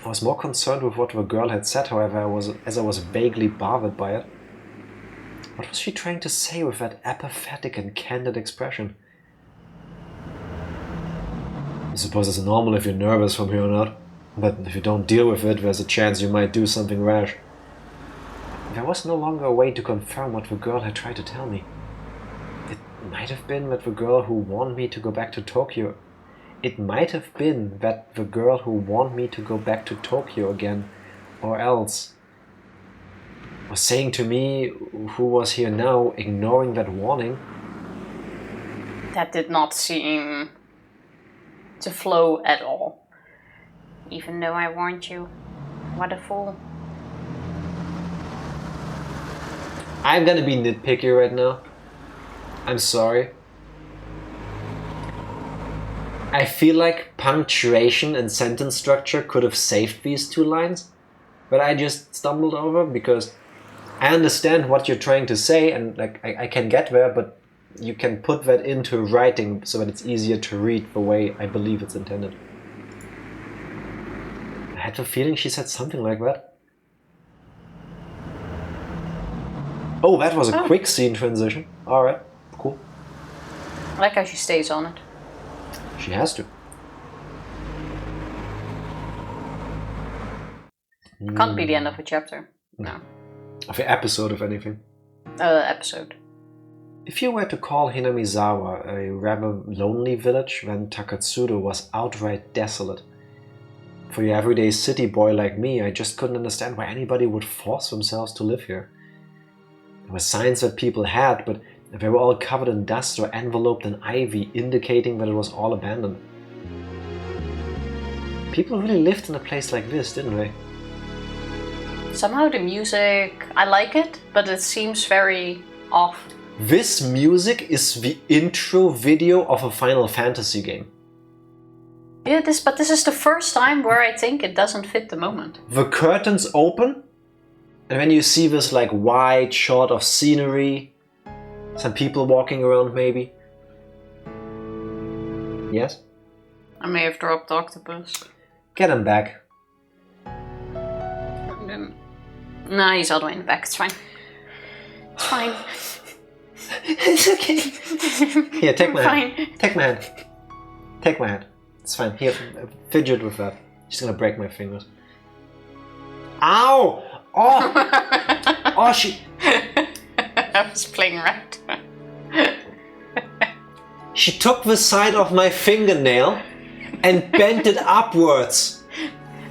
I was more concerned with what the girl had said, however, as I was vaguely bothered by it. What was she trying to say with that apathetic and candid expression? I suppose it's normal if you're nervous from here on out, but if you don't deal with it, there's a chance you might do something rash. There was no longer a way to confirm what the girl had tried to tell me. It might have been that the girl who warned me to go back to Tokyo. It might have been that the girl who warned me to go back to Tokyo again, or else was saying to me, who was here now, ignoring that warning.
That did not seem to flow at all. Even though I warned you. What a fool.
I'm gonna be nitpicky right now. I'm sorry. I feel like punctuation and sentence structure could have saved these 2 lines, but I just stumbled over because I understand what you're trying to say and like I can get there, but you can put that into writing so that it's easier to read the way I believe it's intended. I had the feeling she said something like that. Oh, that was a quick scene transition. Alright, cool.
I like how she stays on it.
She has to.
Can't be the end of a chapter. No.
Of the episode, if anything.
Episode.
If you were to call Hinamizawa a rather lonely village, then Takatsudo was outright desolate. For your everyday city boy like me, I just couldn't understand why anybody would force themselves to live here. There were signs that people had, but they were all covered in dust or enveloped in ivy, indicating that it was all abandoned. People really lived in a place like this, didn't they?
Somehow the music, I like it, but it seems very off.
This music is the intro video of a Final Fantasy game.
Yeah, but this is the first time where I think it doesn't fit the moment.
The curtains open, and then you see this like wide shot of scenery, some people walking around maybe. Yes?
I may have dropped the octopus.
Get him back.
No, he's all the way in the back. It's fine. It's fine.
It's okay. Here, take my
Fine.
hand. Take my hand. Take my hand. It's fine. Here, fidget with that. She's gonna break my fingers. Ow! Oh! Oh, she...
I was playing right.
She took the side of my fingernail and bent it upwards.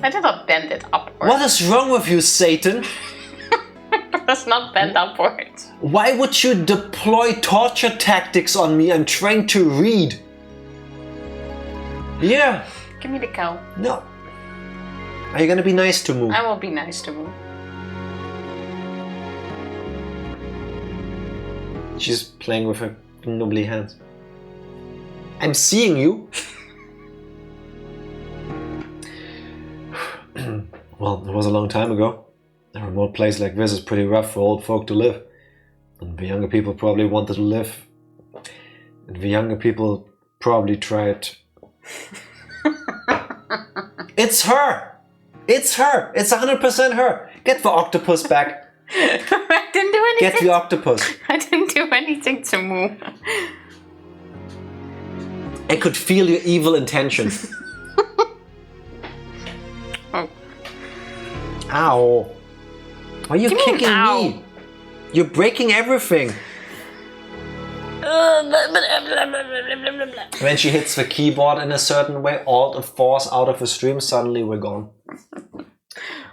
I did not bend it upwards.
What is wrong with you, Satan?
That's not bent upwards.
Why would you deploy torture tactics on me? I'm trying to read. Yeah.
Give me the cow.
No. Are you gonna be nice to Moo?
I will be nice to Moo.
She's playing with her knobbly hands. I'm seeing you. Well, it was a long time ago. A remote place like this is pretty rough for old folk to live. And the younger people probably wanted to live. And the younger people probably tried. It's her! It's her! It's 100% her! Get the octopus back!
I didn't do anything.
Get the octopus!
I didn't do anything to Moo.
I could feel your evil intention.
Oh.
Ow! Why are you kicking
ow?
me? You're breaking everything. When she hits the keyboard in a certain way, Alt and Force out of the stream, suddenly we're gone.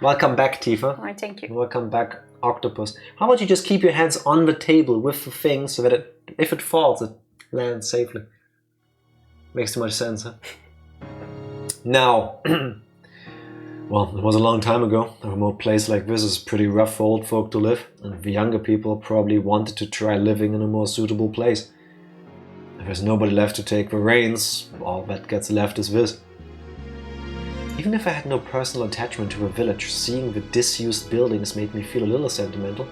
Welcome back, Tifa.
Why, thank you.
Welcome back, Octopus. How about you just keep your hands on the table with the thing so that if it falls, it lands safely. Makes too much sense, huh? Now, well, it was a long time ago. A remote place like this is pretty rough for old folk to live, and the younger people probably wanted to try living in a more suitable place. If there's nobody left to take the reins, all that gets left is this. Even if I had no personal attachment to a village, seeing the disused buildings made me feel a little sentimental.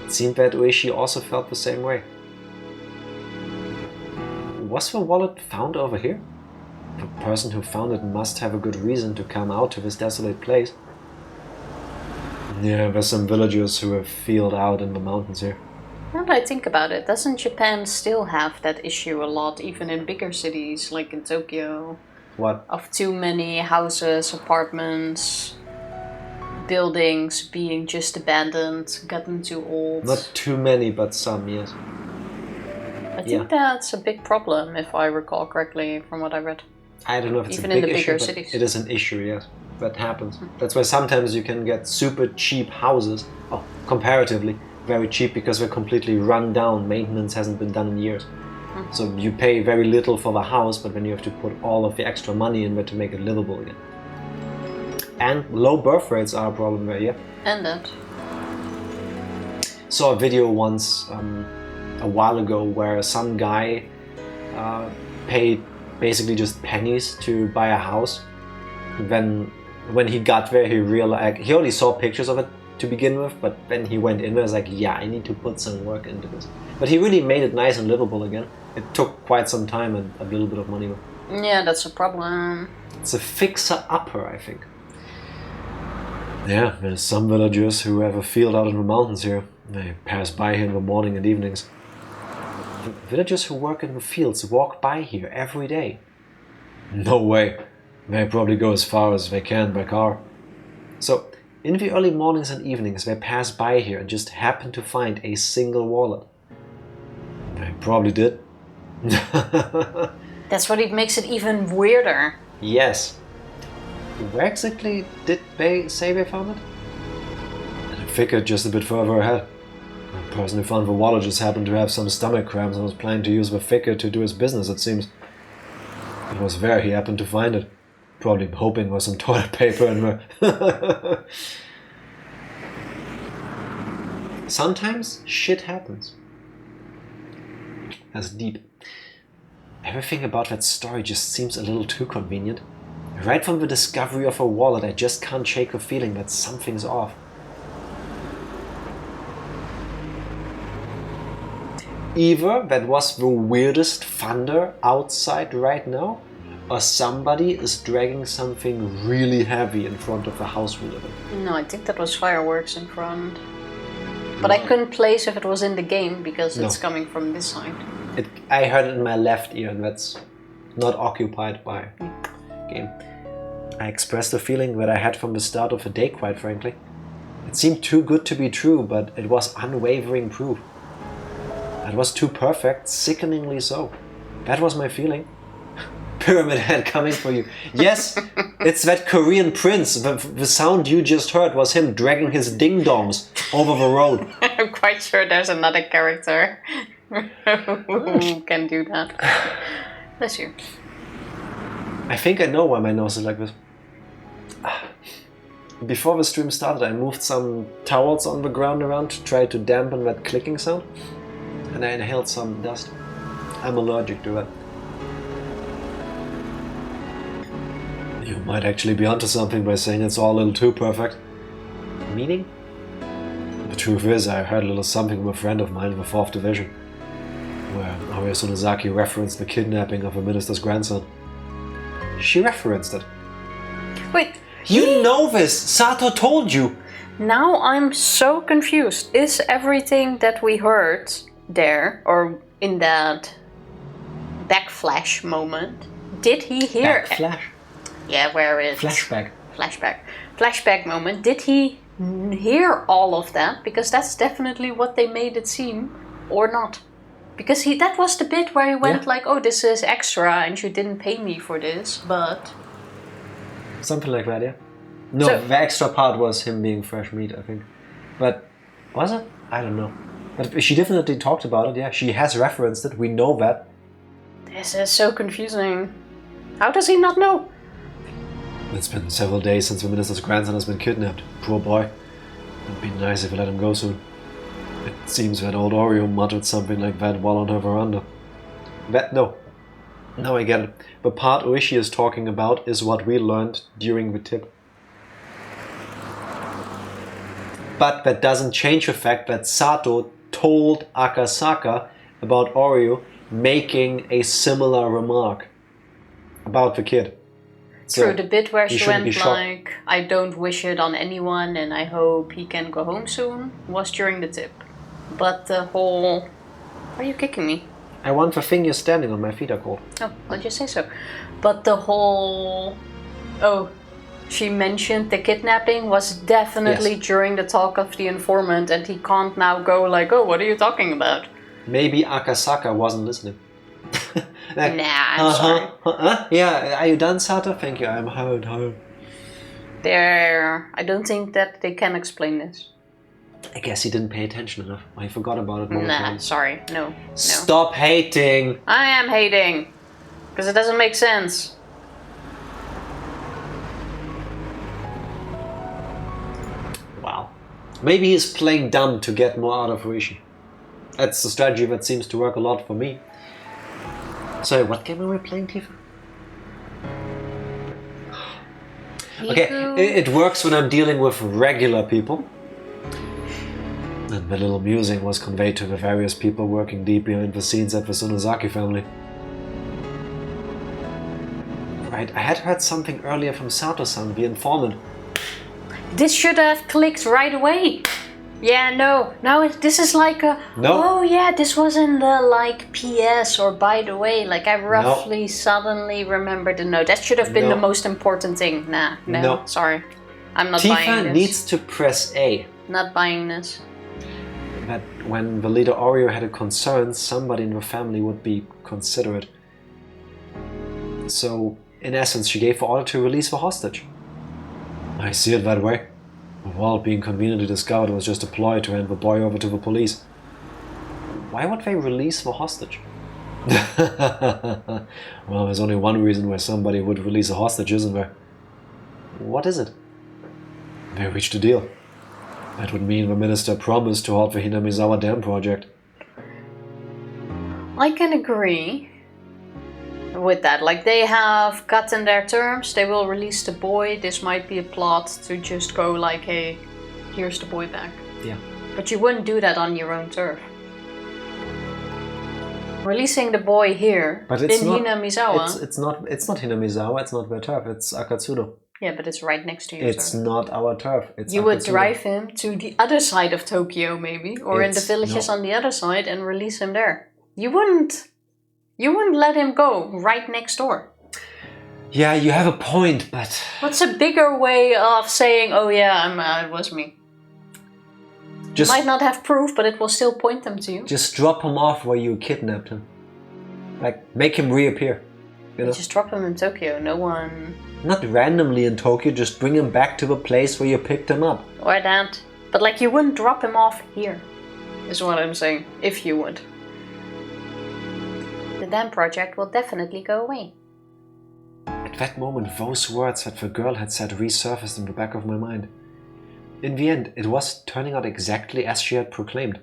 It seemed that Ooishi also felt the same way. Was the wallet found over here? The person who found it must have a good reason to come out to this desolate place. Yeah, there's some villagers who have field out in the mountains here.
Now that I think about it, doesn't Japan still have that issue a lot, even in bigger cities, like in Tokyo?
What?
Of too many houses, apartments, buildings being just abandoned, gotten too old.
Not too many, but some, yes.
I think that's a big problem, if I recall correctly from what I read.
I don't know if it's
even
a big
in the
issue,
bigger
but
cities.
it is an issue, yes. That happens. That's why sometimes you can get super cheap houses, comparatively very cheap, because they're completely run down. Maintenance hasn't been done in years. So you pay very little for the house, but then you have to put all of the extra money in there to make it livable again. And low birth rates are a problem there, yeah.
And that.
Saw a video once, a while ago, where some guy paid basically just pennies to buy a house. Then when he got there, he realized, he only saw pictures of it to begin with, but then he went in there and was like, yeah, I need to put some work into this. But he really made it nice and livable again. It took quite some time and a little bit of money.
Yeah, that's a problem.
It's a fixer-upper, I think. Yeah, there's some villagers who have a field out in the mountains here. They pass by here in the morning and evenings. Villagers who work in the fields walk by here every day. No way. They probably go as far as they can by car. So, in the early mornings and evenings, they pass by here and just happen to find a single wallet. They probably did.
That's what makes it even weirder.
Yes. Where exactly did they say they found it? I figured just a bit further ahead. The person who found the wallet just happened to have some stomach cramps and was planning to use the figure to do his business, it seems. It was there he happened to find it. Probably hoping for some toilet paper in there. Sometimes shit happens. That's deep. Everything about that story just seems a little too convenient. Right from the discovery of a wallet, I just can't shake the feeling that something's off. Either that was the weirdest thunder outside right now, or somebody is dragging something really heavy in front of the house we live in.
No, I think that was fireworks in front. But I couldn't place if it was in the game because it's coming from this side.
I heard it in my left ear, and that's not occupied by game. I expressed a feeling that I had from the start of the day, quite frankly. It seemed too good to be true, but it was unwavering proof. It was too perfect, sickeningly so. That was my feeling. Pyramid Head coming for you. Yes, it's that Korean prince. The sound you just heard was him dragging his ding-dongs over the road.
I'm quite sure there's another character who can do that. Bless you.
I think I know why my nose is like this. Before the stream started, I moved some towels on the ground around to try to dampen that clicking sound. And I inhaled some dust. I'm allergic to that. You might actually be onto something by saying it's all a little too perfect. Meaning? The truth is, I heard a little something from a friend of mine in the 4th Division, where Aoya referenced the kidnapping of a minister's grandson. She referenced it.
Wait.
You know this! Sato told you!
Now I'm so confused. Is everything that we heard there, or in that backflash moment, did he hear...
Backflash?
Yeah, where is...
Flashback.
Flashback moment. Did he hear all of that? Because that's definitely what they made it seem, or not. Because that was the bit where he went like, oh, this is extra and you didn't pay me for this, but...
Something like that, yeah. No, the extra part was him being fresh meat, I think. But, was it? I don't know. But she definitely talked about it, yeah. She has referenced it, we know that.
This is so confusing. How does he not know?
It's been several days since the minister's grandson has been kidnapped. Poor boy. It'd be nice if we let him go soon. It seems that old Oreo muttered something like that while on her veranda. Now I get it. The part Ooishi is talking about is what we learned during the tip. But that doesn't change the fact that Sato told Akasaka about Oreo making a similar remark about the kid.
True, so the bit where she went like, I don't wish it on anyone and I hope he can go home soon, was during the tip. But the whole... Why are you kicking me?
I want the thing you're standing on, my feet are cold.
Oh, I'll just say so. But the whole... Oh, she mentioned the kidnapping was definitely during the talk of the informant and he can't now go like, oh, what are you talking about?
Maybe Akasaka wasn't listening.
Like, nah, I'm sorry.
Yeah, are you done, Sato? Thank you, I'm home.
I don't think that they can explain this.
I guess he didn't pay attention enough. I forgot about it.
Nah, sorry, no.
Stop hating!
I am hating! Because it doesn't make sense.
Wow. Maybe he's playing dumb to get more out of Ooishi. That's the strategy that seems to work a lot for me. Sorry, what game are we playing, Tifa? Okay, it works when I'm dealing with regular people. And the little musing was conveyed to the various people working deep behind the scenes at the Sunozaki family. Right, I had heard something earlier from Sato-san, the informant.
This should have clicked right away. Yeah, no. Now this is like a...
No.
Oh yeah, this was in the like PS or by the way. Like I roughly suddenly remembered the note. That should have been the most important thing. Nah, no. Sorry. I'm not buying this.
Tifa needs to press A.
Not buying this.
That when the leader Oreo had a concern, somebody in the family would be considerate. So, in essence, she gave the order to release the hostage. I see it that way. The vault being conveniently discovered was just a ploy to hand the boy over to the police. Why would they release the hostage? Well, there's only one reason why somebody would release a hostage, isn't there? What is it? They reached a deal. That would mean the minister promised to halt the Hinamizawa dam project.
I can agree with that. Like, they have gotten their terms, they will release the boy. This might be a plot to just go like, hey, here's the boy back.
Yeah.
But you wouldn't do that on your own turf. Releasing the boy here
But it's
in
not,
Hinamizawa.
It's not Hinamizawa, it's not their turf, it's Akatsudo.
Yeah, but it's right next to you.
It's not our turf, it's
You would
Akatsudo.
drive him to the other side of Tokyo, maybe, or in the villages on the other side, and release him there. You wouldn't let him go right next door.
Yeah, you have a point, but...
What's a bigger way of saying, oh yeah, it was me? You might not have proof, but it will still point them to you.
Just drop him off where you kidnapped him. Like, make him reappear. You know?
Just drop him in Tokyo, no one...
Not randomly in Tokyo, just bring him back to the place where you picked him up.
Or that. But like, you wouldn't drop him off here, is what I'm saying, if you would. The dam project will definitely go away.
At that moment, those words that the girl had said resurfaced in the back of my mind. In the end, it was turning out exactly as she had proclaimed.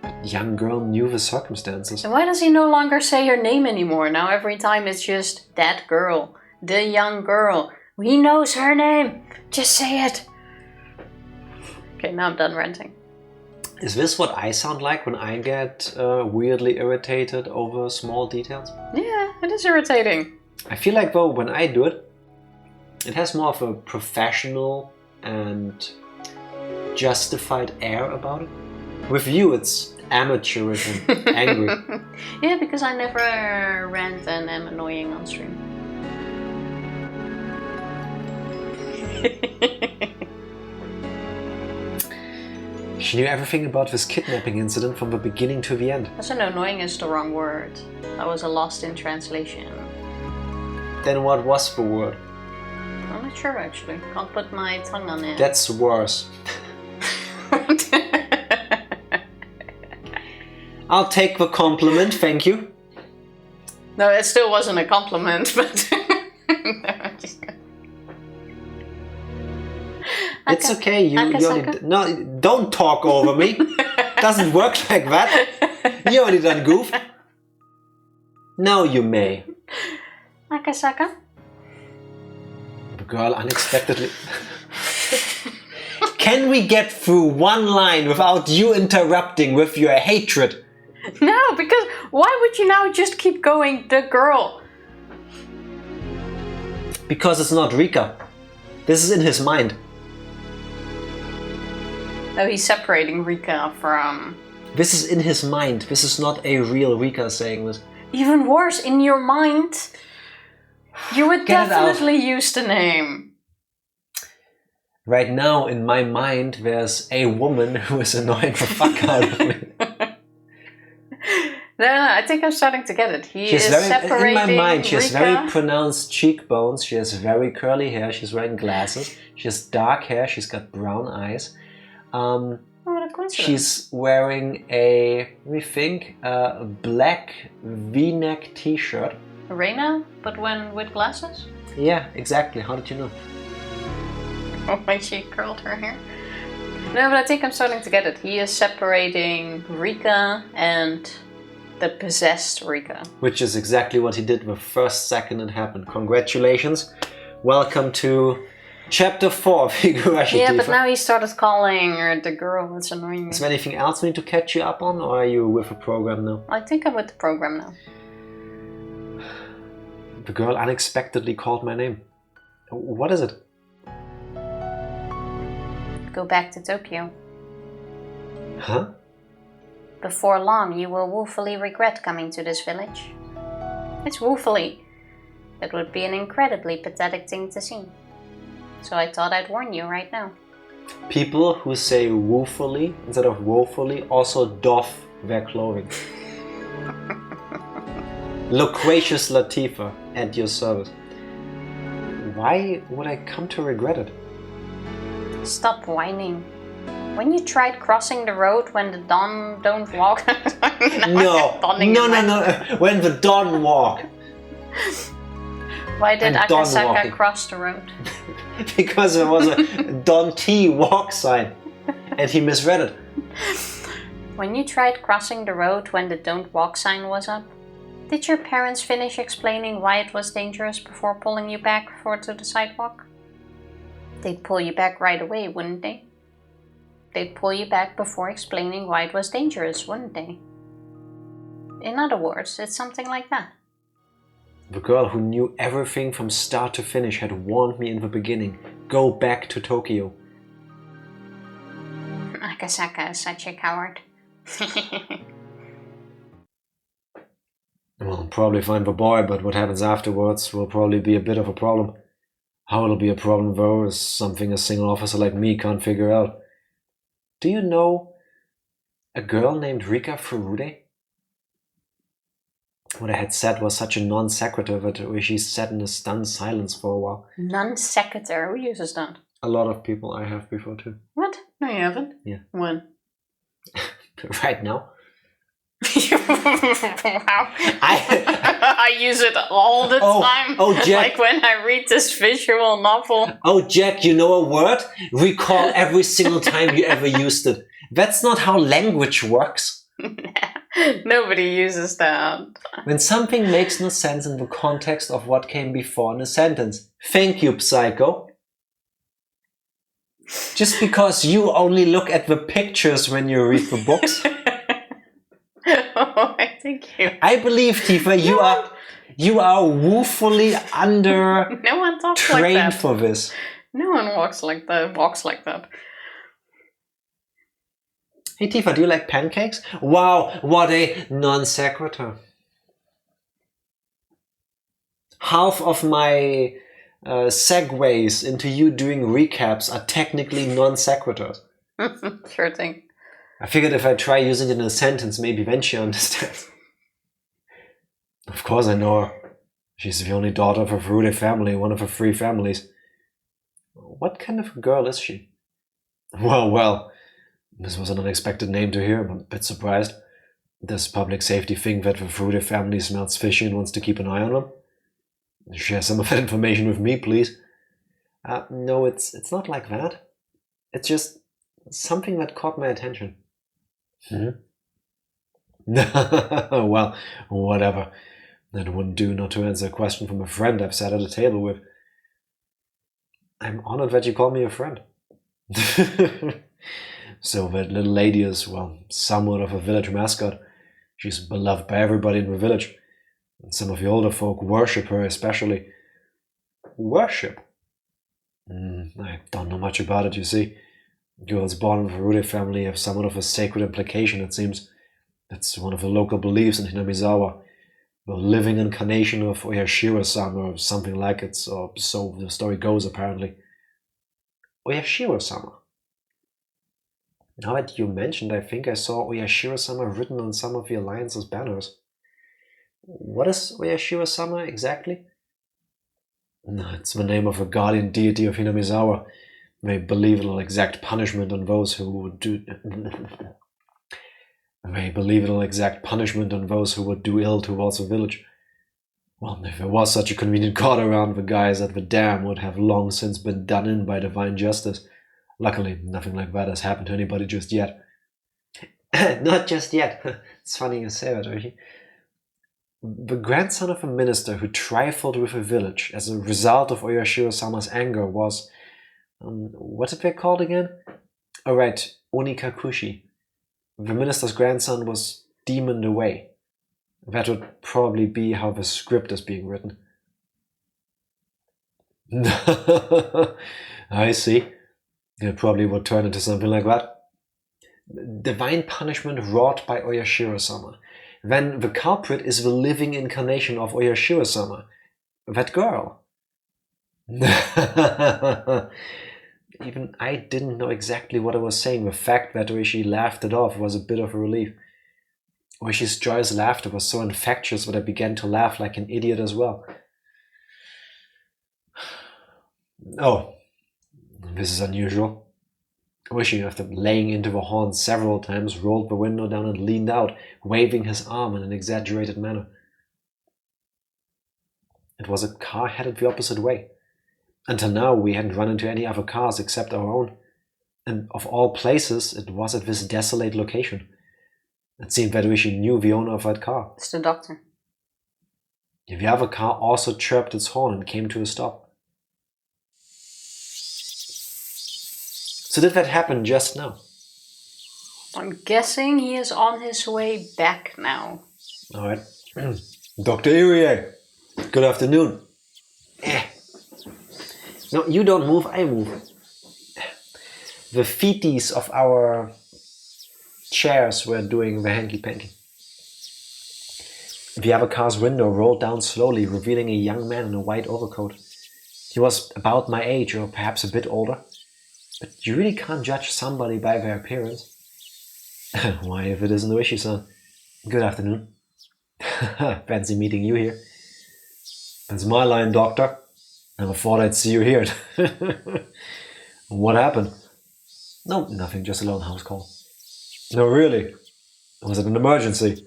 The young girl knew the circumstances.
And why does he no longer say her name anymore? Now every time it's just that girl, the young girl. He knows her name. Just say it. Okay, now I'm done ranting.
Is this what I sound like when I get weirdly irritated over small details?
Yeah, it is irritating.
I feel like though when I do it, it has more of a professional and justified air about it. With you, it's amateurish and angry.
Yeah, because I never rant and am annoying on stream.
She knew everything about this kidnapping incident from the beginning to the end.
Also, no, annoying is the wrong word. That was a lost in translation.
Then what was the word?
I'm not sure actually. Can't put my tongue on it.
That's worse. I'll take the compliment, thank you.
No, it still wasn't a compliment, but...
It's okay, you already... No, don't talk over me. Doesn't work like that. You already done goofed. Now you may.
Akasaka?
The girl unexpectedly... Can we get through one line without you interrupting with your hatred?
No, because why would you now just keep going, the girl?
Because it's not Rika. This is in his mind.
Oh, he's separating Rika from...
This is in his mind. This is not a real Rika saying this.
Even worse, in your mind, you would definitely use the name.
Right now, in my mind, there's a woman who is annoying the fuck out of me.
No, I think I'm starting to get it. He is separating
in my mind, she has
Rika.
very pronounced cheekbones. She has very curly hair. She's wearing glasses. She has dark hair. She's got brown eyes.
What a coincidence.
She's wearing a, let me think, a black V-neck t-shirt.
Reina, but when with glasses?
Yeah, exactly. How did you know?
When she curled her hair. No, but I think I'm starting to get it. He is separating Rika and the possessed Rika.
Which is exactly what he did the first second it happened. Congratulations. Welcome to Chapter 4 of Higurashi.
Yeah, but now he started calling her the girl. It's annoying me.
Is there anything else we need to catch you up on, or are you with the program now?
I think I'm with the program now.
The girl unexpectedly called my name. What is it?
Go back to Tokyo.
Huh?
Before long, you will woefully regret coming to this village. It's woefully. That would be an incredibly pathetic thing to see. So I thought I'd warn you right now.
People who say woefully instead of woefully also doff their clothing. Loquacious Latifa, at your service. Why would I come to regret it?
Stop whining. When you tried crossing the road when the dawn don't walk...
No. When the dawn walk.
Why did Akasaka cross the road?
Because there was a Don T walk sign and he misread it.
When you tried crossing the road when the don't walk sign was up, did your parents finish explaining why it was dangerous before pulling you back to the sidewalk? They'd pull you back right away, wouldn't they? They'd pull you back before explaining why it was dangerous, wouldn't they? In other words, it's something like that.
The girl who knew everything from start to finish had warned me in the beginning. Go back to Tokyo.
Akasaka is such a coward.
We'll probably find the boy, but what happens afterwards will probably be a bit of a problem. How it'll be a problem, though, is something a single officer like me can't figure out. Do you know a girl named Rika Furude? What I had said was such a non sequitur that she sat in a stunned silence for a while.
Non sequitur? Who uses that?
A lot of people I have before too.
What? No, you haven't.
Yeah.
When?
Right now.
Wow. I use it all the time.
Oh, Jack.
Like when I read this visual novel.
Oh, Jack, you know a word? Recall every single time you ever used it. That's not how language works.
Nobody uses that.
When something makes no sense in the context of what came before in a sentence. Thank you, psycho. Just because you only look at the pictures when you read the books.
Oh, thank you.
I believe, Tifa, you are woefully under
No one talks
trained
like that.
for this.
No one walks like that.
Hey Tifa, do you like pancakes? Wow, what a non sequitur. Half of my segues into you doing recaps are technically non sequiturs.
Sure thing.
I figured if I try using it in a sentence, maybe then she understands. Of course I know her. She's the only daughter of a Furude family, one of her 3 families. What kind of a girl is she? Well, this was an unexpected name to hear. I'm a bit surprised. Does public safety think that the Furude family smells fishy and wants to keep an eye on them? Share some of that information with me, please. No, it's not like that. It's just something that caught my attention. Well, whatever. That wouldn't do not to answer a question from a friend I've sat at a table with. I'm honored that you call me a friend. So that little lady is, well, somewhat of a village mascot. She's beloved by everybody in the village. And some of the older folk worship her especially. Worship? I don't know much about it, you see. Girls born in the Furude family have somewhat of a sacred implication, it seems. That's one of the local beliefs in Hinamizawa. The living incarnation of oyashiro-sama or something like it, or so the story goes apparently. Oyashiro-sama. Now that you mentioned, I think I saw oyashiro-sama written on some of the Alliance's banners. What is oyashiro-sama exactly? No, it's the name of a guardian deity of Hinamizawa. They believe it'll exact punishment on those who would do... They believe it'll exact punishment on those who would do ill towards the village. Well, if there was such a convenient god around, the guys at the dam would have long since been done in by divine justice. Luckily, nothing like that has happened to anybody just yet. Not just yet. It's funny you say that, Oishi. The grandson of a minister who trifled with a village as a result of Oyashiro-sama's anger was... what did they called again? Oh right, Onikakushi. The minister's grandson was demoned away. That would probably be how the script is being written. I see. It probably would turn into something like that. Divine punishment wrought by Oyashiro-sama. Then the culprit is the living incarnation of Oyashiro-sama. That girl. Even I didn't know exactly what I was saying. The fact that Oishi laughed it off was a bit of a relief. Oishi's joyous laughter was so infectious that I began to laugh like an idiot as well. Oh, this is unusual. Oishi, after laying into the horn several times, rolled the window down and leaned out, waving his arm in an exaggerated manner. It was a car headed the opposite way. Until now, we hadn't run into any other cars except our own. And of all places, it was at this desolate location. It seemed that Oishi knew the owner of that car.
It's the doctor.
The other car also chirped its horn and came to a stop. So did that happen just now?
I'm guessing he is on his way back now.
Alright. Dr. Irie, good afternoon. No, you don't move, I move. The feeties of our chairs were doing the hanky-panky. The other car's window rolled down slowly, revealing a young man in a white overcoat. He was about my age, or perhaps a bit older. But you really can't judge somebody by their appearance. Why, if it isn't ooishi-san. Good afternoon. Fancy meeting you here. It's my line, doctor. Never thought I'd see you here. What happened? No, nothing, just a lone house call. No, really? Was it an emergency?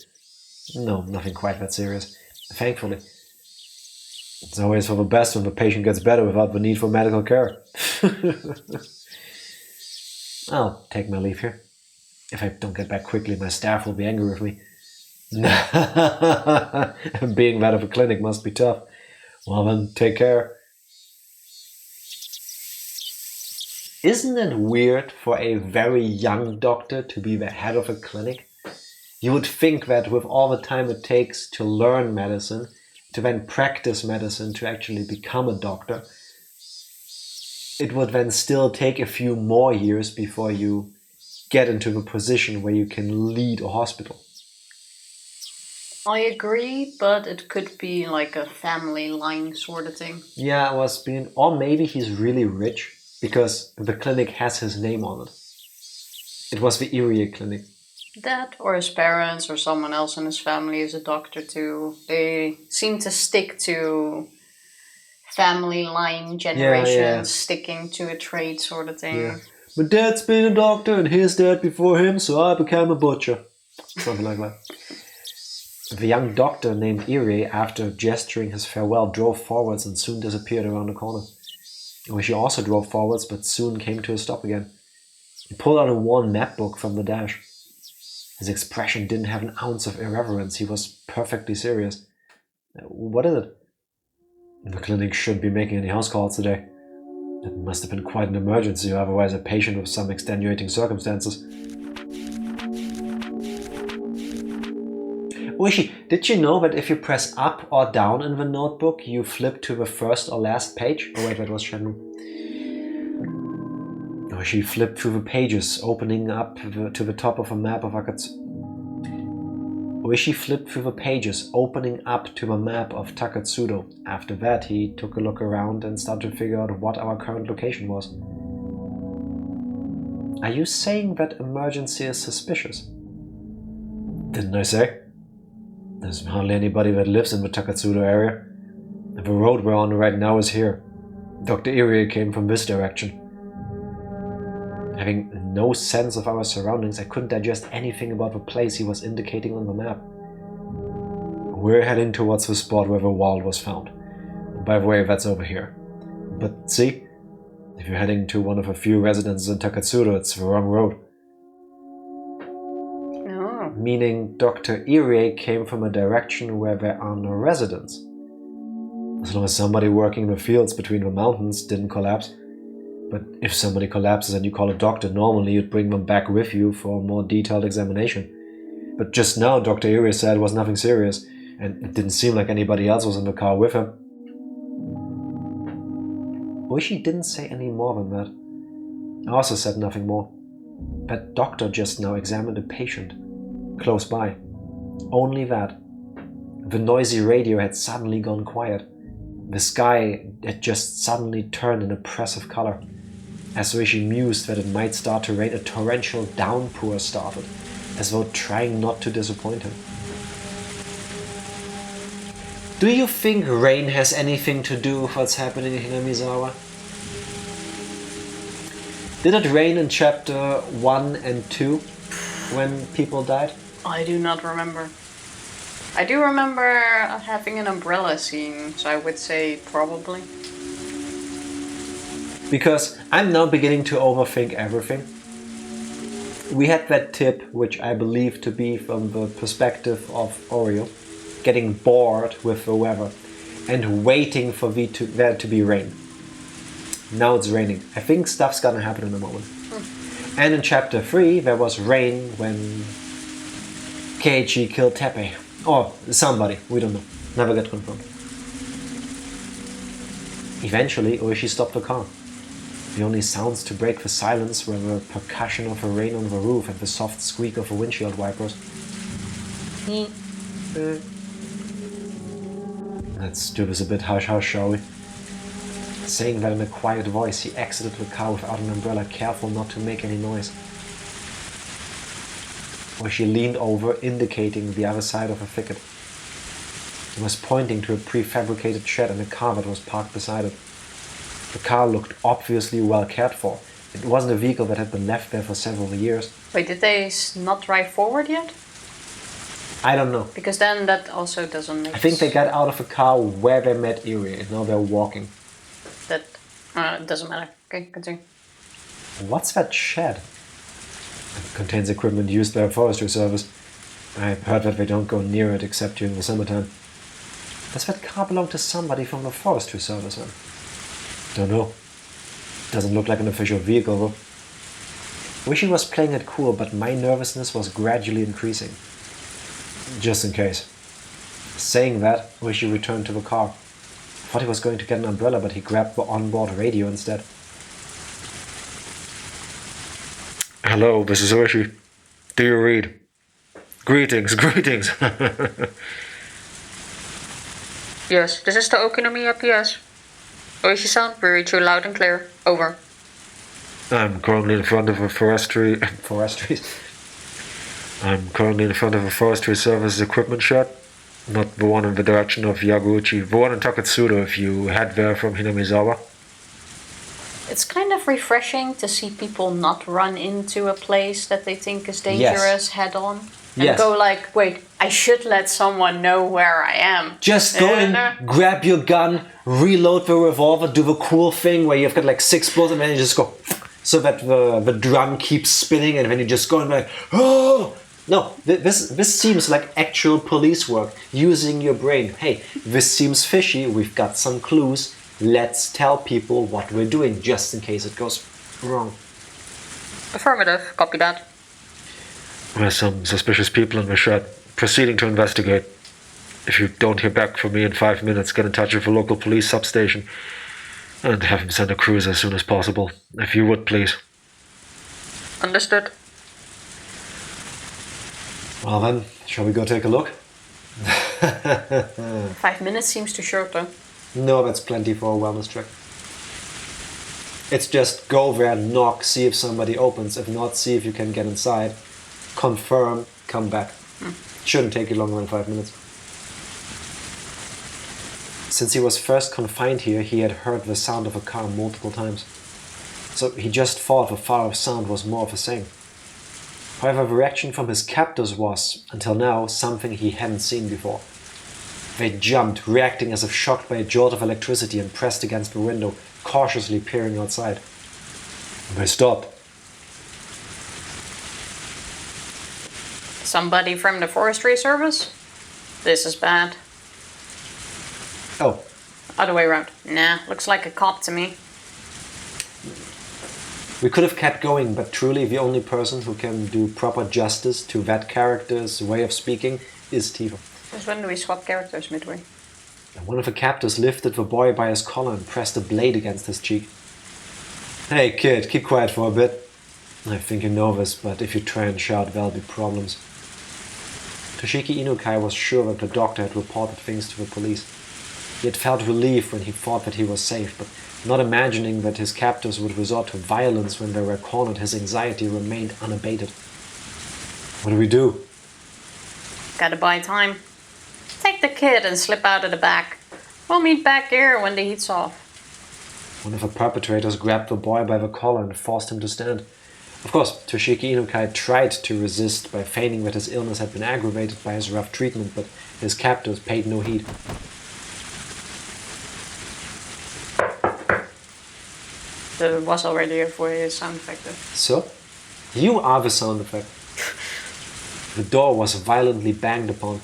No, nothing quite that serious. Thankfully. It's always for the best when the patient gets better without the need for medical care. I'll take my leave here. If I don't get back quickly, my staff will be angry with me. Being that of a clinic must be tough. Well then, take care. Isn't it weird for a very young doctor to be the head of a clinic? You would think that with all the time it takes to learn medicine, to then practice medicine, to actually become a doctor, it would then still take a few more years before you get into the position where you can lead a hospital.
I agree, but it could be like a family line sort of thing.
Yeah, I was being, or maybe he's really rich because the clinic has his name on it. It was the Irie clinic.
That, or his parents, or someone else in his family is a doctor too. They seem to stick to family line generations, sticking to a trade sort of thing.
Yeah. My dad's been a doctor and his dad before him, so I became a butcher. Something like that. The young doctor named Irie, after gesturing his farewell, drove forwards and soon disappeared around the corner. She also drove forwards, but soon came to a stop again. He pulled out a worn map book from the dash. His expression didn't have an ounce of irreverence. He was perfectly serious. What is it? The clinic shouldn't be making any house calls today. It must have been quite an emergency, or otherwise a patient with some extenuating circumstances. Ooishi, did you know that if you press up or down in the notebook, you flip to the first or last page? Oh wait, that was Shenmue. Ooishi flipped through the pages, opening up to the top of a map of Akatsudo. Ooishi flipped through the pages, opening up to a map of Takatsudo. After that, he took a look around and started to figure out what our current location was. Are you saying that emergency is suspicious? Didn't I say? There's hardly anybody that lives in the Takatsudo area. The road we're on right now is here. Dr. Irie came from this direction. Having no sense of our surroundings, I couldn't digest anything about the place he was indicating on the map. We're heading towards the spot where the wallet was found. By the way, that's over here. But see? If you're heading to one of a few residences in Takatsudo, it's the wrong road.
No.
Meaning Dr. Irie came from a direction where there are no residents. As long as somebody working in the fields between the mountains didn't collapse. But if somebody collapses and you call a doctor, normally you'd bring them back with you for a more detailed examination. But just now Dr. Irie said it was nothing serious, and it didn't seem like anybody else was in the car with him. Ooishi didn't say any more than that. I also said nothing more. That doctor just now examined a patient, close by. Only that. The noisy radio had suddenly gone quiet. The sky had just suddenly turned an oppressive color. As Ooishi mused that it might start to rain, a torrential downpour started, as though trying not to disappoint him. Do you think rain has anything to do with what's happening in Hinamizawa? Did it rain in chapter 1 and 2 when people died?
I do not remember. I do remember having an umbrella scene, so I would say probably.
Because I'm now beginning to overthink everything. We had that tip, which I believe to be from the perspective of Oreo, getting bored with the weather and waiting for there to be rain. Now it's raining. I think stuff's gonna happen in a moment. And in chapter 3 there was rain when Keiichi killed Teppei. Or somebody, we don't know. Never get confirmed. Eventually, Oishi stopped the car. The only sounds to break the silence were the percussion of the rain on the roof and the soft squeak of the windshield wipers. Let's do this a bit hush-hush, shall we? Saying that in a quiet voice, he exited the car without an umbrella, careful not to make any noise. Oishi leaned over, indicating the other side of the thicket. He was pointing to a prefabricated shed and a car that was parked beside it. The car looked obviously well cared for. It wasn't a vehicle that had been left there for several years.
Wait, did they not drive forward yet?
I don't know.
Because then that also doesn't make
I think they got out of the car where they met Erie, and now they're walking.
That doesn't matter. Okay, continue.
What's that shed? It contains equipment used by a forestry service. I've heard that they don't go near it except during the summertime. Does that car belong to somebody from the forestry service then? Don't know. Doesn't look like an official vehicle though. Wish he was playing it cool, but my nervousness was gradually increasing. Just in case. Saying that, Wish returned to the car. Thought he was going to get an umbrella, but he grabbed the onboard radio instead. Hello, this is Oishi. Do you read? Greetings, greetings.
Yes, this is the Okinomiya PS. Oishi-san, we read you loud and clear. Over.
I'm currently in front of a forestry service equipment shed. Not the one in the direction of Yaguchi, the one in Takatsudo if you head there from Hinamizawa.
It's kind of refreshing to see people not run into a place that they think is dangerous head on. And go like, wait, I should let someone know where I am.
Just go in, grab your gun, reload the revolver, do the cool thing where you've got like 6 bullets and then you just go so that the drum keeps spinning and then you just go and like, oh! No, this seems like actual police work, using your brain. Hey, this seems fishy, we've got some clues, let's tell people what we're doing just in case it goes wrong.
Affirmative, copy that.
There's some suspicious people in the shed. Proceeding to investigate. If you don't hear back from me in 5 minutes, get in touch with the local police substation and have them send a cruiser as soon as possible. If you would, please.
Understood.
Well then, shall we go take a look?
5 minutes seems too short though.
No, that's plenty for a wellness check. It's just go there, knock, see if somebody opens. If not, see if you can get inside. Confirm, come back. Shouldn't take you longer than 5 minutes. Since he was first confined here, he had heard the sound of a car multiple times. So he just thought the far-off sound was more of the same. However, the reaction from his captors was, until now, something he hadn't seen before. They jumped, reacting as if shocked by a jolt of electricity, and pressed against the window, cautiously peering outside. They stopped.
Somebody from the forestry service? This is bad.
Oh.
Other way around. Nah, looks like a cop to me.
We could have kept going, but truly the only person who can do proper justice to that character's way of speaking is Tifa.
Since when do we swap characters midway?
One of the captors lifted the boy by his collar and pressed a blade against his cheek. Hey kid, keep quiet for a bit. I think you know this, but if you try and shout, there'll be problems. Toshiki Inukai was sure that the doctor had reported things to the police. He had felt relief when he thought that he was safe, but not imagining that his captors would resort to violence when they were cornered, his anxiety remained unabated. What do we do?
Gotta buy time. Take the kid and slip out of the back. We'll meet back here when the heat's off.
One of the perpetrators grabbed the boy by the collar and forced him to stand. Of course, Toshiki Inukai tried to resist by feigning that his illness had been aggravated by his rough treatment, but his captors paid no heed.
There was already a voice sound effect.
So? You are the sound effect. The door was violently banged upon.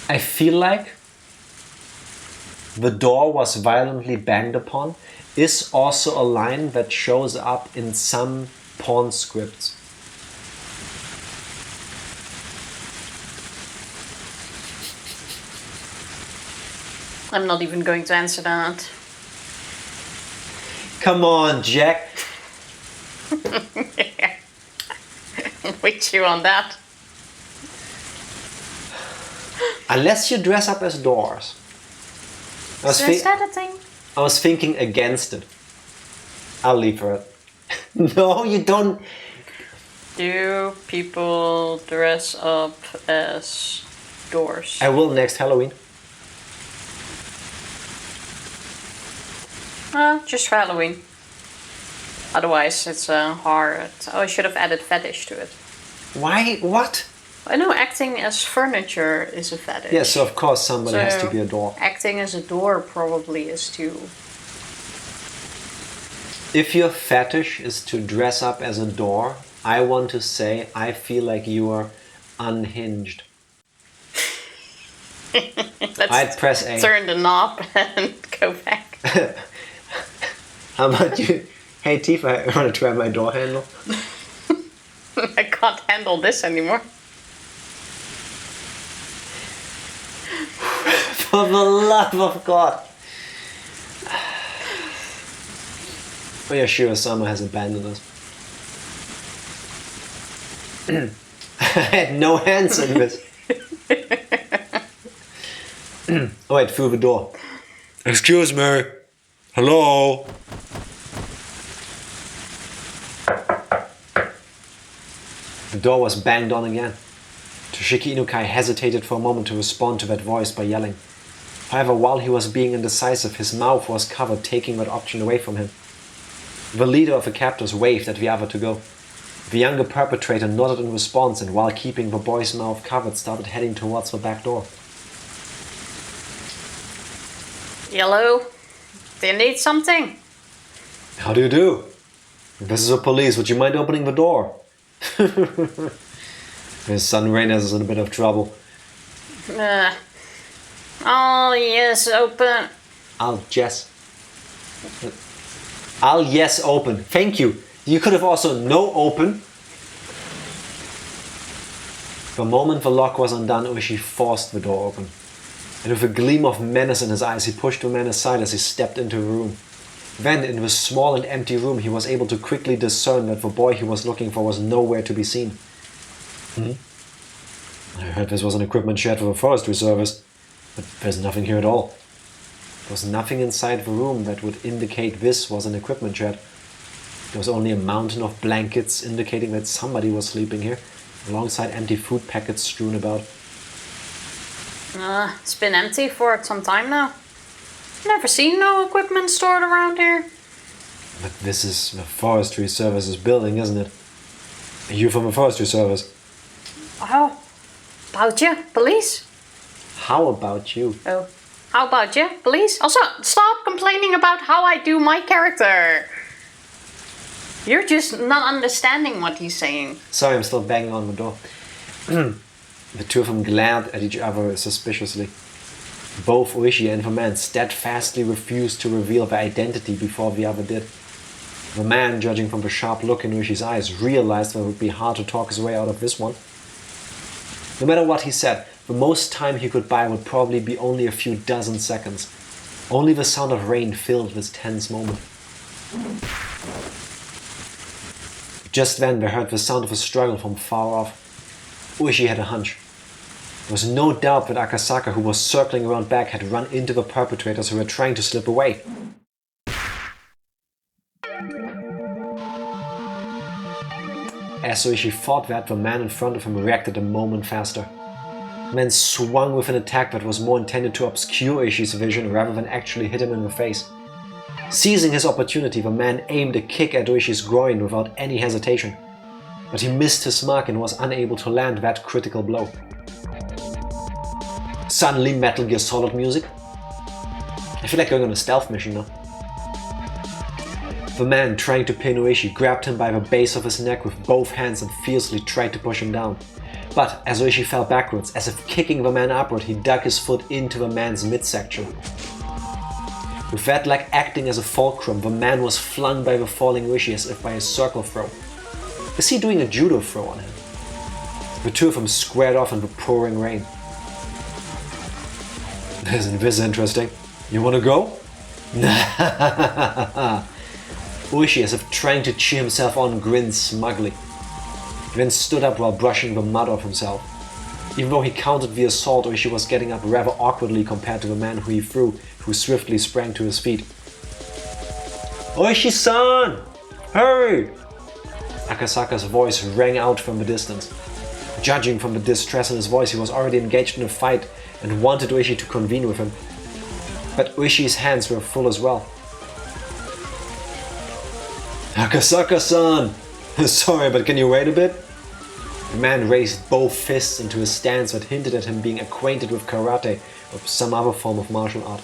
I feel like the door was violently banged upon is also a line that shows up in some porn scripts.
I'm not even going to answer that.
Come on, Jack.
Yeah. I'm with you on that.
Unless you dress up as doors.
Is that a thing?
I was thinking against it. I'll leave for it. No, you don't.
Do people dress up as doors?
I will next Halloween.
Just for Halloween. Otherwise, it's hard. Oh, I should have added fetish to it.
Why? What?
I know acting as furniture is a fetish.
Yeah, so of course somebody has to be a door.
Acting as a door probably is too.
If your fetish is to dress up as a door, I want to say I feel like you are unhinged. I'd press A.
Turn the knob and go back.
How about you? Hey Tifa, I want to try my door handle.
I can't handle this anymore.
For the love of God. Oyashiro-sama has abandoned us. I had no hands in this. Oh wait, through the door. Excuse me. Hello. The door was banged on again. Toshiki Inukai hesitated for a moment to respond to that voice by yelling. However, while he was being indecisive, his mouth was covered, taking that option away from him. The leader of the captors waved at the other to go. The younger perpetrator nodded in response and, while keeping the boy's mouth covered, started heading towards the back door.
Yellow, do you need something?
How do you do? This is the police. Would you mind opening the door? His son Reynes is in a bit of trouble.
Oh, yes, open.
I'll yes open. Thank you. You could have also no open. The moment the lock was undone, Ooishi forced the door open. And with a gleam of menace in his eyes, he pushed the man aside as he stepped into the room. Then, in the small and empty room, he was able to quickly discern that the boy he was looking for was nowhere to be seen. I heard this was an equipment shed for the forestry service, but there's nothing here at all. There was nothing inside the room that would indicate this was an equipment shed. There was only a mountain of blankets indicating that somebody was sleeping here, alongside empty food packets strewn about.
It's been empty for some time now. Never seen no equipment stored around here.
But this is the forestry service's building, isn't it? Are you from the forestry service?
Oh, about you, police?
How about you?
Oh, how about you, police? Also, stop complaining about how I do my character. You're just not understanding what he's saying.
Sorry, I'm still banging on the door. The two of them glared at each other suspiciously. Both Ooishi and the man steadfastly refused to reveal their identity before the other did. The man, judging from the sharp look in Ooishi's eyes, realized that it would be hard to talk his way out of this one. No matter what he said, the most time he could buy would probably be only a few dozen seconds. Only the sound of rain filled this tense moment. Just then they heard the sound of a struggle from far off. Ooishi had a hunch. There was no doubt that Akasaka, who was circling around back, had run into the perpetrators who were trying to slip away. As Ooishi thought that, the man in front of him reacted a moment faster. The man swung with an attack that was more intended to obscure Ooishi's vision rather than actually hit him in the face. Seizing his opportunity, the man aimed a kick at Ooishi's groin without any hesitation. But he missed his mark and was unable to land that critical blow. Suddenly, Metal Gear Solid music. I feel like going on a stealth mission now. The man, trying to pin Ooishi, grabbed him by the base of his neck with both hands and fiercely tried to push him down. But as Ooishi fell backwards, as if kicking the man upward, he dug his foot into the man's midsection. With that leg acting as a fulcrum, the man was flung by the falling ooishi as if by a circle throw. Is he doing a judo throw on him? The two of them squared off in the pouring rain. Isn't this interesting? You wanna go? Ooishi, as if trying to cheer himself on, grinned smugly. He then stood up while brushing the mud off himself. Even though he countered the assault, Ooishi was getting up rather awkwardly compared to the man who he threw, who swiftly sprang to his feet. Ooishi-san! Hurry! Akasaka's voice rang out from the distance. Judging from the distress in his voice, he was already engaged in a fight and wanted Ooishi to convene with him. But Oishi's hands were full as well. Akasaka-san! Sorry, but can you wait a bit? The man raised both fists into a stance that hinted at him being acquainted with karate or some other form of martial art.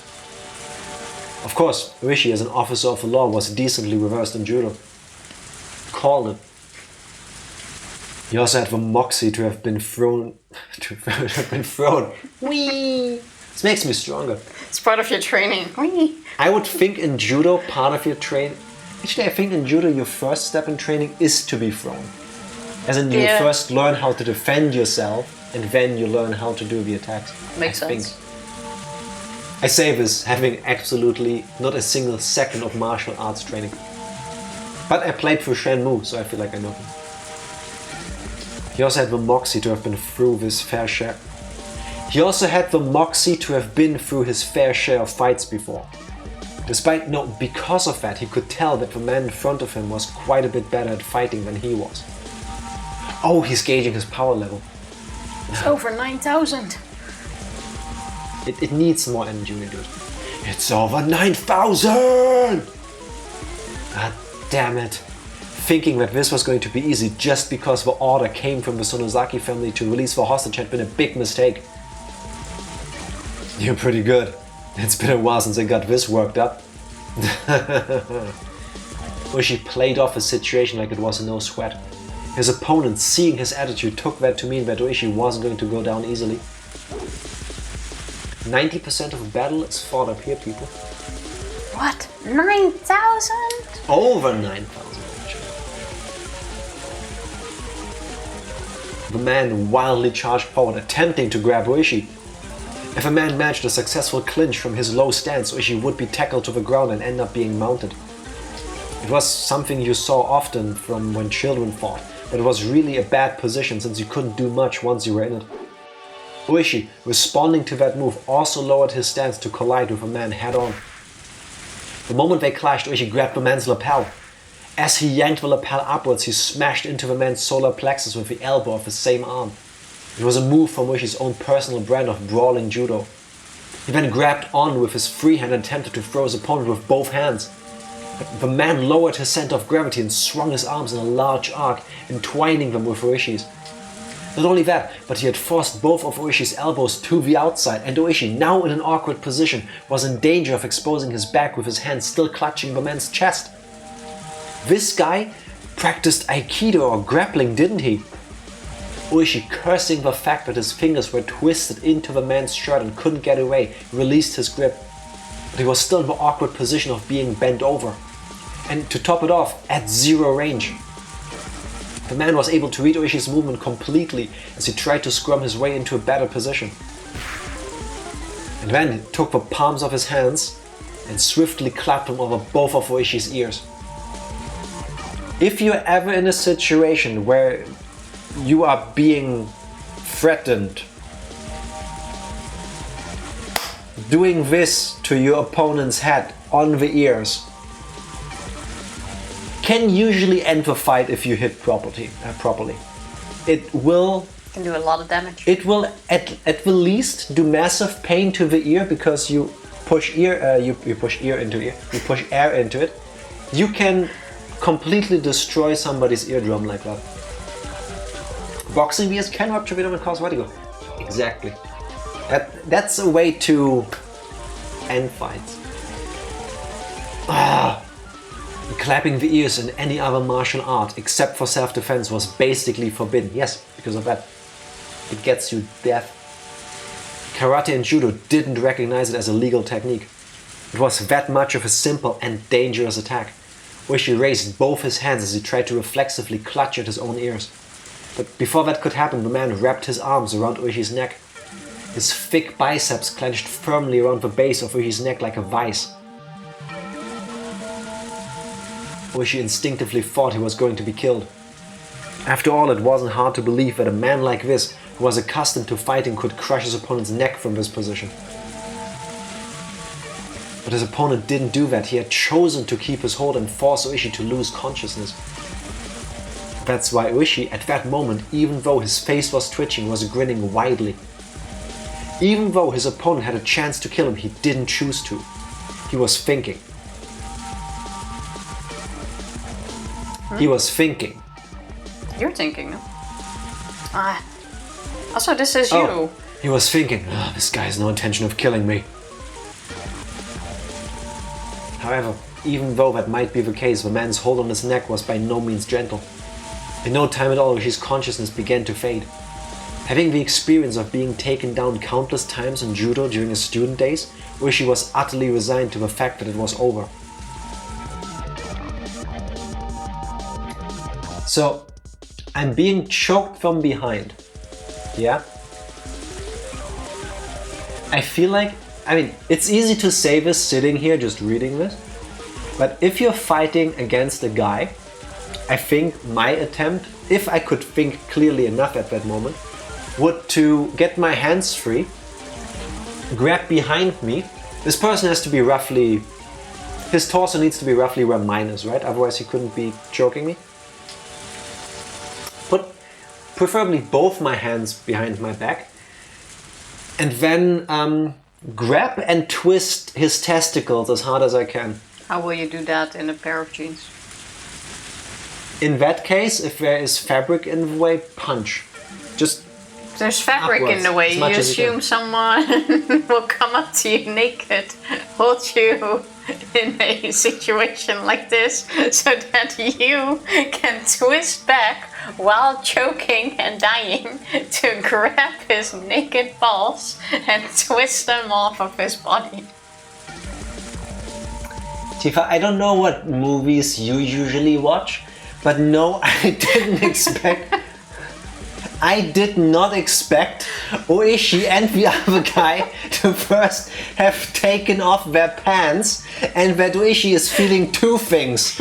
Of course, Ooishi, as an officer of the law, was decently reversed in judo. Called it. He also had the moxie to have been thrown. Whee! This makes me stronger.
It's part of your training. Whee!
I would think in judo, part of your training. Actually, I think in judo, your first step in training is to be thrown. As in, you first learn how to defend yourself, and then you learn how to do the attacks.
Makes sense.
I say this having absolutely not a single second of martial arts training. But I played for Shenmue, so I feel like I know him. He also had the moxie to have been through his fair share. He also had the moxie to have been through his fair share of fights before. Because of that, he could tell that the man in front of him was quite a bit better at fighting than he was. Oh, he's gauging his power level.
It's over 9,000.
It needs more energy when you do it. It's over 9,000! God damn it. Thinking that this was going to be easy just because the order came from the Sonozaki family to release the hostage had been a big mistake. You're pretty good. It's been a while since I got this worked up. Ooishi played off his situation like it was no sweat. His opponent, seeing his attitude, took that to mean that Ooishi wasn't going to go down easily. 90% of a battle is fought up here, people.
What? 9,000?
Over 9,000, actually. The man wildly charged forward, attempting to grab Ooishi. If a man managed a successful clinch from his low stance, Ooishi would be tackled to the ground and end up being mounted. It was something you saw often from when children fought, but it was really a bad position since you couldn't do much once you were in it. Ooishi, responding to that move, also lowered his stance to collide with a man head-on. The moment they clashed, Ooishi grabbed the man's lapel. As he yanked the lapel upwards, he smashed into the man's solar plexus with the elbow of his same arm. It was a move from Oishi's own personal brand of brawling judo. He then grabbed on with his free hand and attempted to throw his opponent with both hands. But the man lowered his center of gravity and swung his arms in a large arc, entwining them with Oishi's. Not only that, but he had forced both of Oishi's elbows to the outside, and Ooishi, now in an awkward position, was in danger of exposing his back with his hands still clutching the man's chest. This guy practiced Aikido or grappling, didn't he? Ooishi, cursing the fact that his fingers were twisted into the man's shirt and couldn't get away, released his grip. But he was still in the awkward position of being bent over. And to top it off, at zero range. The man was able to read Oishi's movement completely as he tried to scrum his way into a better position. And then he took the palms of his hands and swiftly clapped them over both of Oishi's ears. If you're ever in a situation where you are being threatened, doing this to your opponent's head on the ears can usually end the fight if you hit properly. It will
Can do a lot of damage.
It will at the least do massive pain to the ear because you push air into it. You can completely destroy somebody's eardrum like that. Boxing ears can rupture venom and cause vertigo. Exactly. That's a way to end fights. Clapping the ears in any other martial art except for self-defense was basically forbidden. Yes, because of that. It gets you death. Karate and Judo didn't recognize it as a legal technique. It was that much of a simple and dangerous attack. Ooishi raised both his hands as he tried to reflexively clutch at his own ears. But before that could happen, the man wrapped his arms around Oishi's neck. His thick biceps clenched firmly around the base of Oishi's neck like a vice. Ooishi instinctively thought he was going to be killed. After all, it wasn't hard to believe that a man like this, who was accustomed to fighting, could crush his opponent's neck from this position. But his opponent didn't do that. He had chosen to keep his hold and force Ooishi to lose consciousness. That's why Ooishi, at that moment, even though his face was twitching, was grinning widely. Even though his opponent had a chance to kill him, he didn't choose to. He was thinking. He was thinking.
You're thinking, no? Also, this is you.
He was thinking, oh, this guy has no intention of killing me. However, even though that might be the case, the man's hold on his neck was by no means gentle. In no time at all, his consciousness began to fade. Having the experience of being taken down countless times in judo during his student days, Ooishi was utterly resigned to the fact that it was over. So, I'm being choked from behind. Yeah? I feel like, it's easy to say this sitting here just reading this, but if you're fighting against a guy, I think my attempt, if I could think clearly enough at that moment, would to get my hands free, grab behind me. This person has to be roughly, his torso needs to be roughly where mine is, right? Otherwise he couldn't be choking me. Put preferably both my hands behind my back, and then grab and twist his testicles as hard as I can.
How will you do that in a pair of jeans?
In that case, if there is fabric in the way, punch. Just
there's fabric
upwards,
in the way. You assume someone will come up to you naked, hold you in a situation like this, so that you can twist back while choking and dying to grab his naked balls and twist them off of his body.
Tifa, I don't know what movies you usually watch, but no, I did not expect Ooishi and the other guy to first have taken off their pants, and that Ooishi is feeling two things.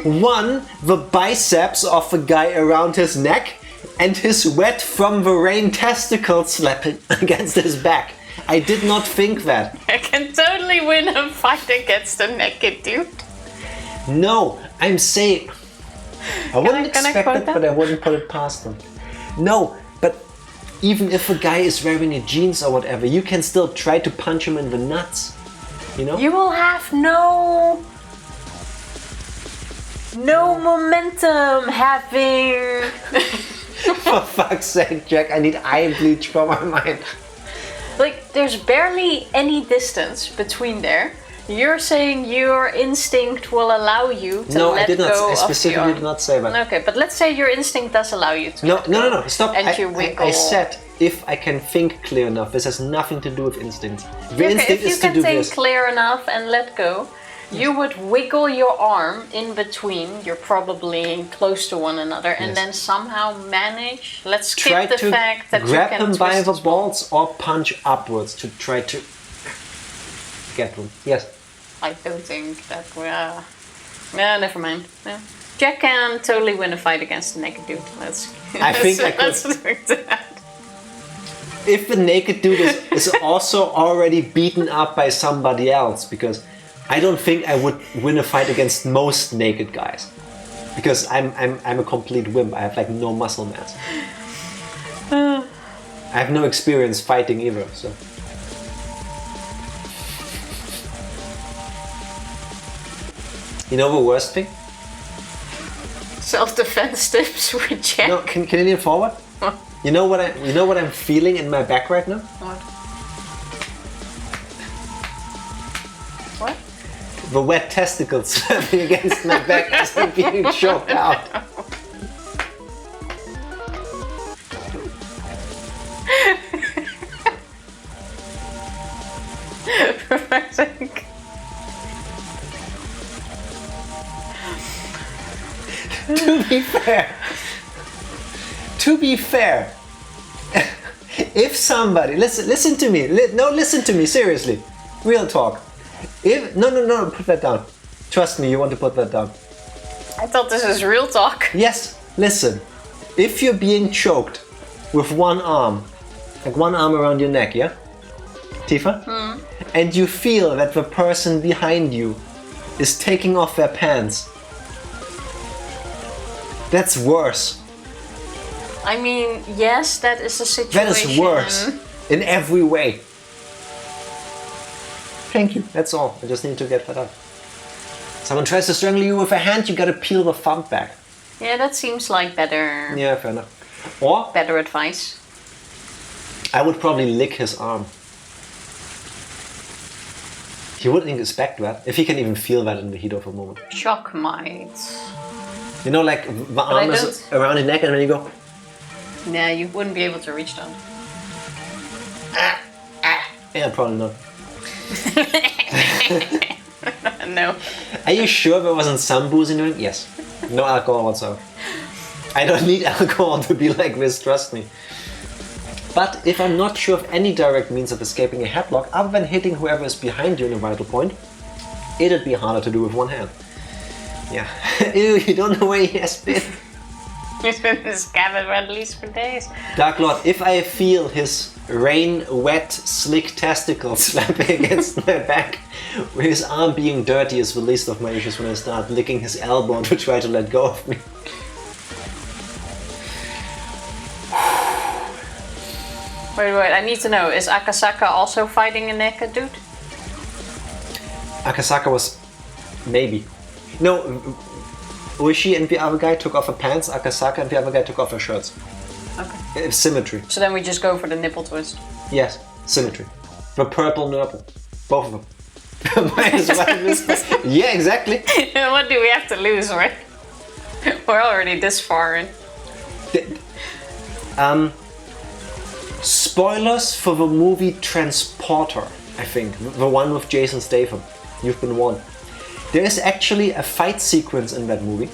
One, the biceps of the guy around his neck, and his wet from the rain testicles slapping against his back. I did not think that.
I can totally win a fight against a naked dude.
No, I'm saying... I wouldn't expect it, but I wouldn't put it past them. No, but even if a guy is wearing a jeans or whatever, you can still try to punch him in the nuts. You know?
You will have no momentum having...
For fuck's sake, Jack, I need eye bleach for my mind.
Like, there's barely any distance between there. You're saying your instinct will allow you to let go of the arm. No, I
specifically did not say that.
Okay, but let's say your instinct does allow you to let go.
No, stop.
And you wiggle.
I said, if I can think clear enough, this has nothing to do with instinct. Your instinct is to do this.
If you can think clear enough and let go, you would wiggle your arm in between. You're probably close to one another, and then somehow manage. Let's skip the fact that you can
grab him by the balls or punch upwards to try to get one. Yes.
I don't think that we are. No, never mind. No. Jack can totally win a fight against a naked dude. Let's look to that.
If the naked dude is also already beaten up by somebody else, because I don't think I would win a fight against most naked guys, because I'm a complete wimp. I have like no muscle mass. I have no experience fighting either, so. You know the worst thing?
Self-defense tips with Jack.
No, can you lean forward?
What?
You know what I'm feeling in my back right now?
What? What?
The wet testicles slapping against my back as I'm being choked out.
classic.
To be fair, if somebody listen to me, listen to me seriously, real talk. If no, put that down. Trust me, you want to put that down.
I thought this was real talk.
Yes, listen. If you're being choked with one arm, like one arm around your neck, yeah, Tifa, and you feel that the person behind you is taking off their pants, that's worse.
I mean, yes, that is a situation.
That is worse in every way. Thank you. That's all. I just need to get that up. Someone tries to strangle you with a hand, you gotta peel the thumb back.
Yeah, that seems like better.
Yeah, fair enough. Or
better advice.
I would probably lick his arm. He wouldn't expect that, if he can even feel that in the heat of a moment.
Shock might.
You know, like the arm is around his neck and then you go...
Yeah, you wouldn't be able to reach down.
Yeah, probably not.
No.
Are you sure there wasn't some booze in doing? Yes. No alcohol whatsoever. I don't need alcohol to be like this, trust me. But if I'm not sure of any direct means of escaping a headlock other than hitting whoever is behind you in a vital point, it'd be harder to do with one hand. Yeah. Ew, you don't know where he has been.
He's been in this cabin for at least 4 days.
Dark Lord, if I feel his rain-wet, slick testicles slapping against my back, his arm being dirty is the least of my issues when I start licking his elbow to try to let go of me.
Wait, I need to know, is Akasaka also fighting a naked dude?
Akasaka was... maybe. No, Ooishi and the other guy took off her pants, Akasaka and the other guy took off their shirts.
Okay.
Symmetry.
So then we just go for the nipple twist.
Yes, symmetry. The purple nipple. Both of them. Might as well miss this. Yeah, exactly.
What do we have to lose, right? We're already this far in.
Spoilers for the movie Transporter, I think. The one with Jason Statham. You've been warned. There is actually a fight sequence in that movie.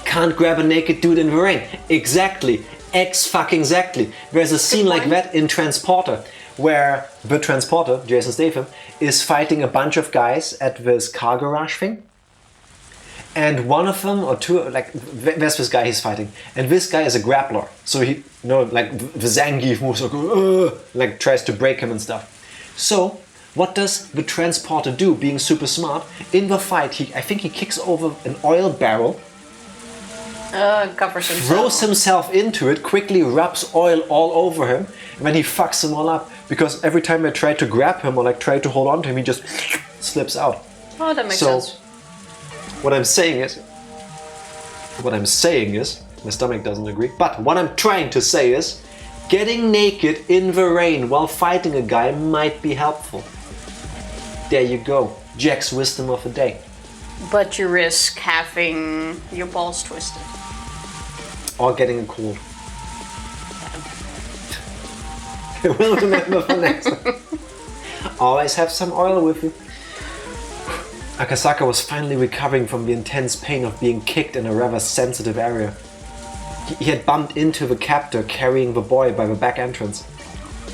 Can't grab a naked dude in the rain. Exactly. Exactly. There's a scene like that in Transporter, where the Transporter, Jason Statham, is fighting a bunch of guys at this car garage thing. And one of them, or two, like, there's this guy he's fighting. And this guy is a grappler. So he, like, the Zangief moves, like, tries to break him and stuff. So, what does the Transporter do, being super smart? In the fight, I think he kicks over an oil barrel,
covers himself.
throws himself into it, quickly rubs oil all over him, and then he fucks them all up. Because every time I try to grab him or like try to hold on to him, he just slips out.
Oh, that makes sense.
What I'm saying is, my stomach doesn't agree, but what I'm trying to say is, getting naked in the rain while fighting a guy might be helpful. There you go, Jack's wisdom of the day.
But you risk having your balls twisted.
Or getting a cold. We'll remember for next time. Always have some oil with you. Akasaka was finally recovering from the intense pain of being kicked in a rather sensitive area. He had bumped into the captor carrying the boy by the back entrance.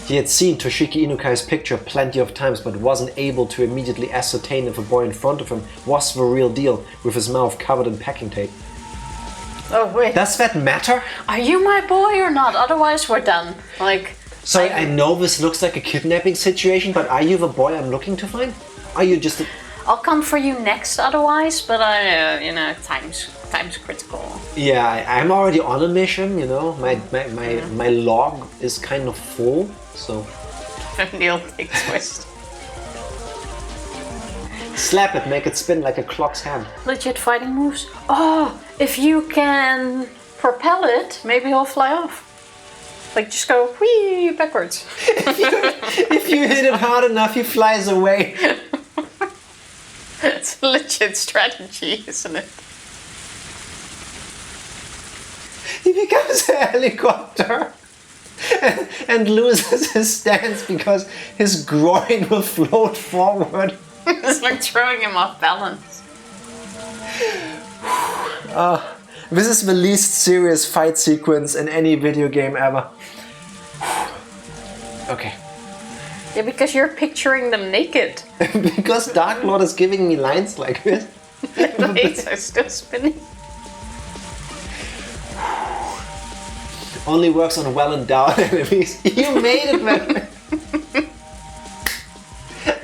He had seen Toshiki Inukai's picture plenty of times but wasn't able to immediately ascertain if the boy in front of him was the real deal with his mouth covered in packing tape.
Oh wait.
Does that matter?
Are you my boy or not? Otherwise we're done. Like...
Sorry, I know this looks like a kidnapping situation, but are you the boy I'm looking to find? Are you just a...
I'll come for you next otherwise, but time's critical.
Yeah, I'm already on a mission, you know. My log is kind of full, so...
Neil big twist.
Slap it, make it spin like a clock's hand.
Legit fighting moves. Oh, if you can propel it, maybe he'll fly off. Like just go whee backwards.
if you hit it hard enough, he flies away.
It's a legit strategy, isn't it?
He becomes a helicopter. and loses his stance because his groin will float forward.
It's like throwing him off balance.
This is the least serious fight sequence in any video game ever. Okay.
Yeah, because you're picturing them naked.
Because Dark Lord is giving me lines like this.
The blades are still spinning.
Only works on well-endowed enemies. You made it, man.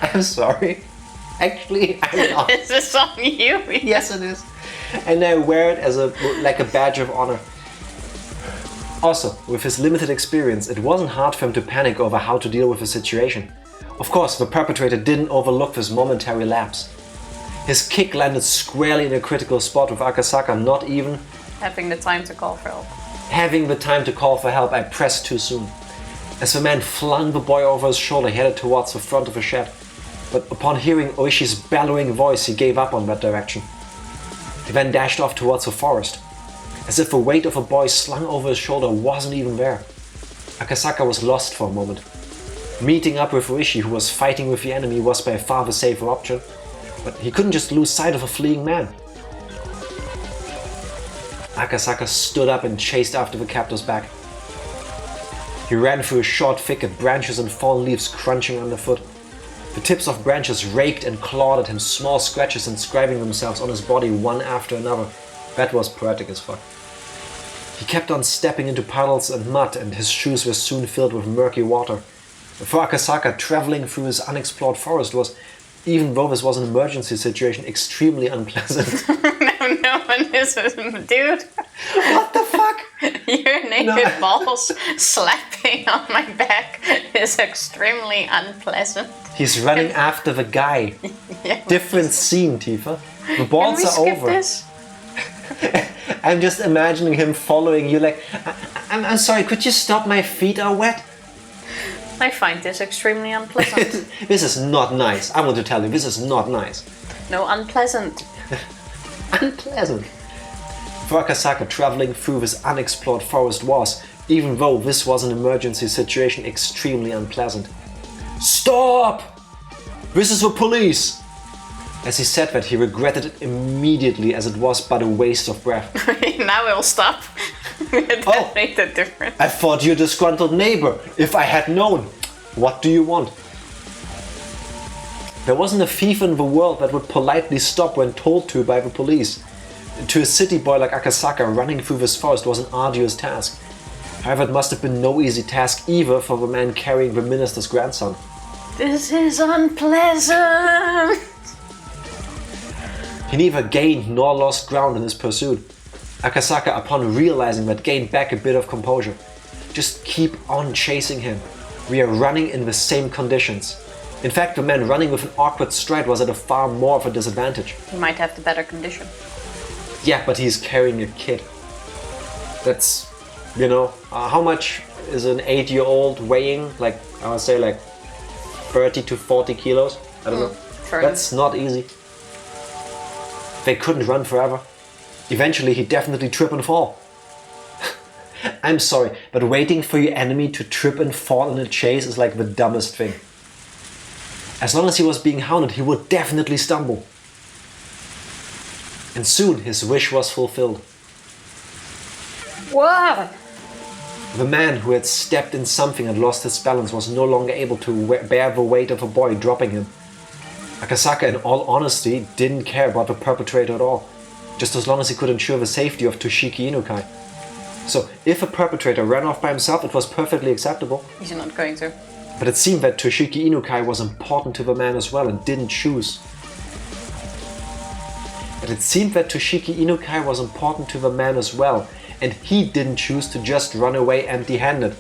I'm sorry. Actually, I'm not.
Is this on you?
Yes, it is. And I wear it as like a badge of honor. Also, with his limited experience, it wasn't hard for him to panic over how to deal with the situation. Of course, the perpetrator didn't overlook this momentary lapse. His kick landed squarely in a critical spot with Akasaka not even
having the time to call for help.
Having the time to call for help, I pressed too soon. As the man flung the boy over his shoulder, he headed towards the front of the shed. But upon hearing Oishi's bellowing voice, he gave up on that direction. He then dashed off towards the forest, as if the weight of a boy slung over his shoulder wasn't even there. Akasaka was lost for a moment. Meeting up with Oishi, who was fighting with the enemy, was by far the safer option, but he couldn't just lose sight of a fleeing man. Akasaka stood up and chased after the captor's back. He ran through a short thicket, branches and fallen leaves crunching underfoot. The tips of branches raked and clawed at him, small scratches inscribing themselves on his body one after another. That was poetic as fuck. He kept on stepping into puddles and mud, and his shoes were soon filled with murky water. For Akasaka, traveling through his unexplored forest was, even though this was an emergency situation, extremely unpleasant.
No one is, dude.
What the fuck?
Your naked balls slapping on my back is extremely unpleasant.
He's running after the guy.
Yeah,
Different scene, Tifa. The balls
Can we
are
skip
over.
This?
I'm just imagining him following you like, I'm sorry, could you stop? My feet are wet.
I find this extremely unpleasant.
This is not nice. I want to tell you, this is not nice.
No, unpleasant.
Unpleasant. For Akasaka, traveling through this unexplored forest was, even though this was an emergency situation, extremely unpleasant. Stop! This is the police! As he said that, he regretted it immediately, as it was but a waste of breath.
Now it'll stop. That made a difference.
I thought you a disgruntled neighbor. If I had known. What do you want? There wasn't a thief in the world that would politely stop when told to by the police. To a city boy like Akasaka, running through this forest was an arduous task. However, it must have been no easy task either for the man carrying the minister's grandson.
This is unpleasant.
He neither gained nor lost ground in his pursuit. Akasaka, upon realizing that, gained back a bit of composure. Just keep on chasing him. We are running in the same conditions. In fact, the man running with an awkward stride was at a far more of a disadvantage.
He might have the better condition.
Yeah, but he's carrying a kid. That's, you know, how much is an 8-year-old weighing? Like, I would say like 30 to 40 kilos. I don't know. That's not easy. They couldn't run forever. Eventually, he'd definitely trip and fall. I'm sorry, but waiting for your enemy to trip and fall in a chase is like the dumbest thing. As long as he was being hounded, he would definitely stumble. And soon, his wish was fulfilled.
What?
The man who had stepped in something and lost his balance was no longer able to bear the weight of a boy dropping him. Akasaka, in all honesty, didn't care about the perpetrator at all, just as long as he could ensure the safety of Toshiki Inukai. So, if a perpetrator ran off by himself, it was perfectly acceptable.
He's not going to.
But it seemed that Toshiki Inukai was important to the man as well and didn't choose. And he didn't choose to just run away empty-handed.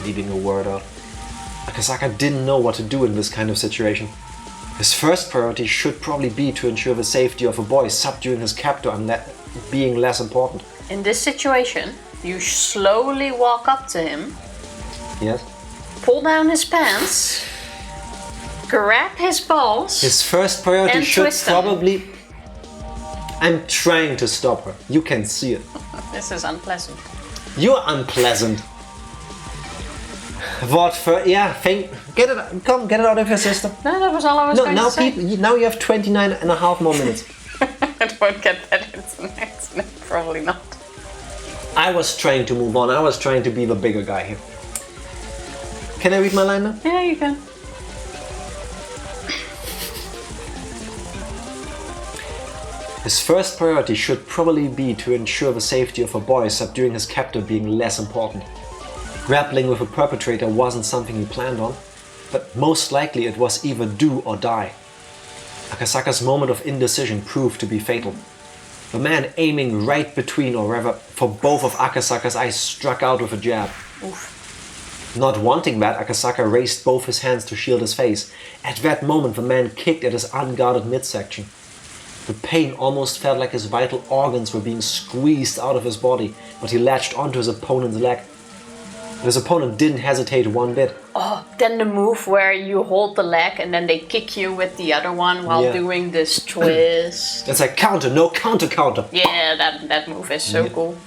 Leaving a word out. Akasaka didn't know what to do in this kind of situation. His first priority should probably be to ensure the safety of a boy, subduing his captor and being less important.
In this situation, you slowly walk up to him.
Yes?
Pull down his pants. Grab his balls.
His first priority
and
should
twist them.
probably... I'm trying to stop her. You can see it.
This is unpleasant.
You're unpleasant. What for? Yeah, get it out of your system.
No, that was all I was going to say.
Now you have 29 and a half more minutes.
I won't get that into the next. No, probably not.
I was trying to move on. I was trying to be the bigger guy here. Can I read my line now?
Yeah, you can.
His first priority should probably be to ensure the safety of a boy, subduing his captor being less important. Grappling with a perpetrator wasn't something he planned on, but most likely it was either do or die. Akasaka's moment of indecision proved to be fatal. The man aiming right between, or rather for both of Akasaka's eyes, struck out with a jab.
Oof.
Not wanting that, Akasaka raised both his hands to shield his face. At that moment, the man kicked at his unguarded midsection. The pain almost felt like his vital organs were being squeezed out of his body, but he latched onto his opponent's leg. His opponent didn't hesitate one bit.
Oh, then the move where you hold the leg and then they kick you with the other one while doing this twist.
It's like counter, no counter.
Yeah, that move is so cool.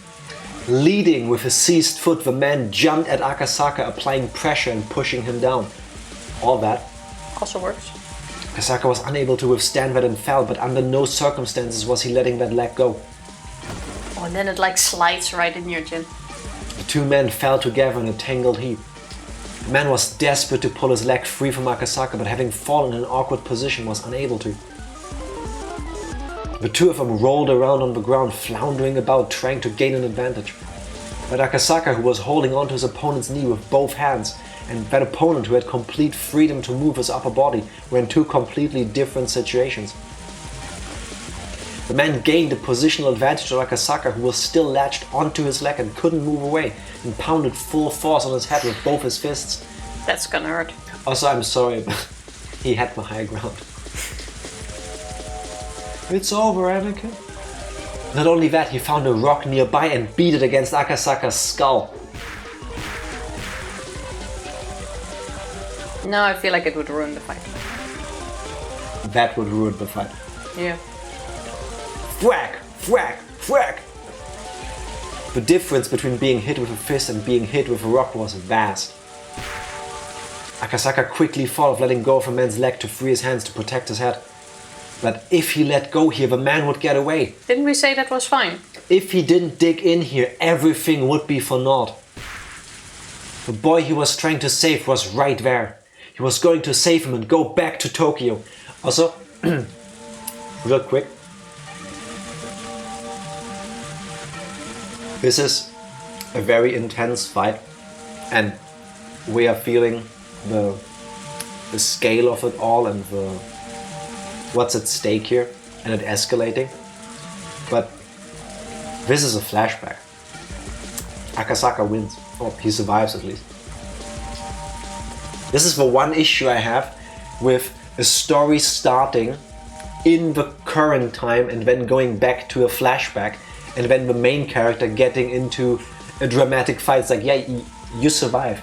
Leading with his seized foot, the man jumped at Akasaka, applying pressure and pushing him down. All that
also works.
Akasaka was unable to withstand that and fell, but under no circumstances was he letting that leg go.
Oh, and then it like slides right in your chin.
The two men fell together in a tangled heap. The man was desperate to pull his leg free from Akasaka, but having fallen in an awkward position was unable to. The two of them rolled around on the ground, floundering about, trying to gain an advantage. But Akasaka, who was holding onto his opponent's knee with both hands, and that opponent who had complete freedom to move his upper body, were in two completely different situations. The man gained a positional advantage on Akasaka, who was still latched onto his leg and couldn't move away, and pounded full force on his head with both his fists.
That's gonna hurt.
Also, I'm sorry, but he had my high ground. It's over, Anakin. Not only that, he found a rock nearby and beat it against Akasaka's skull.
No, I feel like it would ruin the fight.
That would ruin the fight.
Yeah.
Thwack! Thwack! Thwack! The difference between being hit with a fist and being hit with a rock was vast. Akasaka quickly thought of letting go of a man's leg to free his hands to protect his head. But if he let go here, the man would get away.
Didn't we say that was fine?
If he didn't dig in here, everything would be for naught. The boy he was trying to save was right there. He was going to save him and go back to Tokyo. Also, real quick. This is a very intense fight, and we are feeling the scale of it all and what's at stake here, and it escalating. But this is a flashback. Akasaka wins, or he survives at least. This is the one issue I have with a story starting in the current time and then going back to a flashback, and then the main character getting into a dramatic fight. It's like, yeah, you survive.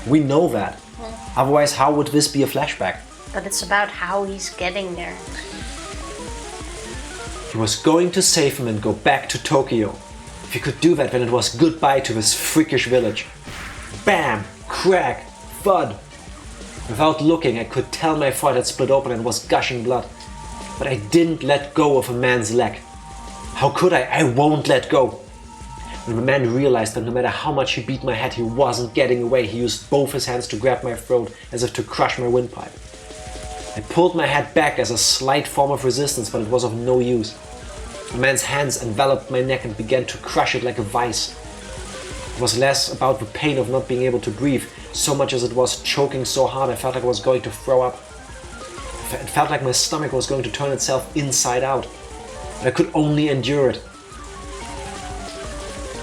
We know that. Otherwise, how would this be a flashback?
But it's about how he's getting there.
He was going to save him and go back to Tokyo. If he could do that, then it was goodbye to this freakish village. Bam! Crack! Thud! Without looking, I could tell my throat had split open and was gushing blood. But I didn't let go of a man's leg. How could I? I won't let go. When the man realized that no matter how much he beat my head, he wasn't getting away, he used both his hands to grab my throat as if to crush my windpipe. I pulled my head back as a slight form of resistance, but it was of no use. The man's hands enveloped my neck and began to crush it like a vice. It was less about the pain of not being able to breathe, so much as it was choking so hard I felt like I was going to throw up. It felt like my stomach was going to turn itself inside out. But I could only endure it.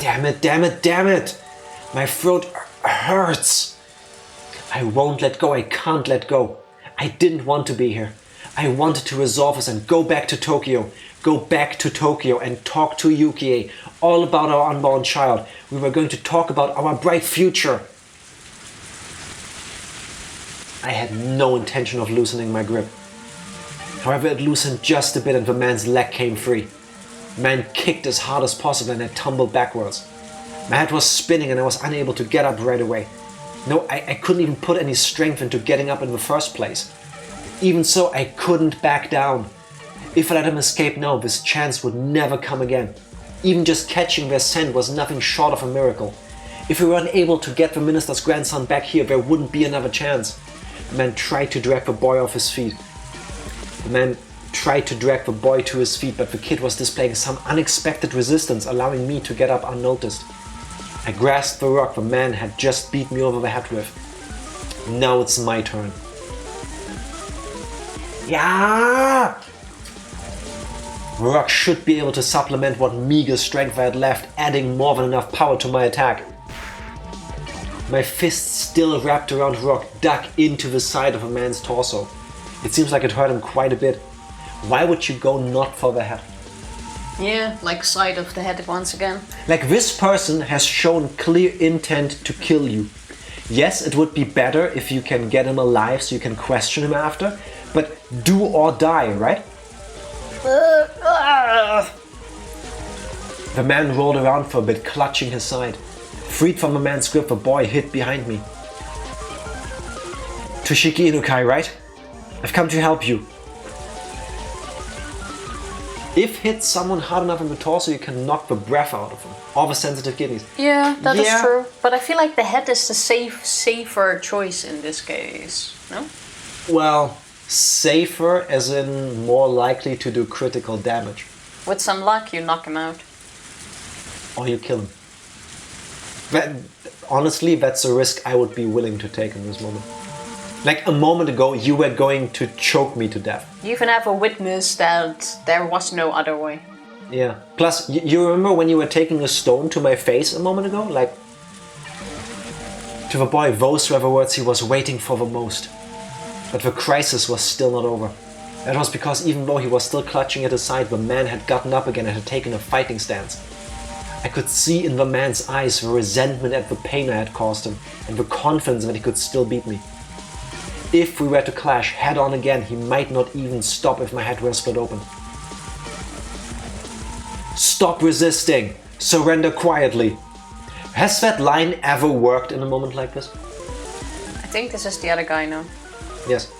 Damn it, damn it, damn it! My throat hurts! I won't let go, I can't let go. I didn't want to be here. I wanted to resolve this and go back to Tokyo. Go back to Tokyo and talk to Yukie all about our unborn child. We were going to talk about our bright future. I had no intention of loosening my grip. However, it loosened just a bit and the man's leg came free. The man kicked as hard as possible and I tumbled backwards. My head was spinning and I was unable to get up right away. No, I couldn't even put any strength into getting up in the first place. Even so, I couldn't back down. If I let him escape now, this chance would never come again. Even just catching their scent was nothing short of a miracle. If we weren't able to get the minister's grandson back here, there wouldn't be another chance. The man tried to drag the boy off his feet. The man tried to drag the boy to his feet, but the kid was displaying some unexpected resistance, allowing me to get up unnoticed. I grasped the rock the man had just beat me over the head with. Now it's my turn. Yeah! The rock should be able to supplement what meager strength I had left, adding more than enough power to my attack. My fist still wrapped around the rock, dug into the side of a man's torso. It seems like it hurt him quite a bit. Why would you go not for the head?
Yeah, like side of the head once again.
Like, this person has shown clear intent to kill you. Yes, it would be better if you can get him alive so you can question him after, but do or die, right? The man rolled around for a bit, clutching his side. Freed from the man's grip, the boy hid behind me. Toshiki Inukai, right? I've come to help you. If hit someone hard enough in the torso, you can knock the breath out of them. All the sensitive kidneys.
Yeah, that is true. But I feel like the head is the safer choice in this case, no?
Well, safer as in more likely to do critical damage.
With some luck, you knock him out.
Or you kill him. Honestly, that's a risk I would be willing to take in this moment. Like, a moment ago, you were going to choke me to death.
You even have a witness that there was no other way.
Yeah. Plus, you remember when you were taking a stone to my face a moment ago? Like, to the boy, those were the words he was waiting for the most. But the crisis was still not over. That was because even though he was still clutching at his side, the man had gotten up again and had taken a fighting stance. I could see in the man's eyes the resentment at the pain I had caused him, and the confidence that he could still beat me. If we were to clash head on again, he might not even stop if my head were split open. Stop resisting! Surrender quietly! Has that line ever worked in a moment like this?
I think this is the other guy now.
Yes.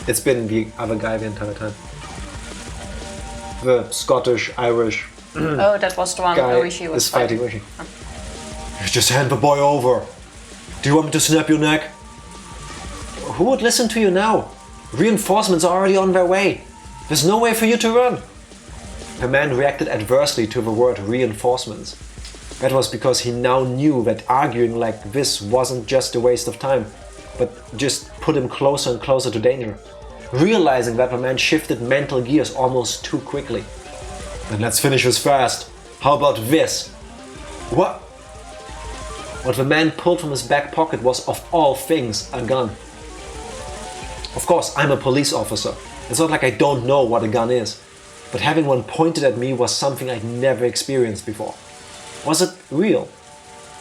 It's been the other guy the entire time. The Scottish, Irish
oh, that was the one
guy
Ooishi was
is fighting Ooishi. Just hand the boy over. Do you want me to snap your neck? Who would listen to you now? Reinforcements are already on their way. There's no way for you to run. The man reacted adversely to the word reinforcements. That was because he now knew that arguing like this wasn't just a waste of time, but just put him closer and closer to danger. Realizing that the man shifted mental gears almost too quickly. Then let's finish this fast. How about this? What? What the man pulled from his back pocket was, of all things, a gun. Of course, I'm a police officer. It's not like I don't know what a gun is. But having one pointed at me was something I'd never experienced before. Was it real?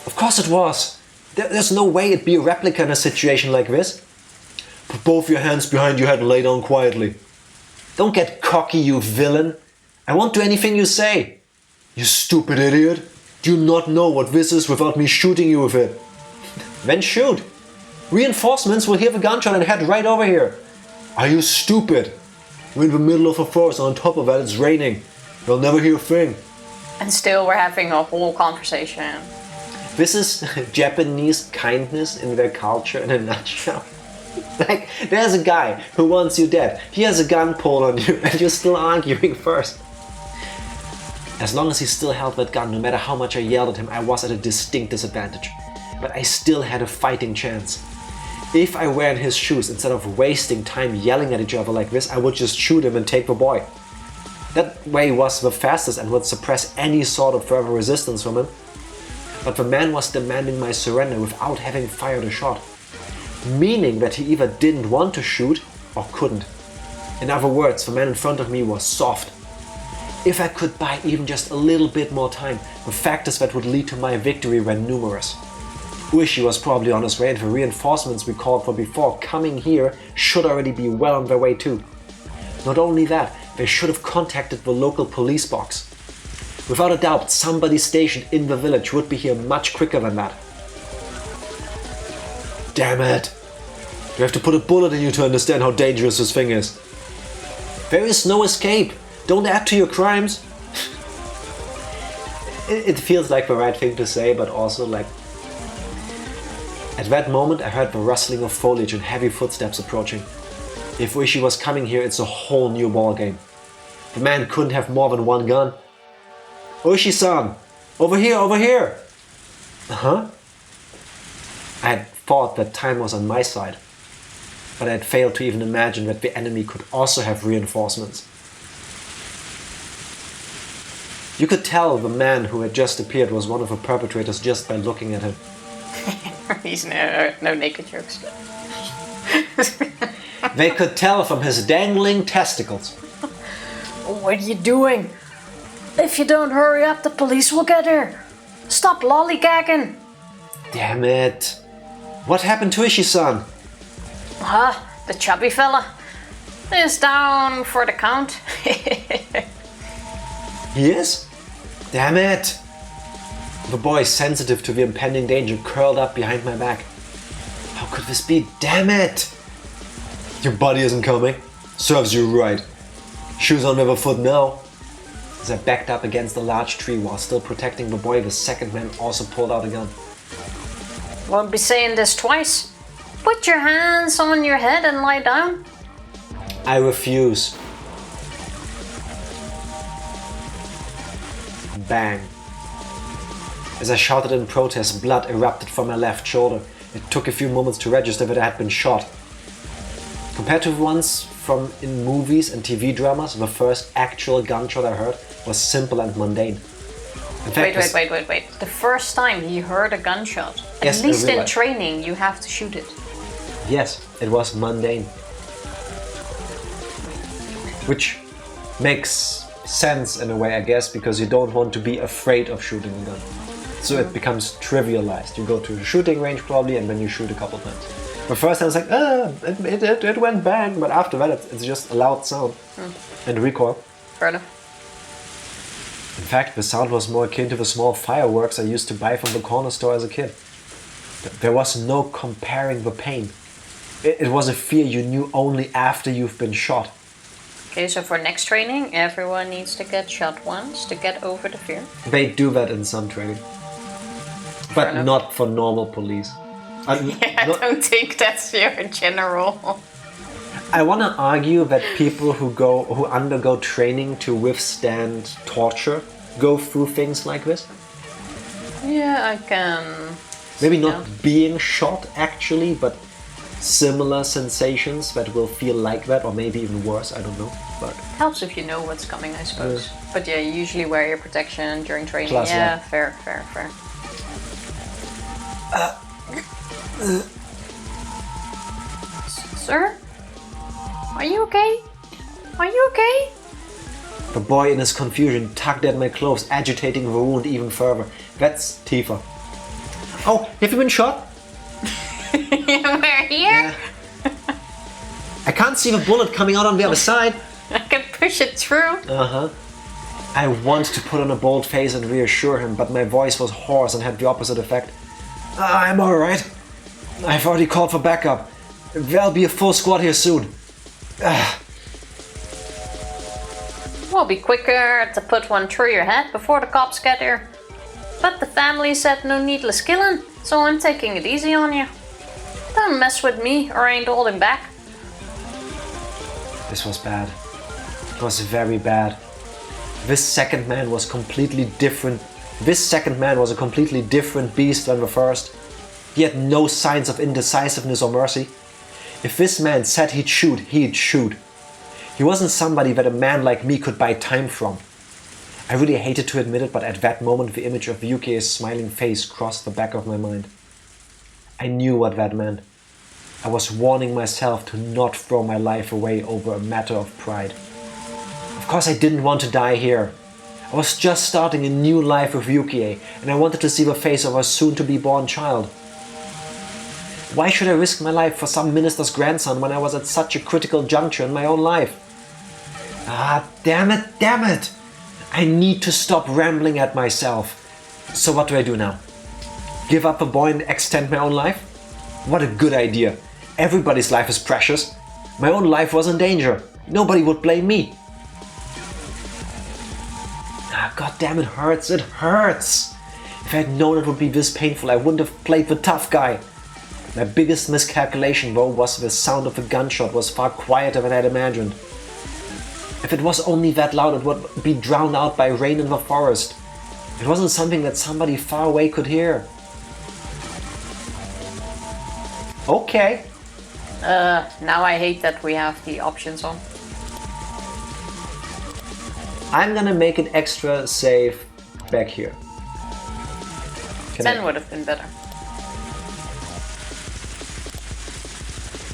Of course it was. There's no way it'd be a replica in a situation like this. Put both your hands behind your head and lay down quietly. Don't get cocky, you villain. I won't do anything you say. You stupid idiot. Do you not know what this is without me shooting you with it? Then shoot. Reinforcements will hear the gunshot and head right over here. Are you stupid? We're in the middle of a forest and on top of that it's raining. They'll never hear a thing.
And still we're having a whole conversation.
This is Japanese kindness in their culture in a nutshell. Like, there's a guy who wants you dead. He has a gun pulled on you and you're still arguing first. As long as he still held that gun, no matter how much I yelled at him, I was at a distinct disadvantage. But I still had a fighting chance. If I were in his shoes, instead of wasting time yelling at each other like this, I would just shoot him and take the boy. That way was the fastest and would suppress any sort of further resistance from him. But the man was demanding my surrender without having fired a shot. Meaning that he either didn't want to shoot or couldn't. In other words, the man in front of me was soft. If I could buy even just a little bit more time, the factors that would lead to my victory were numerous. Ooishi was probably on his way and the reinforcements we called for before coming here should already be well on their way too. Not only that, they should have contacted the local police box. Without a doubt, somebody stationed in the village would be here much quicker than that. Damn it! You have to put a bullet in you to understand how dangerous this thing is. There is no escape. Don't add to your crimes. It feels like the right thing to say, but also like... At that moment, I heard the rustling of foliage and heavy footsteps approaching. If Ooishi was coming here, it's a whole new ballgame. The man couldn't have more than one gun. Ooishi-san! Over here, over here! Huh? I had thought that time was on my side, but I had failed to even imagine that the enemy could also have reinforcements. You could tell the man who had just appeared was one of the perpetrators just by looking at him.
He's no naked jokes.
They could tell from his dangling testicles.
What are you doing? If you don't hurry up, the police will get here. Stop lollygagging.
Damn it. What happened to Ooishi-san?
Huh? The chubby fella is down for the count.
He is? Damn it. The boy, sensitive to the impending danger, curled up behind my back. How could this be? Damn it! Your buddy isn't coming. Serves you right. Shoes on the other foot now. As I backed up against a large tree while still protecting the boy, the second man also pulled out a gun.
Won't be saying this twice. Put your hands on your head and lie down.
I refuse. Bang. As I shouted in protest, blood erupted from my left shoulder. It took a few moments to register that I had been shot. Compared to the ones from in movies and TV dramas, the first actual gunshot I heard was simple and mundane. In fact,
Wait. The first time he heard a gunshot,
yes,
at least in training, you have to shoot it.
Yes, it was mundane. Which makes sense in a way, I guess, because you don't want to be afraid of shooting a gun. So it becomes trivialized. You go to a shooting range probably and then you shoot a couple times. The first time it's like, it went bang, but after that it's just a loud sound and recoil.
Fair enough.
In fact, the sound was more akin to the small fireworks I used to buy from the corner store as a kid. There was no comparing the pain. It was a fear you knew only after you've been shot.
Okay, so for next training, everyone needs to get shot once to get over the fear.
They do that in some training. But not for normal police.
I don't think that's your general.
I want to argue that people who undergo training to withstand torture go through things like this.
Yeah, I can.
Maybe not being shot actually, but similar sensations that will feel like that, or maybe even worse. I don't know. But
helps if you know what's coming, I suppose. But yeah, you usually wear your protection during training.
Plus,
yeah, fair. Sir? Are you okay? Are you okay?
The boy in his confusion tugged at my clothes, agitating the wound even further. That's Tifa. Oh, have you been shot?
We're here?
Yeah. I can't see the bullet coming out on the other side.
I can push it through.
Uh-huh. I wanted to put on a bold face and reassure him, but my voice was hoarse and had the opposite effect. I'm alright. I've already called for backup. There'll be a full squad here soon.
Will be quicker to put one through your head before the cops get here. But the family said no needless killing, so I'm taking it easy on you. Don't mess with me or I ain't holding back.
This was bad. It was very bad. This second man was completely different. This second man was a completely different beast than the first. He had no signs of indecisiveness or mercy. If this man said he'd shoot, he'd shoot. He wasn't somebody that a man like me could buy time from. I really hated to admit it, but at that moment the image of Yuki's smiling face crossed the back of my mind. I knew what that meant. I was warning myself to not throw my life away over a matter of pride. Of course I didn't want to die here. I was just starting a new life with Yukie, and I wanted to see the face of our soon-to-be-born child. Why should I risk my life for some minister's grandson when I was at such a critical juncture in my own life? Ah, damn it! I need to stop rambling at myself. So what do I do now? Give up a boy and extend my own life? What a good idea. Everybody's life is precious. My own life was in danger. Nobody would blame me. Ah, God damn, it hurts. It hurts. If I had known it would be this painful, I wouldn't have played the tough guy. My biggest miscalculation, though, was the sound of a gunshot was far quieter than I'd imagined. If it was only that loud, it would be drowned out by rain in the forest. It wasn't something that somebody far away could hear. Okay.
Now I hate that we have the options on.
I'm gonna make an extra save back here.
10 would have been better.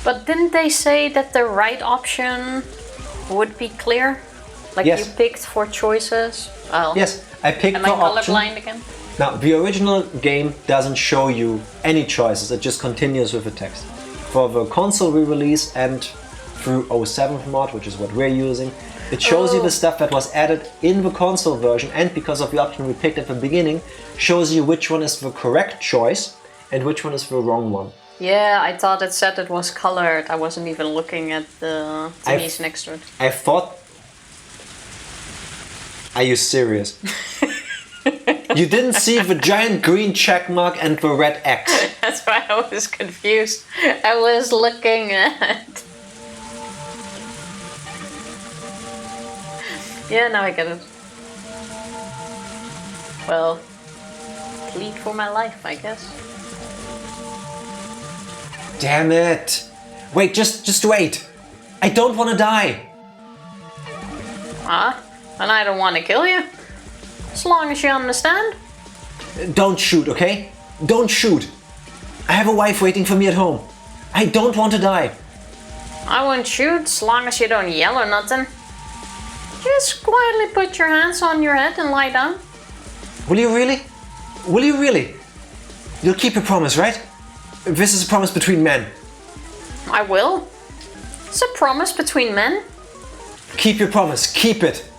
But didn't they say that the right option would be clear? Like
Yes.
you picked 4 choices? Well,
Yes, I picked
am
the
I
option.
colorblind again?
Now, the original game doesn't show you any choices, it just continues with the text. For the console re-release and through 07 mod, which is what we're using, it shows you the stuff that was added in the console version, and because of the option we picked at the beginning, shows you which one is the correct choice and which one is the wrong one.
Yeah, I thought it said it was colored. I wasn't even looking at the thingies next to it.
I thought... Are you serious? You didn't see the giant green check mark and the red X.
That's why I was confused. I was looking at... Yeah, now I get it. Well, plead for my life, I guess.
Damn it! Wait, just wait! I don't want to die!
And I don't want to kill you. As long as you understand.
Don't shoot, okay? Don't shoot! I have a wife waiting for me at home. I don't want to die.
I won't shoot as long as you don't yell or nothing. Just quietly put your hands on your head and lie down.
Will you really? Will you really? You'll keep your promise, right? This is a promise between men.
I will. It's a promise between men.
Keep your promise, keep it.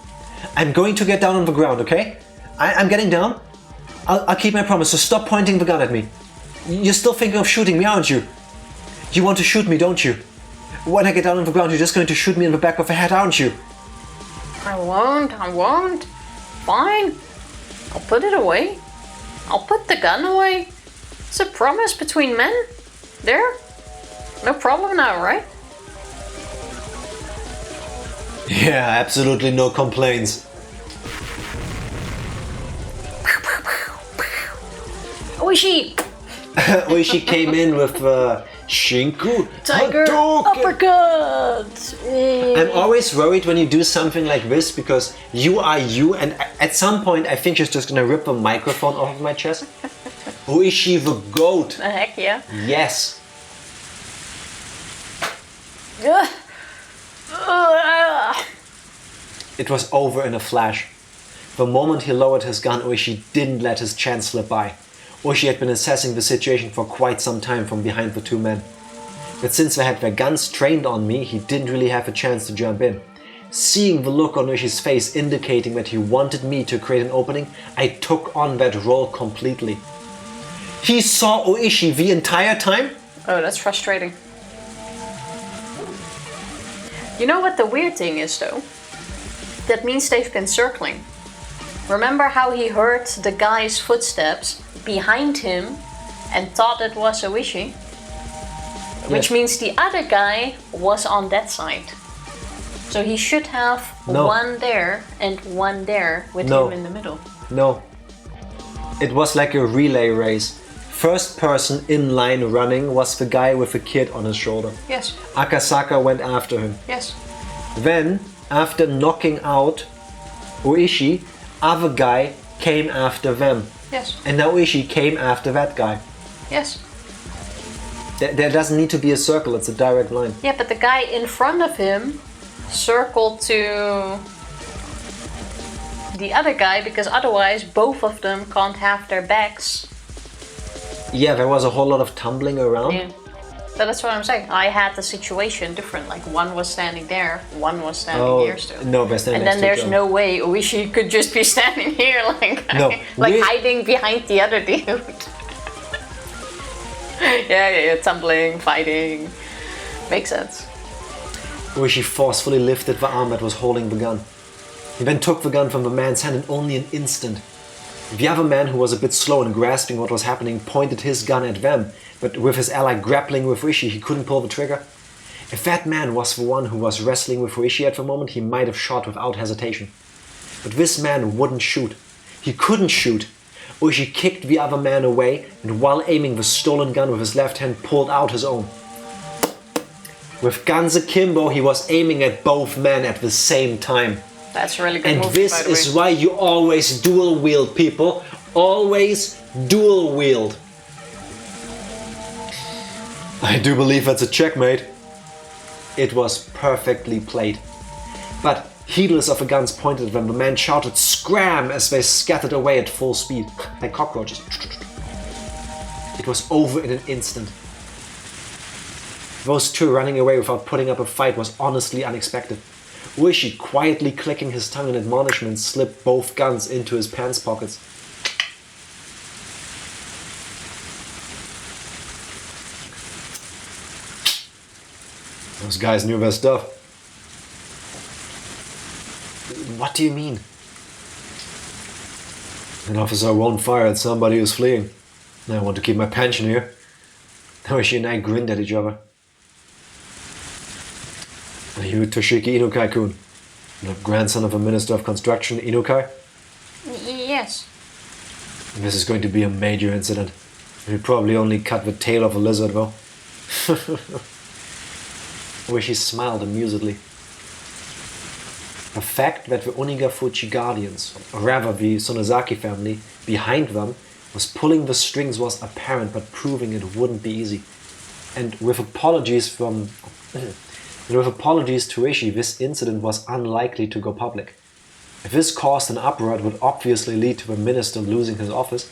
I'm going to get down on the ground, okay? I'm getting down. I'll keep my promise, so stop pointing the gun at me. You're still thinking of shooting me, aren't you? You want to shoot me, don't you? When I get down on the ground, you're just going to shoot me in the back of the head, aren't you?
I won't. Fine. I'll put it away. I'll put the gun away. It's a promise between men. There. No problem now, right?
Yeah, absolutely no complaints.
Oishi!
Oishi came in with Shinku
Tiger
Hadouken.
uppercut!
I'm always worried when you do something like this because you are you, and at some point I think she's just gonna rip the microphone off of my chest. Oishi the goat.
Heck yeah.
Yes. It was over in a flash. The moment he lowered his gun, Oishi didn't let his chance slip by. Oishi had been assessing the situation for quite some time from behind the 2 men. But since they had their guns trained on me, he didn't really have a chance to jump in. Seeing the look on Oishi's face indicating that he wanted me to create an opening, I took on that role completely. He saw Oishi the entire time?
Oh, that's frustrating. You know what the weird thing is, though? That means they've been circling. Remember how he heard the guy's footsteps behind him and thought it was Oishi? Which means the other guy was on that side. So he should have one there and one there with him in the middle.
No. It was like a relay race. First person in line running was the guy with the kid on his shoulder.
Yes.
Akasaka went after him.
Yes.
Then, after knocking out Oishi, other guy came after them.
Yes.
And now Oishi came after that guy.
Yes.
There doesn't need to be a circle, it's a direct line.
Yeah, but the guy in front of him circled to the other guy because otherwise both of them can't have their backs.
Yeah, there was a whole lot of tumbling around.
Yeah. That's what I'm saying. I had the situation different. Like one was standing there, one was standing here still.
No, they're standing
And then
next to
there's
each
no way Ooishi could just be standing here, like
No,
like
we-
hiding behind the other dude. yeah, tumbling, fighting. Makes sense.
Ooishi forcefully lifted the arm that was holding the gun. He then took the gun from the man's hand in only an instant. The other man, who was a bit slow in grasping what was happening, pointed his gun at them, but with his ally grappling with Ooishi, he couldn't pull the trigger. If that man was the one who was wrestling with Ooishi at the moment, he might have shot without hesitation. But this man wouldn't shoot. He couldn't shoot. Ooishi kicked the other man away, and while aiming the stolen gun with his left hand, pulled out his own. With guns akimbo, he was aiming at both men at the same time.
That's a really good
And
move,
this
by the
is
way.
why you always dual wield, people. Always dual wield. I do believe that's a checkmate. It was perfectly played. But heedless of the guns pointed at them, the man shouted "Scram!" as they scattered away at full speed, like cockroaches. It was over in an instant. Those two running away without putting up a fight was honestly unexpected. Ooishi, quietly clicking his tongue in admonishment, slipped both guns into his pants pockets. Those guys knew their stuff. What do you mean? An officer won't fire at somebody who's fleeing. I want to keep my pension here. Ooishi and I grinned at each other. Are you Toshiki Inukai-kun, the grandson of a minister of construction, Inukai?
Yes.
This is going to be a major incident. We'll probably only cut the tail of a lizard, though. Ooishi smiled amusedly. The fact that the Onigafuchi guardians, or rather the Sonozaki family, behind them, was pulling the strings was apparent, but proving it wouldn't be easy. And with apologies to Ooishi, this incident was unlikely to go public. If this caused an uproar, it would obviously lead to the minister losing his office.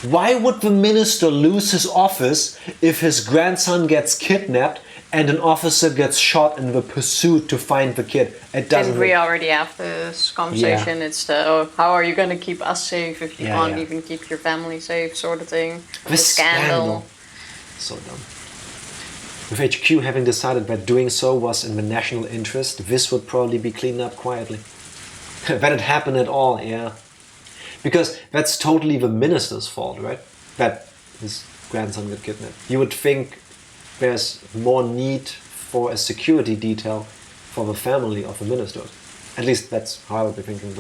Why would the minister lose his office if his grandson gets kidnapped and an officer gets shot in the pursuit to find the kid? It doesn't.
Didn't we already have this conversation?
Yeah.
It's the, oh, how are you going to keep us safe if you
Yeah,
can't
yeah.
even keep your family safe, sort of thing. The
This scandal. So dumb. With HQ having decided that doing so was in the national interest, this would probably be cleaned up quietly. That it happened at all, yeah. Because that's totally the minister's fault, right? That his grandson got kidnapped. You would think there's more need for a security detail for the family of the minister. At least that's how I would be thinking.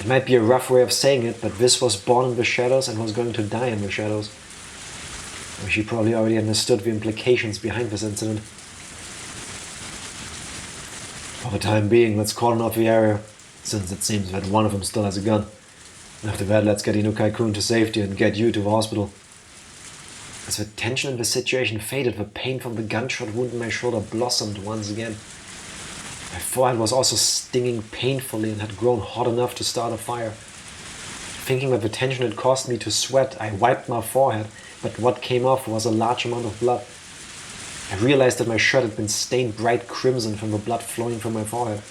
It might be a rough way of saying it, but this was born in the shadows and was going to die in the shadows. Or she probably already understood the implications behind this incident. For the time being, let's cordon off the area, since it seems that one of them still has a gun. After that, let's get Inukai-kun to safety and get you to the hospital. As the tension in the situation faded, the pain from the gunshot wound in my shoulder blossomed once again. My forehead was also stinging painfully and had grown hot enough to start a fire. Thinking that the tension had caused me to sweat, I wiped my forehead, but what came off was a large amount of blood. I realized that my shirt had been stained bright crimson from the blood flowing from my forehead.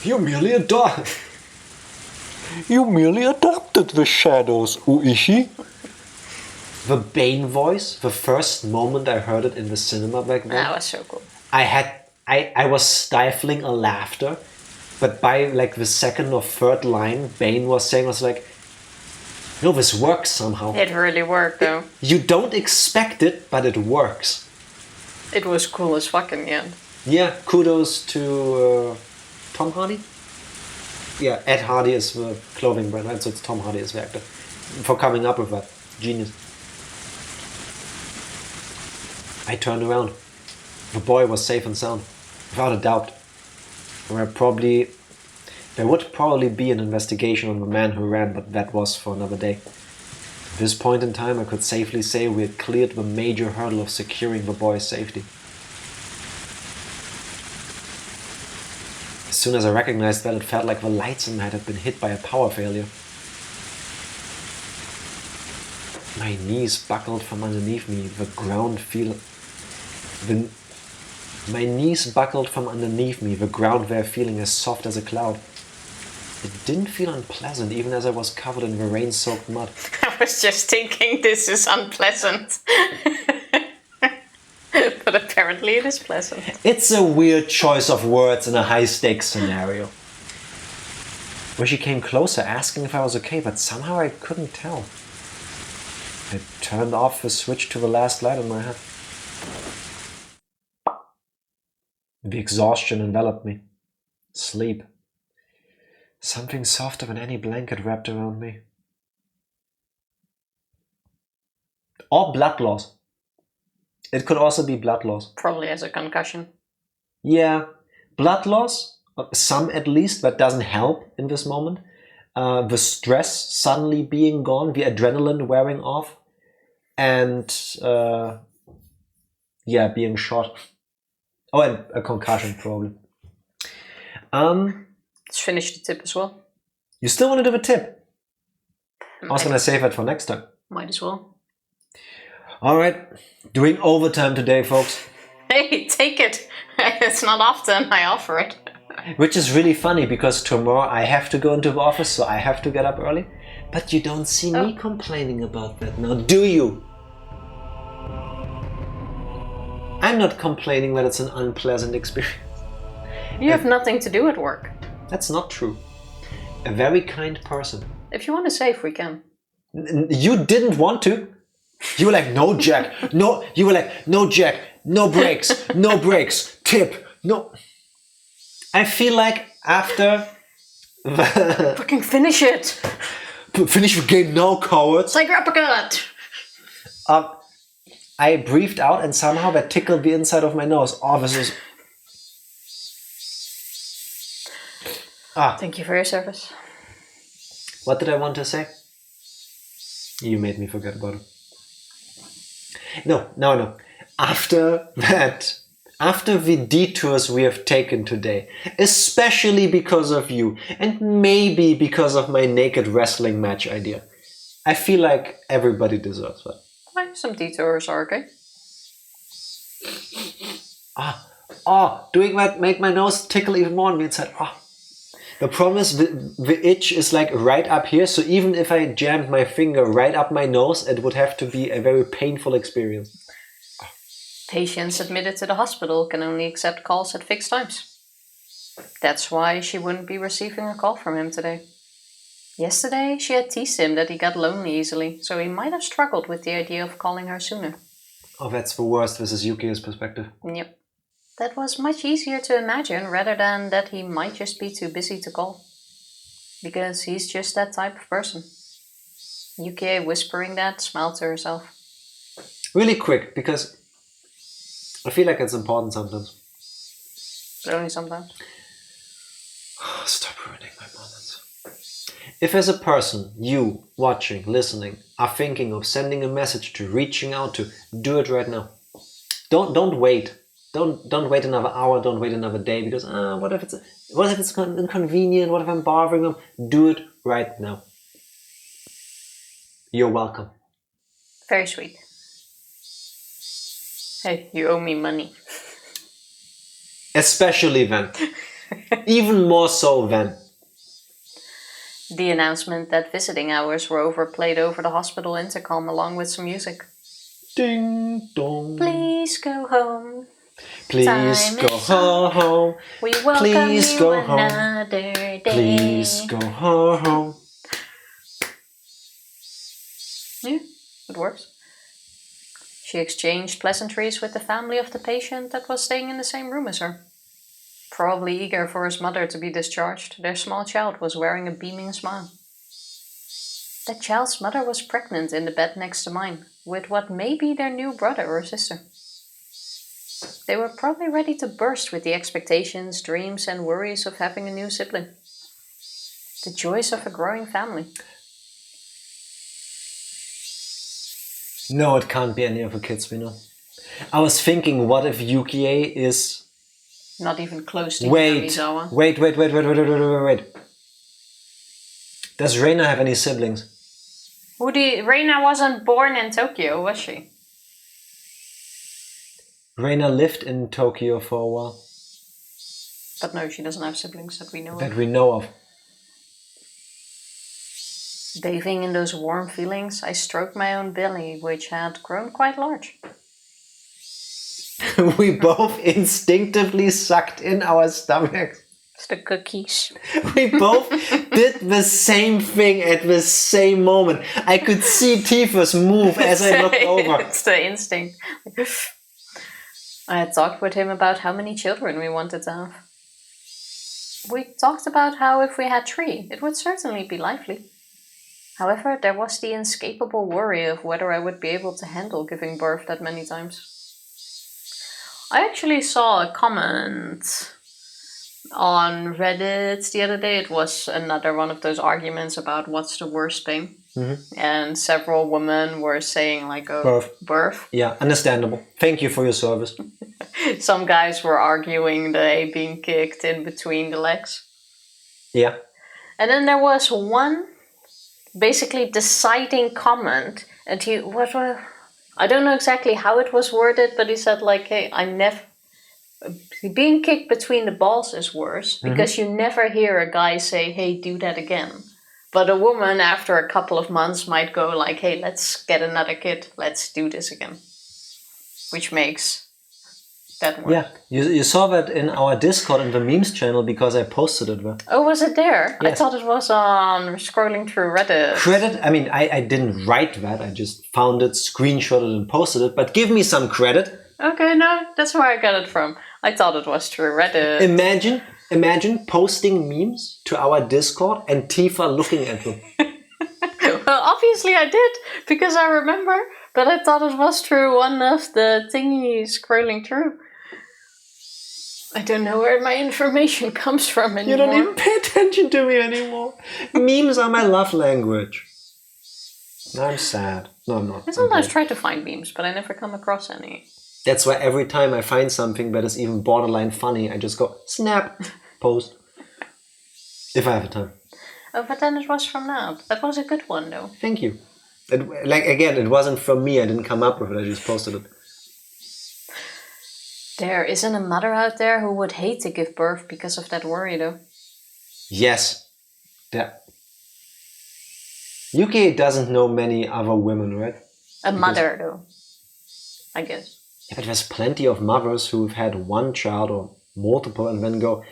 You merely adopted the shadows, Ooishi. The Bane voice, the first moment I heard it in the cinema back then,
That was so cool.
I was stifling a laughter, but by like the second or third line Bane was saying, I was like, no, this works somehow.
It really worked, though.
You don't expect it, but it works.
It was cool as fuck in the end.
Yeah, kudos to Tom Hardy? Yeah, Ed Hardy is the clothing brand, right? So it's Tom Hardy as the actor. For coming up with that. Genius. I turned around. The boy was safe and sound. Without a doubt. There would probably be an investigation on the man who ran, but that was for another day. At this point in time, I could safely say we had cleared the major hurdle of securing the boy's safety. As soon as I recognized that, it felt like the lights in my head had been hit by a power failure. My knees buckled from underneath me. My knees buckled from underneath me, the ground there feeling as soft as a cloud. It didn't feel unpleasant, even as I was covered in the rain-soaked mud.
I was just thinking this is unpleasant. But apparently it is pleasant.
It's a weird choice of words in a high-stakes scenario. Where she came closer, asking if I was okay, but somehow I couldn't tell. I turned off the switch to the last light in my head. The exhaustion enveloped me. Sleep. Something softer than any blanket wrapped around me. Or blood loss. It could also be blood loss.
Probably as a concussion.
Yeah, blood loss, some at least, but doesn't help in this moment. The stress suddenly being gone, the adrenaline wearing off, and being shot. Oh, and a concussion probably.
Let's finish the tip as well.
You still want to do the tip? I was going to save that for next time.
Might as well.
All right, doing overtime today, folks.
Hey, take it. It's not often I offer it.
Which is really funny because tomorrow I have to go into the office, so I have to get up early. But you don't see me complaining about that now, do you? I'm not complaining that it's an unpleasant experience.
You have nothing to do at work.
That's not true. A very kind person.
If you want to save, we can.
You didn't want to. You were like, no, Jack. No, you were like, no, Jack. No breaks. No breaks. Tip. No. I feel like after the...
Fucking finish it.
Finish the game now, cowards.
Like uppercut.
I breathed out and somehow that tickled the inside of my nose. Oh, this is...
Thank you for your service.
What did I want to say? You made me forget about it. No. After that, after the detours we have taken today, especially because of you, and maybe because of my naked wrestling match idea, I feel like everybody deserves that.
Why? Some detours are okay.
Doing that made my nose tickle even more on the inside. The problem is the itch is like right up here, so even if I jammed my finger right up my nose, it would have to be a very painful experience.
Patients admitted to the hospital can only accept calls at fixed times. That's why she wouldn't be receiving a call from him today. Yesterday, she had teased him that he got lonely easily, so he might have struggled with the idea of calling her sooner.
Oh, that's the worst. This is Yuki's perspective.
Yep. That was much easier to imagine rather than that he might just be too busy to call. Because he's just that type of person. Yuki, whispering that, smiled to herself.
Really quick, because I feel like it's important sometimes.
But only sometimes.
Stop ruining my moments. If as a person, you, watching, listening, are thinking of sending a message to, reaching out to, do it right now. Don't wait. Don't wait another hour, don't wait another day, because what if it's inconvenient, what if I'm bothering them? Do it right now. You're welcome.
Very sweet. Hey, you owe me money.
Especially then. Even more so then.
The announcement that visiting hours were over played over the hospital intercom along with some music.
Ding dong.
Please go home.
Please go home.
We welcome
Please
you
go
another day.
Please go home.
Yeah, it works. She exchanged pleasantries with the family of the patient that was staying in the same room as her. Probably eager for his mother to be discharged, their small child was wearing a beaming smile. That child's mother was pregnant in the bed next to mine, with what may be their new brother or sister. They were probably ready to burst with the expectations, dreams, and worries of having a new sibling. The joys of a growing family.
No, it can't be any of the kids we know. I was thinking, what if Yukie is...
Not even close to Hinamizawa.
Wait. Does Reina have any siblings?
Reina wasn't born in Tokyo, was she?
Reina lived in Tokyo for a while.
But no, she doesn't have siblings that we know
That
of.
we know of.
Bathing in those warm feelings, I stroked my own belly, which had grown quite large.
We both instinctively sucked in our stomachs.
It's the cookies.
We both did the same thing at the same moment. I could see Tifa's move as I looked over.
It's the instinct. I had talked with him about how many children we wanted to have. We talked about how if we had 3, it would certainly be lively. However, there was the inescapable worry of whether I would be able to handle giving birth that many times. I actually saw a comment on Reddit the other day. It was another one of those arguments about what's the worst thing.
Mm-hmm.
And several women were saying like, oh, birth.
Yeah, understandable. Thank you for your service.
Some guys were arguing the being kicked in between the legs.
Yeah.
And then there was one basically deciding comment, and I don't know exactly how it was worded, but he said like, hey, being kicked between the balls is worse because you never hear a guy say, hey, do that again. But a woman after a couple of months might go like, hey, let's get another kid, let's do this again. Which makes that work.
Yeah, you saw that in our Discord in the memes channel because I posted it there.
Oh, was it there?
Yes.
I thought it was on scrolling through Reddit.
Credit? I mean, I didn't write that. I just found it, screenshotted and posted it. But give me some credit.
Okay, no, that's where I got it from. I thought it was through Reddit.
Imagine posting memes to our Discord and Tifa looking at them.
Well, obviously I did, because I remember, but I thought it was through one of the thingies scrolling through. I don't know where my information comes from anymore.
You don't even pay attention to me anymore. Memes are my love language. I'm sad. No, I'm not.
I sometimes try to find memes, but I never come across any.
That's why every time I find something that is even borderline funny, I just go, snap, post. If I have the time.
Oh, but then it was from Nab. That was a good one, though.
Thank you. It wasn't from me. I didn't come up with it. I just posted it.
There isn't a mother out there who would hate to give birth because of that worry, though.
Yes. Yuki doesn't know many other women, right?
Mother, though. I guess.
Yeah, but there's plenty of mothers who've had one child or multiple and then go,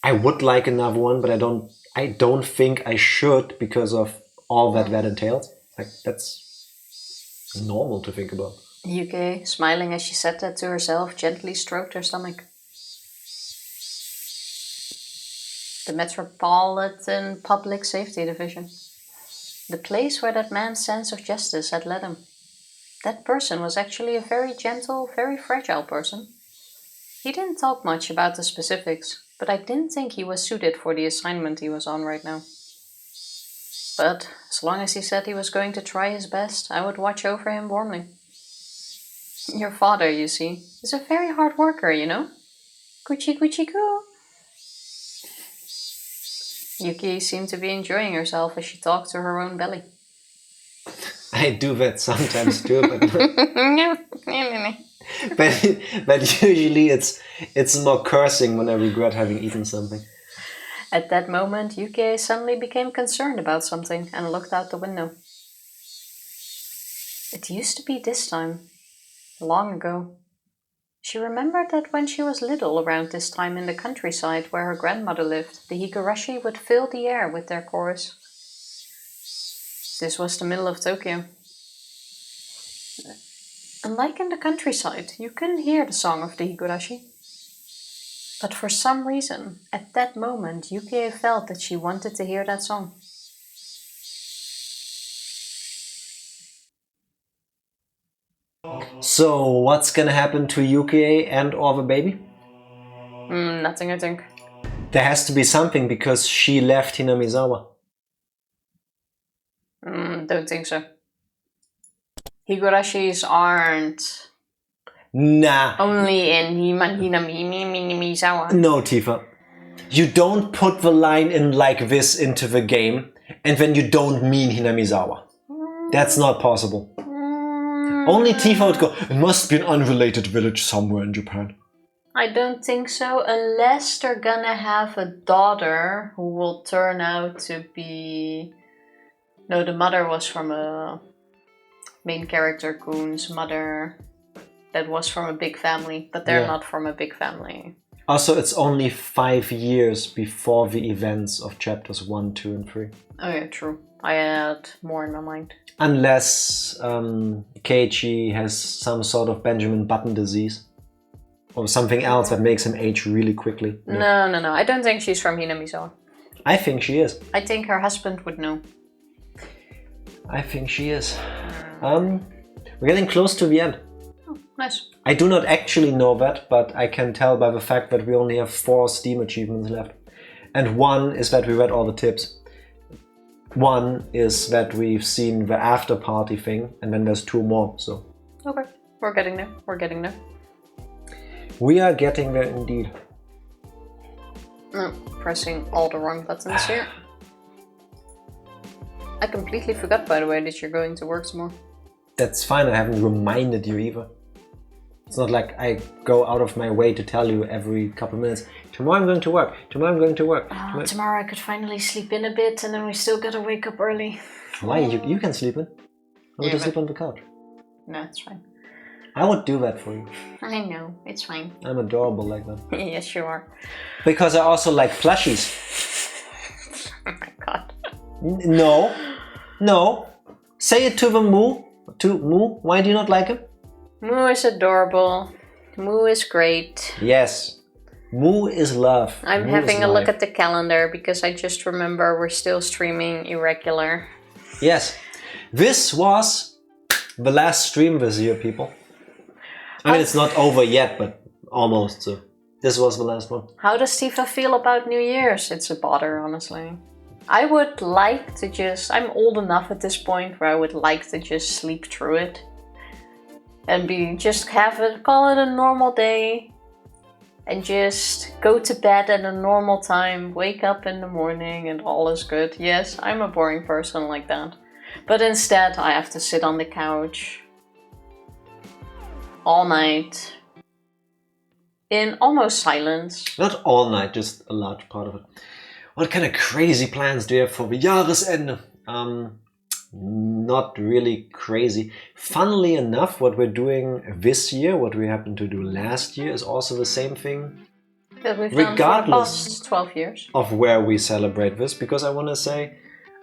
I would like another one, but I don't think I should because of all that entails. Like, that's normal to think about.
Yuki, smiling as she said that to herself, gently stroked her stomach. The Metropolitan Public Safety Division. The place where that man's sense of justice had led him. That person was actually a very gentle, very fragile person. He didn't talk much about the specifics, but I didn't think he was suited for the assignment he was on right now. But as long as he said he was going to try his best, I would watch over him warmly. Your father, you see, is a very hard worker, you know? Kuchi kuchi ku. Yuki seemed to be enjoying herself as she talked to her own belly.
I do that sometimes too, but usually it's more cursing when I regret having eaten something.
At that moment, Yuki suddenly became concerned about something and looked out the window. It used to be this time, long ago. She remembered that when she was little, around this time in the countryside where her grandmother lived, the Higurashi would fill the air with their chorus. This was the middle of Tokyo. Unlike in the countryside, you couldn't hear the song of the Higurashi. But for some reason, at that moment, Yuki felt that she wanted to hear that song.
So, what's gonna happen to Yuki and or the baby?
Nothing, I think.
There has to be something because she left Hinamizawa.
Don't think so. Higurashis aren't only in Hinamizawa.
No, Tifa. You don't put the line in like this into the game and then you don't mean Hinamizawa. That's not possible. Only Tifa would go, it must be an unrelated village somewhere in Japan.
I don't think so, unless they're gonna have a daughter who will turn out to be... No, the mother was from a main character, Kun's mother, that was from a big family, but they're not from a big family.
Also, it's only 5 years before the events of chapters 1, 2, and 3.
Oh yeah, true. I had more in my mind.
Unless Keiichi has some sort of Benjamin Button disease. Or something else that makes him age really quickly.
No. I don't think she's from Hinamizawa.
I think she is.
I think her husband would know.
I think she is. We're getting close to the end.
Oh, nice.
I do not actually know that, but I can tell by the fact that we only have 4 Steam achievements left. And one is that we read all the tips. One is that we've seen the after party thing, and then there's 2 more, so.
Okay, we're getting there.
We are getting there indeed.
Oh, pressing all the wrong buttons here. I completely forgot, by the way, that you're going to work tomorrow.
That's fine, I haven't reminded you either. It's not like I go out of my way to tell you every couple of minutes, tomorrow I'm going to work, tomorrow I'm going to work.
Tomorrow I could finally sleep in a bit and then we still gotta wake up early.
Why? You can sleep in. I want to sleep on the couch.
No, it's fine.
I would do that for you.
I know, it's fine.
I'm adorable like that.
Yes, you are.
Because I also like plushies.
Oh my god.
No. Say it to the Moo. To Moo. Why do you not like him?
Moo is adorable. Moo is great.
Yes. Moo is love.
I'm
Moo
having
is
a look
life.
at the calendar because I just remember we're still streaming irregular.
Yes. This was the last stream this year, people. I mean, it's not over yet, but almost. So this was the last one.
How does Tifa feel about New Year's? It's a bother, honestly. I would like to just... I'm old enough at this point where I would like to just sleep through it. And call it a normal day. And just go to bed at a normal time. Wake up in the morning and all is good. Yes, I'm a boring person like that. But instead I have to sit on the couch all night in almost silence.
Not all night, just a large part of it. What kind of crazy plans do you have for the Jahresende? Not really crazy. Funnily enough, what we're doing this year, what we happened to do last year, is also the same thing.
That we've done for the past 12 years.
Of where we celebrate this, because I want to say,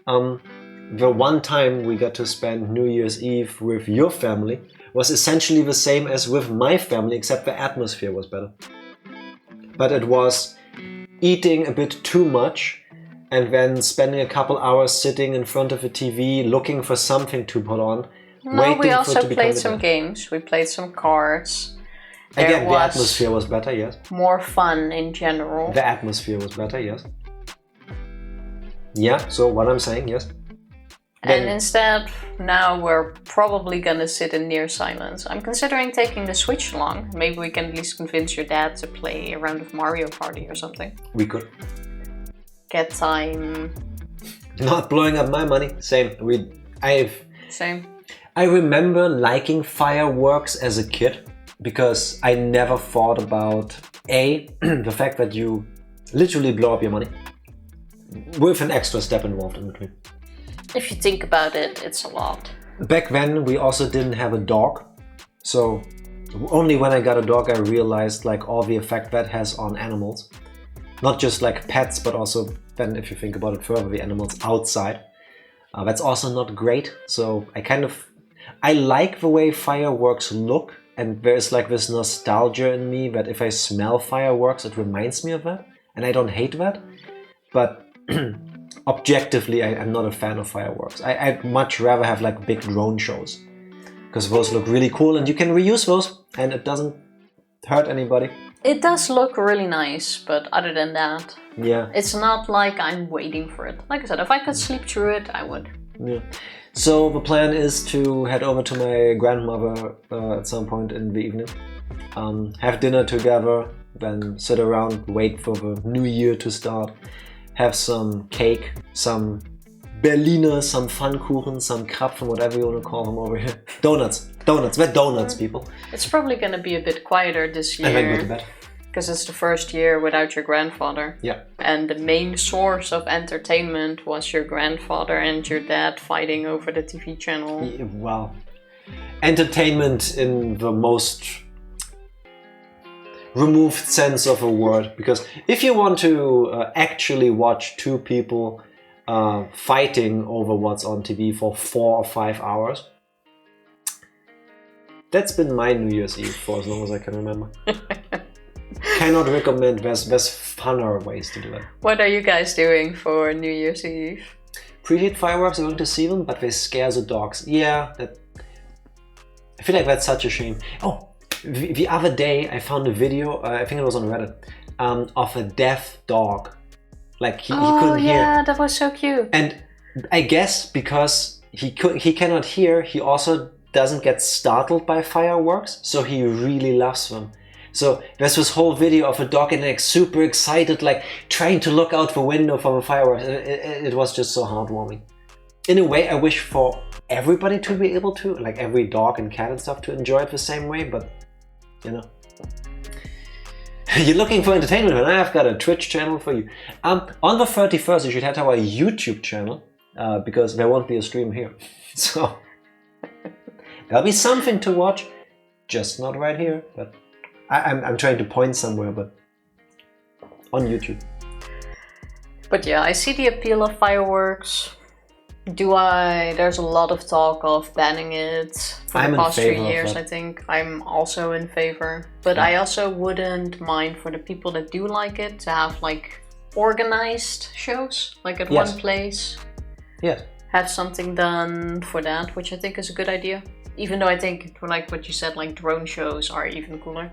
the one time we got to spend New Year's Eve with your family was essentially the same as with my family, except the atmosphere was better. But it was eating a bit too much and then spending a couple hours sitting in front of a TV looking for something to put on.
No, we also played some games. We played some cards.
Again, the atmosphere was better, yes.
More fun in general.
The atmosphere was better, yes. Yeah, so what I'm saying, yes.
And instead, now we're probably gonna sit in near silence. I'm considering taking the Switch along. Maybe we can at least convince your dad to play a round of Mario Party or something.
We could.
Get time.
Not blowing up my money. Same.
Same.
I remember liking fireworks as a kid because I never thought about the fact that you literally blow up your money with an extra step involved in between.
If you think about it, it's a lot.
Back then we also didn't have a dog, so only when I got a dog I realized like all the effect that has on animals. Not just like pets, but also then if you think about it further, the animals outside. That's also not great, so I like the way fireworks look, and there's like this nostalgia in me that if I smell fireworks it reminds me of that, and I don't hate that, but objectively, I'm not a fan of fireworks. I'd much rather have like big drone shows, because those look really cool and you can reuse those and it doesn't hurt anybody.
It does look really nice, but other than that,
yeah,
it's not like I'm waiting for it. Like I said, if I could sleep through it, I would.
Yeah. So the plan is to head over to my grandmother at some point in the evening, have dinner together, then sit around, wait for the new year to start. Have some cake, some Berliner, some Pfannkuchen, some Krapfen, whatever you want to call them over here. Donuts. We're donuts, people.
It's probably going to be a bit quieter this year.
I went go to bed.
Because it's the first year without your grandfather.
Yeah.
And the main source of entertainment was your grandfather and your dad fighting over the TV channel.
Well, entertainment in the most removed sense of a word. Because if you want to actually watch two people fighting over what's on TV for 4 or 5 hours, that's been my New Year's Eve for as long as I can remember. Cannot recommend. There's funner ways to do it.
What are you guys doing for New Year's Eve?
Preheat fireworks, I'm going to see them, but they scare the dogs. Yeah, I feel like that's such a shame. Oh, the other day I found a video, I think it was on Reddit, of a deaf dog. Like he couldn't hear. Oh
yeah, that was so cute.
And I guess because he cannot hear, he also doesn't get startled by fireworks, so he really loves them. So there's this whole video of a dog and like super excited, like trying to look out the window from a fireworks. It was just so heartwarming. In a way, I wish for everybody to be able to, like every dog and cat and stuff, to enjoy it the same way, but you know. You're looking for entertainment, and I've got a Twitch channel for you. On the 31st, you should head to our YouTube channel, because there won't be a stream here. So there'll be something to watch, just not right here, but I'm trying to point somewhere, but on YouTube.
But yeah, I see the appeal of fireworks. There's a lot of talk of banning it for the past 3 years, I think. I'm also in favor. But yeah. I also wouldn't mind for the people that do like it to have like organized shows, like at one place.
Yes.
Have something done for that, which I think is a good idea. Even though I think, like what you said, like drone shows are even cooler.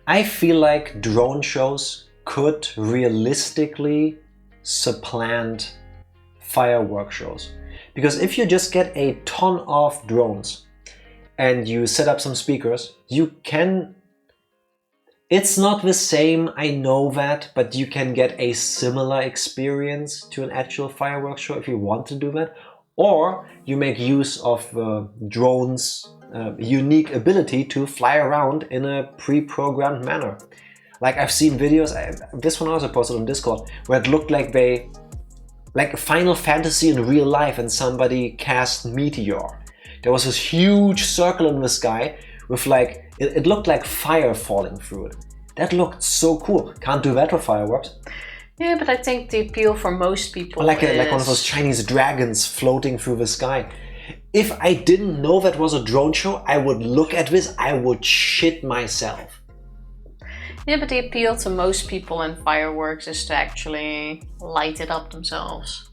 I feel like drone shows could realistically supplant firework shows. Because if you just get a ton of drones and you set up some speakers, you can... It's not the same, I know that, but you can get a similar experience to an actual fireworks show if you want to do that. Or you make use of drones' unique ability to fly around in a pre-programmed manner. Like I've seen videos, this one also posted on Discord, where it looked like like Final Fantasy in real life and somebody cast Meteor. There was this huge circle in the sky with like, it looked like fire falling through it. That looked so cool. Can't do that with fireworks.
Yeah, but I think the appeal for most people
like one of those Chinese dragons floating through the sky. If I didn't know that was a drone show, I would look at this, I would shit myself.
Yeah, but the appeal to most people in fireworks is to actually light it up themselves.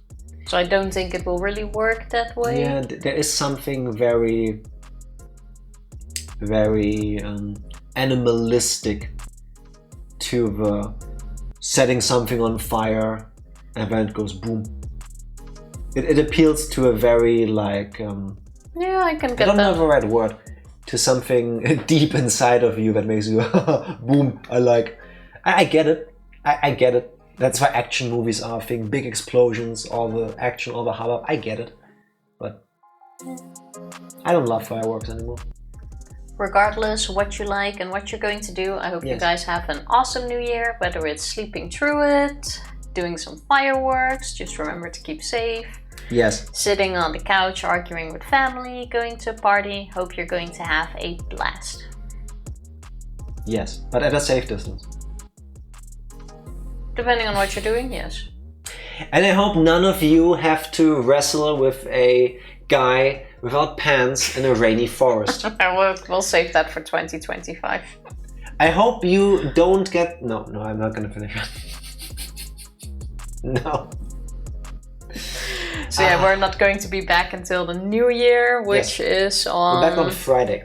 So I don't think it will really work that way.
Yeah, there is something very, very animalistic to the setting something on fire and then it goes boom. It appeals to a very like...
yeah, I can get that.
I don't know the right word. To something deep inside of you that makes you boom. I get it. I get it. That's why action movies are a thing. Big explosions, all the action, all the hubbub. I get it. But I don't love fireworks anymore.
Regardless what you like and what you're going to do, I hope you guys have an awesome new year. Whether it's sleeping through it, doing some fireworks, just remember to keep safe.
Yes.
Sitting on the couch, arguing with family, going to a party. Hope you're going to have a blast.
Yes, but at a safe distance.
Depending on what you're doing, yes.
And I hope none of you have to wrestle with a guy without pants in a rainy forest.
We'll save that for 2025.
I hope you don't get... No, I'm not going to finish that. No.
So yeah, we're not going to be back until the new year, which is on...
We're back on Friday.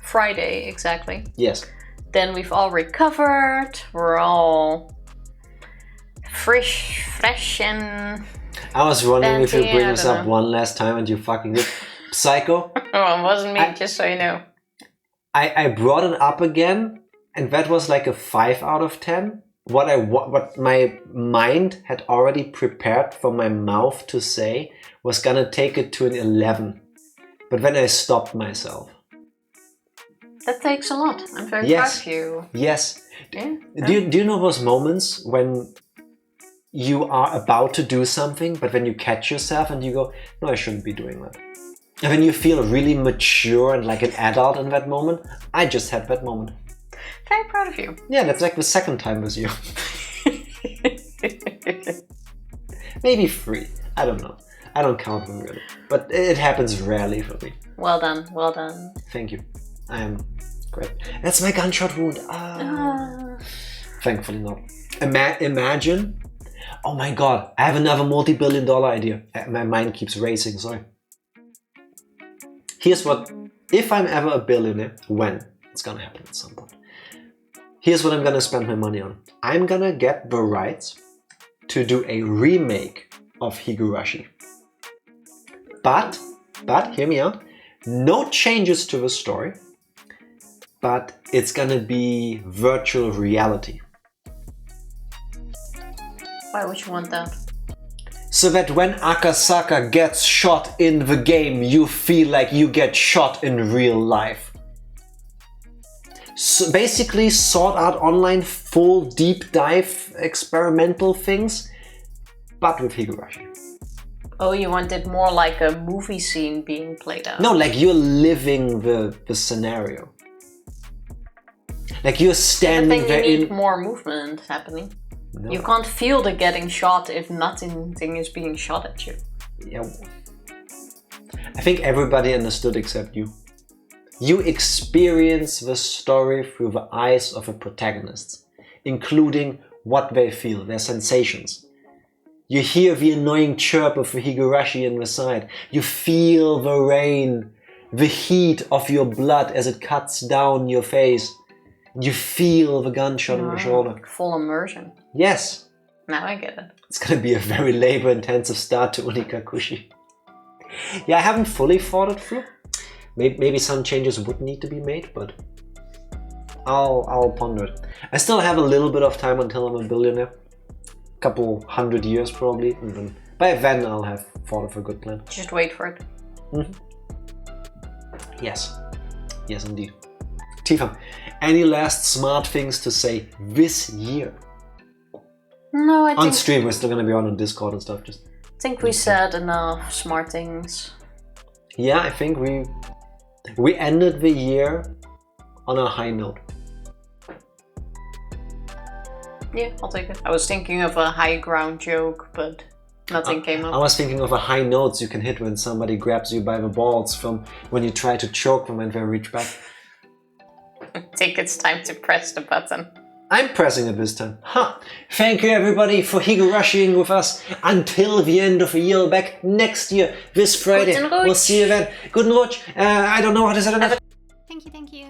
Friday, exactly.
Yes.
Then we've all recovered. We're all fresh and...
I was wondering if you bring this up one last time and you fucking did. Psycho.
Oh, it wasn't me, just so you know.
I brought it up again and that was like a 5 out of 10. what my mind had already prepared for my mouth to say was gonna take it to an 11. But then I stopped myself.
That takes a lot. I'm very proud of you.
Yes.
Yeah.
Do you know those moments when you are about to do something, but then you catch yourself and you go, no, I shouldn't be doing that. And then you feel really mature and like an adult in that moment. I just had that moment.
Very proud of you.
Yeah, that's like the second time this year. Maybe 3. I don't know. I don't count them really. But it happens rarely for me.
Well done, well done.
Thank you. I am great. That's my gunshot wound. Thankfully not. Imagine. Oh my god, I have another multi-billion-dollar idea. My mind keeps racing, sorry. Here's what, if I'm ever a billionaire, when? It's gonna happen at some point. Here's what I'm gonna spend my money on. I'm gonna get the rights to do a remake of Higurashi. But, hear me out, no changes to the story, but it's gonna be virtual reality.
Why would you want that?
So that when Akasaka gets shot in the game, you feel like you get shot in real life. So basically, Sword Art Online full deep dive experimental things, but with Higurashi.
Oh, you want it more like a movie scene being played out?
No, like you're living the scenario. Like you're standing there
you need more movement happening.
No.
You can't feel the getting shot if nothing is being shot at you.
Yeah. I think everybody understood except you. You experience the story through the eyes of the protagonists, including what they feel, their sensations. You hear the annoying chirp of the Higurashi in the side. You feel the rain, the heat of your blood as it cuts down your face. You feel the gunshot in the shoulder.
Full immersion.
Yes.
Now I get it.
It's gonna be a very labor-intensive start to Unikakushi. Yeah, I haven't fully thought it through. Maybe some changes would need to be made, but I'll ponder it. I still have a little bit of time until I'm a billionaire. Couple 100 years probably. And then by then I'll have thought of a good plan.
Just wait for it.
Mm-hmm. Yes. Yes, indeed. Tifa, any last smart things to say this year?
No, I think...
On stream, we're still going to be on Discord and stuff. Just
think we said enough smart things.
Yeah, I think we ended the year on a high note.
Yeah, I'll take it. I was thinking of a high ground joke, but nothing came up.
I was thinking of a high notes you can hit when somebody grabs you by the balls from when you try to choke them and they reach back.
I think it's time to press the button.
I'm pressing it this time. Thank you everybody for Higurashiing with us until the end of the year. Back next year, this Friday. We'll see you then. Guten Rutsch. I don't know how to say it.
Thank you.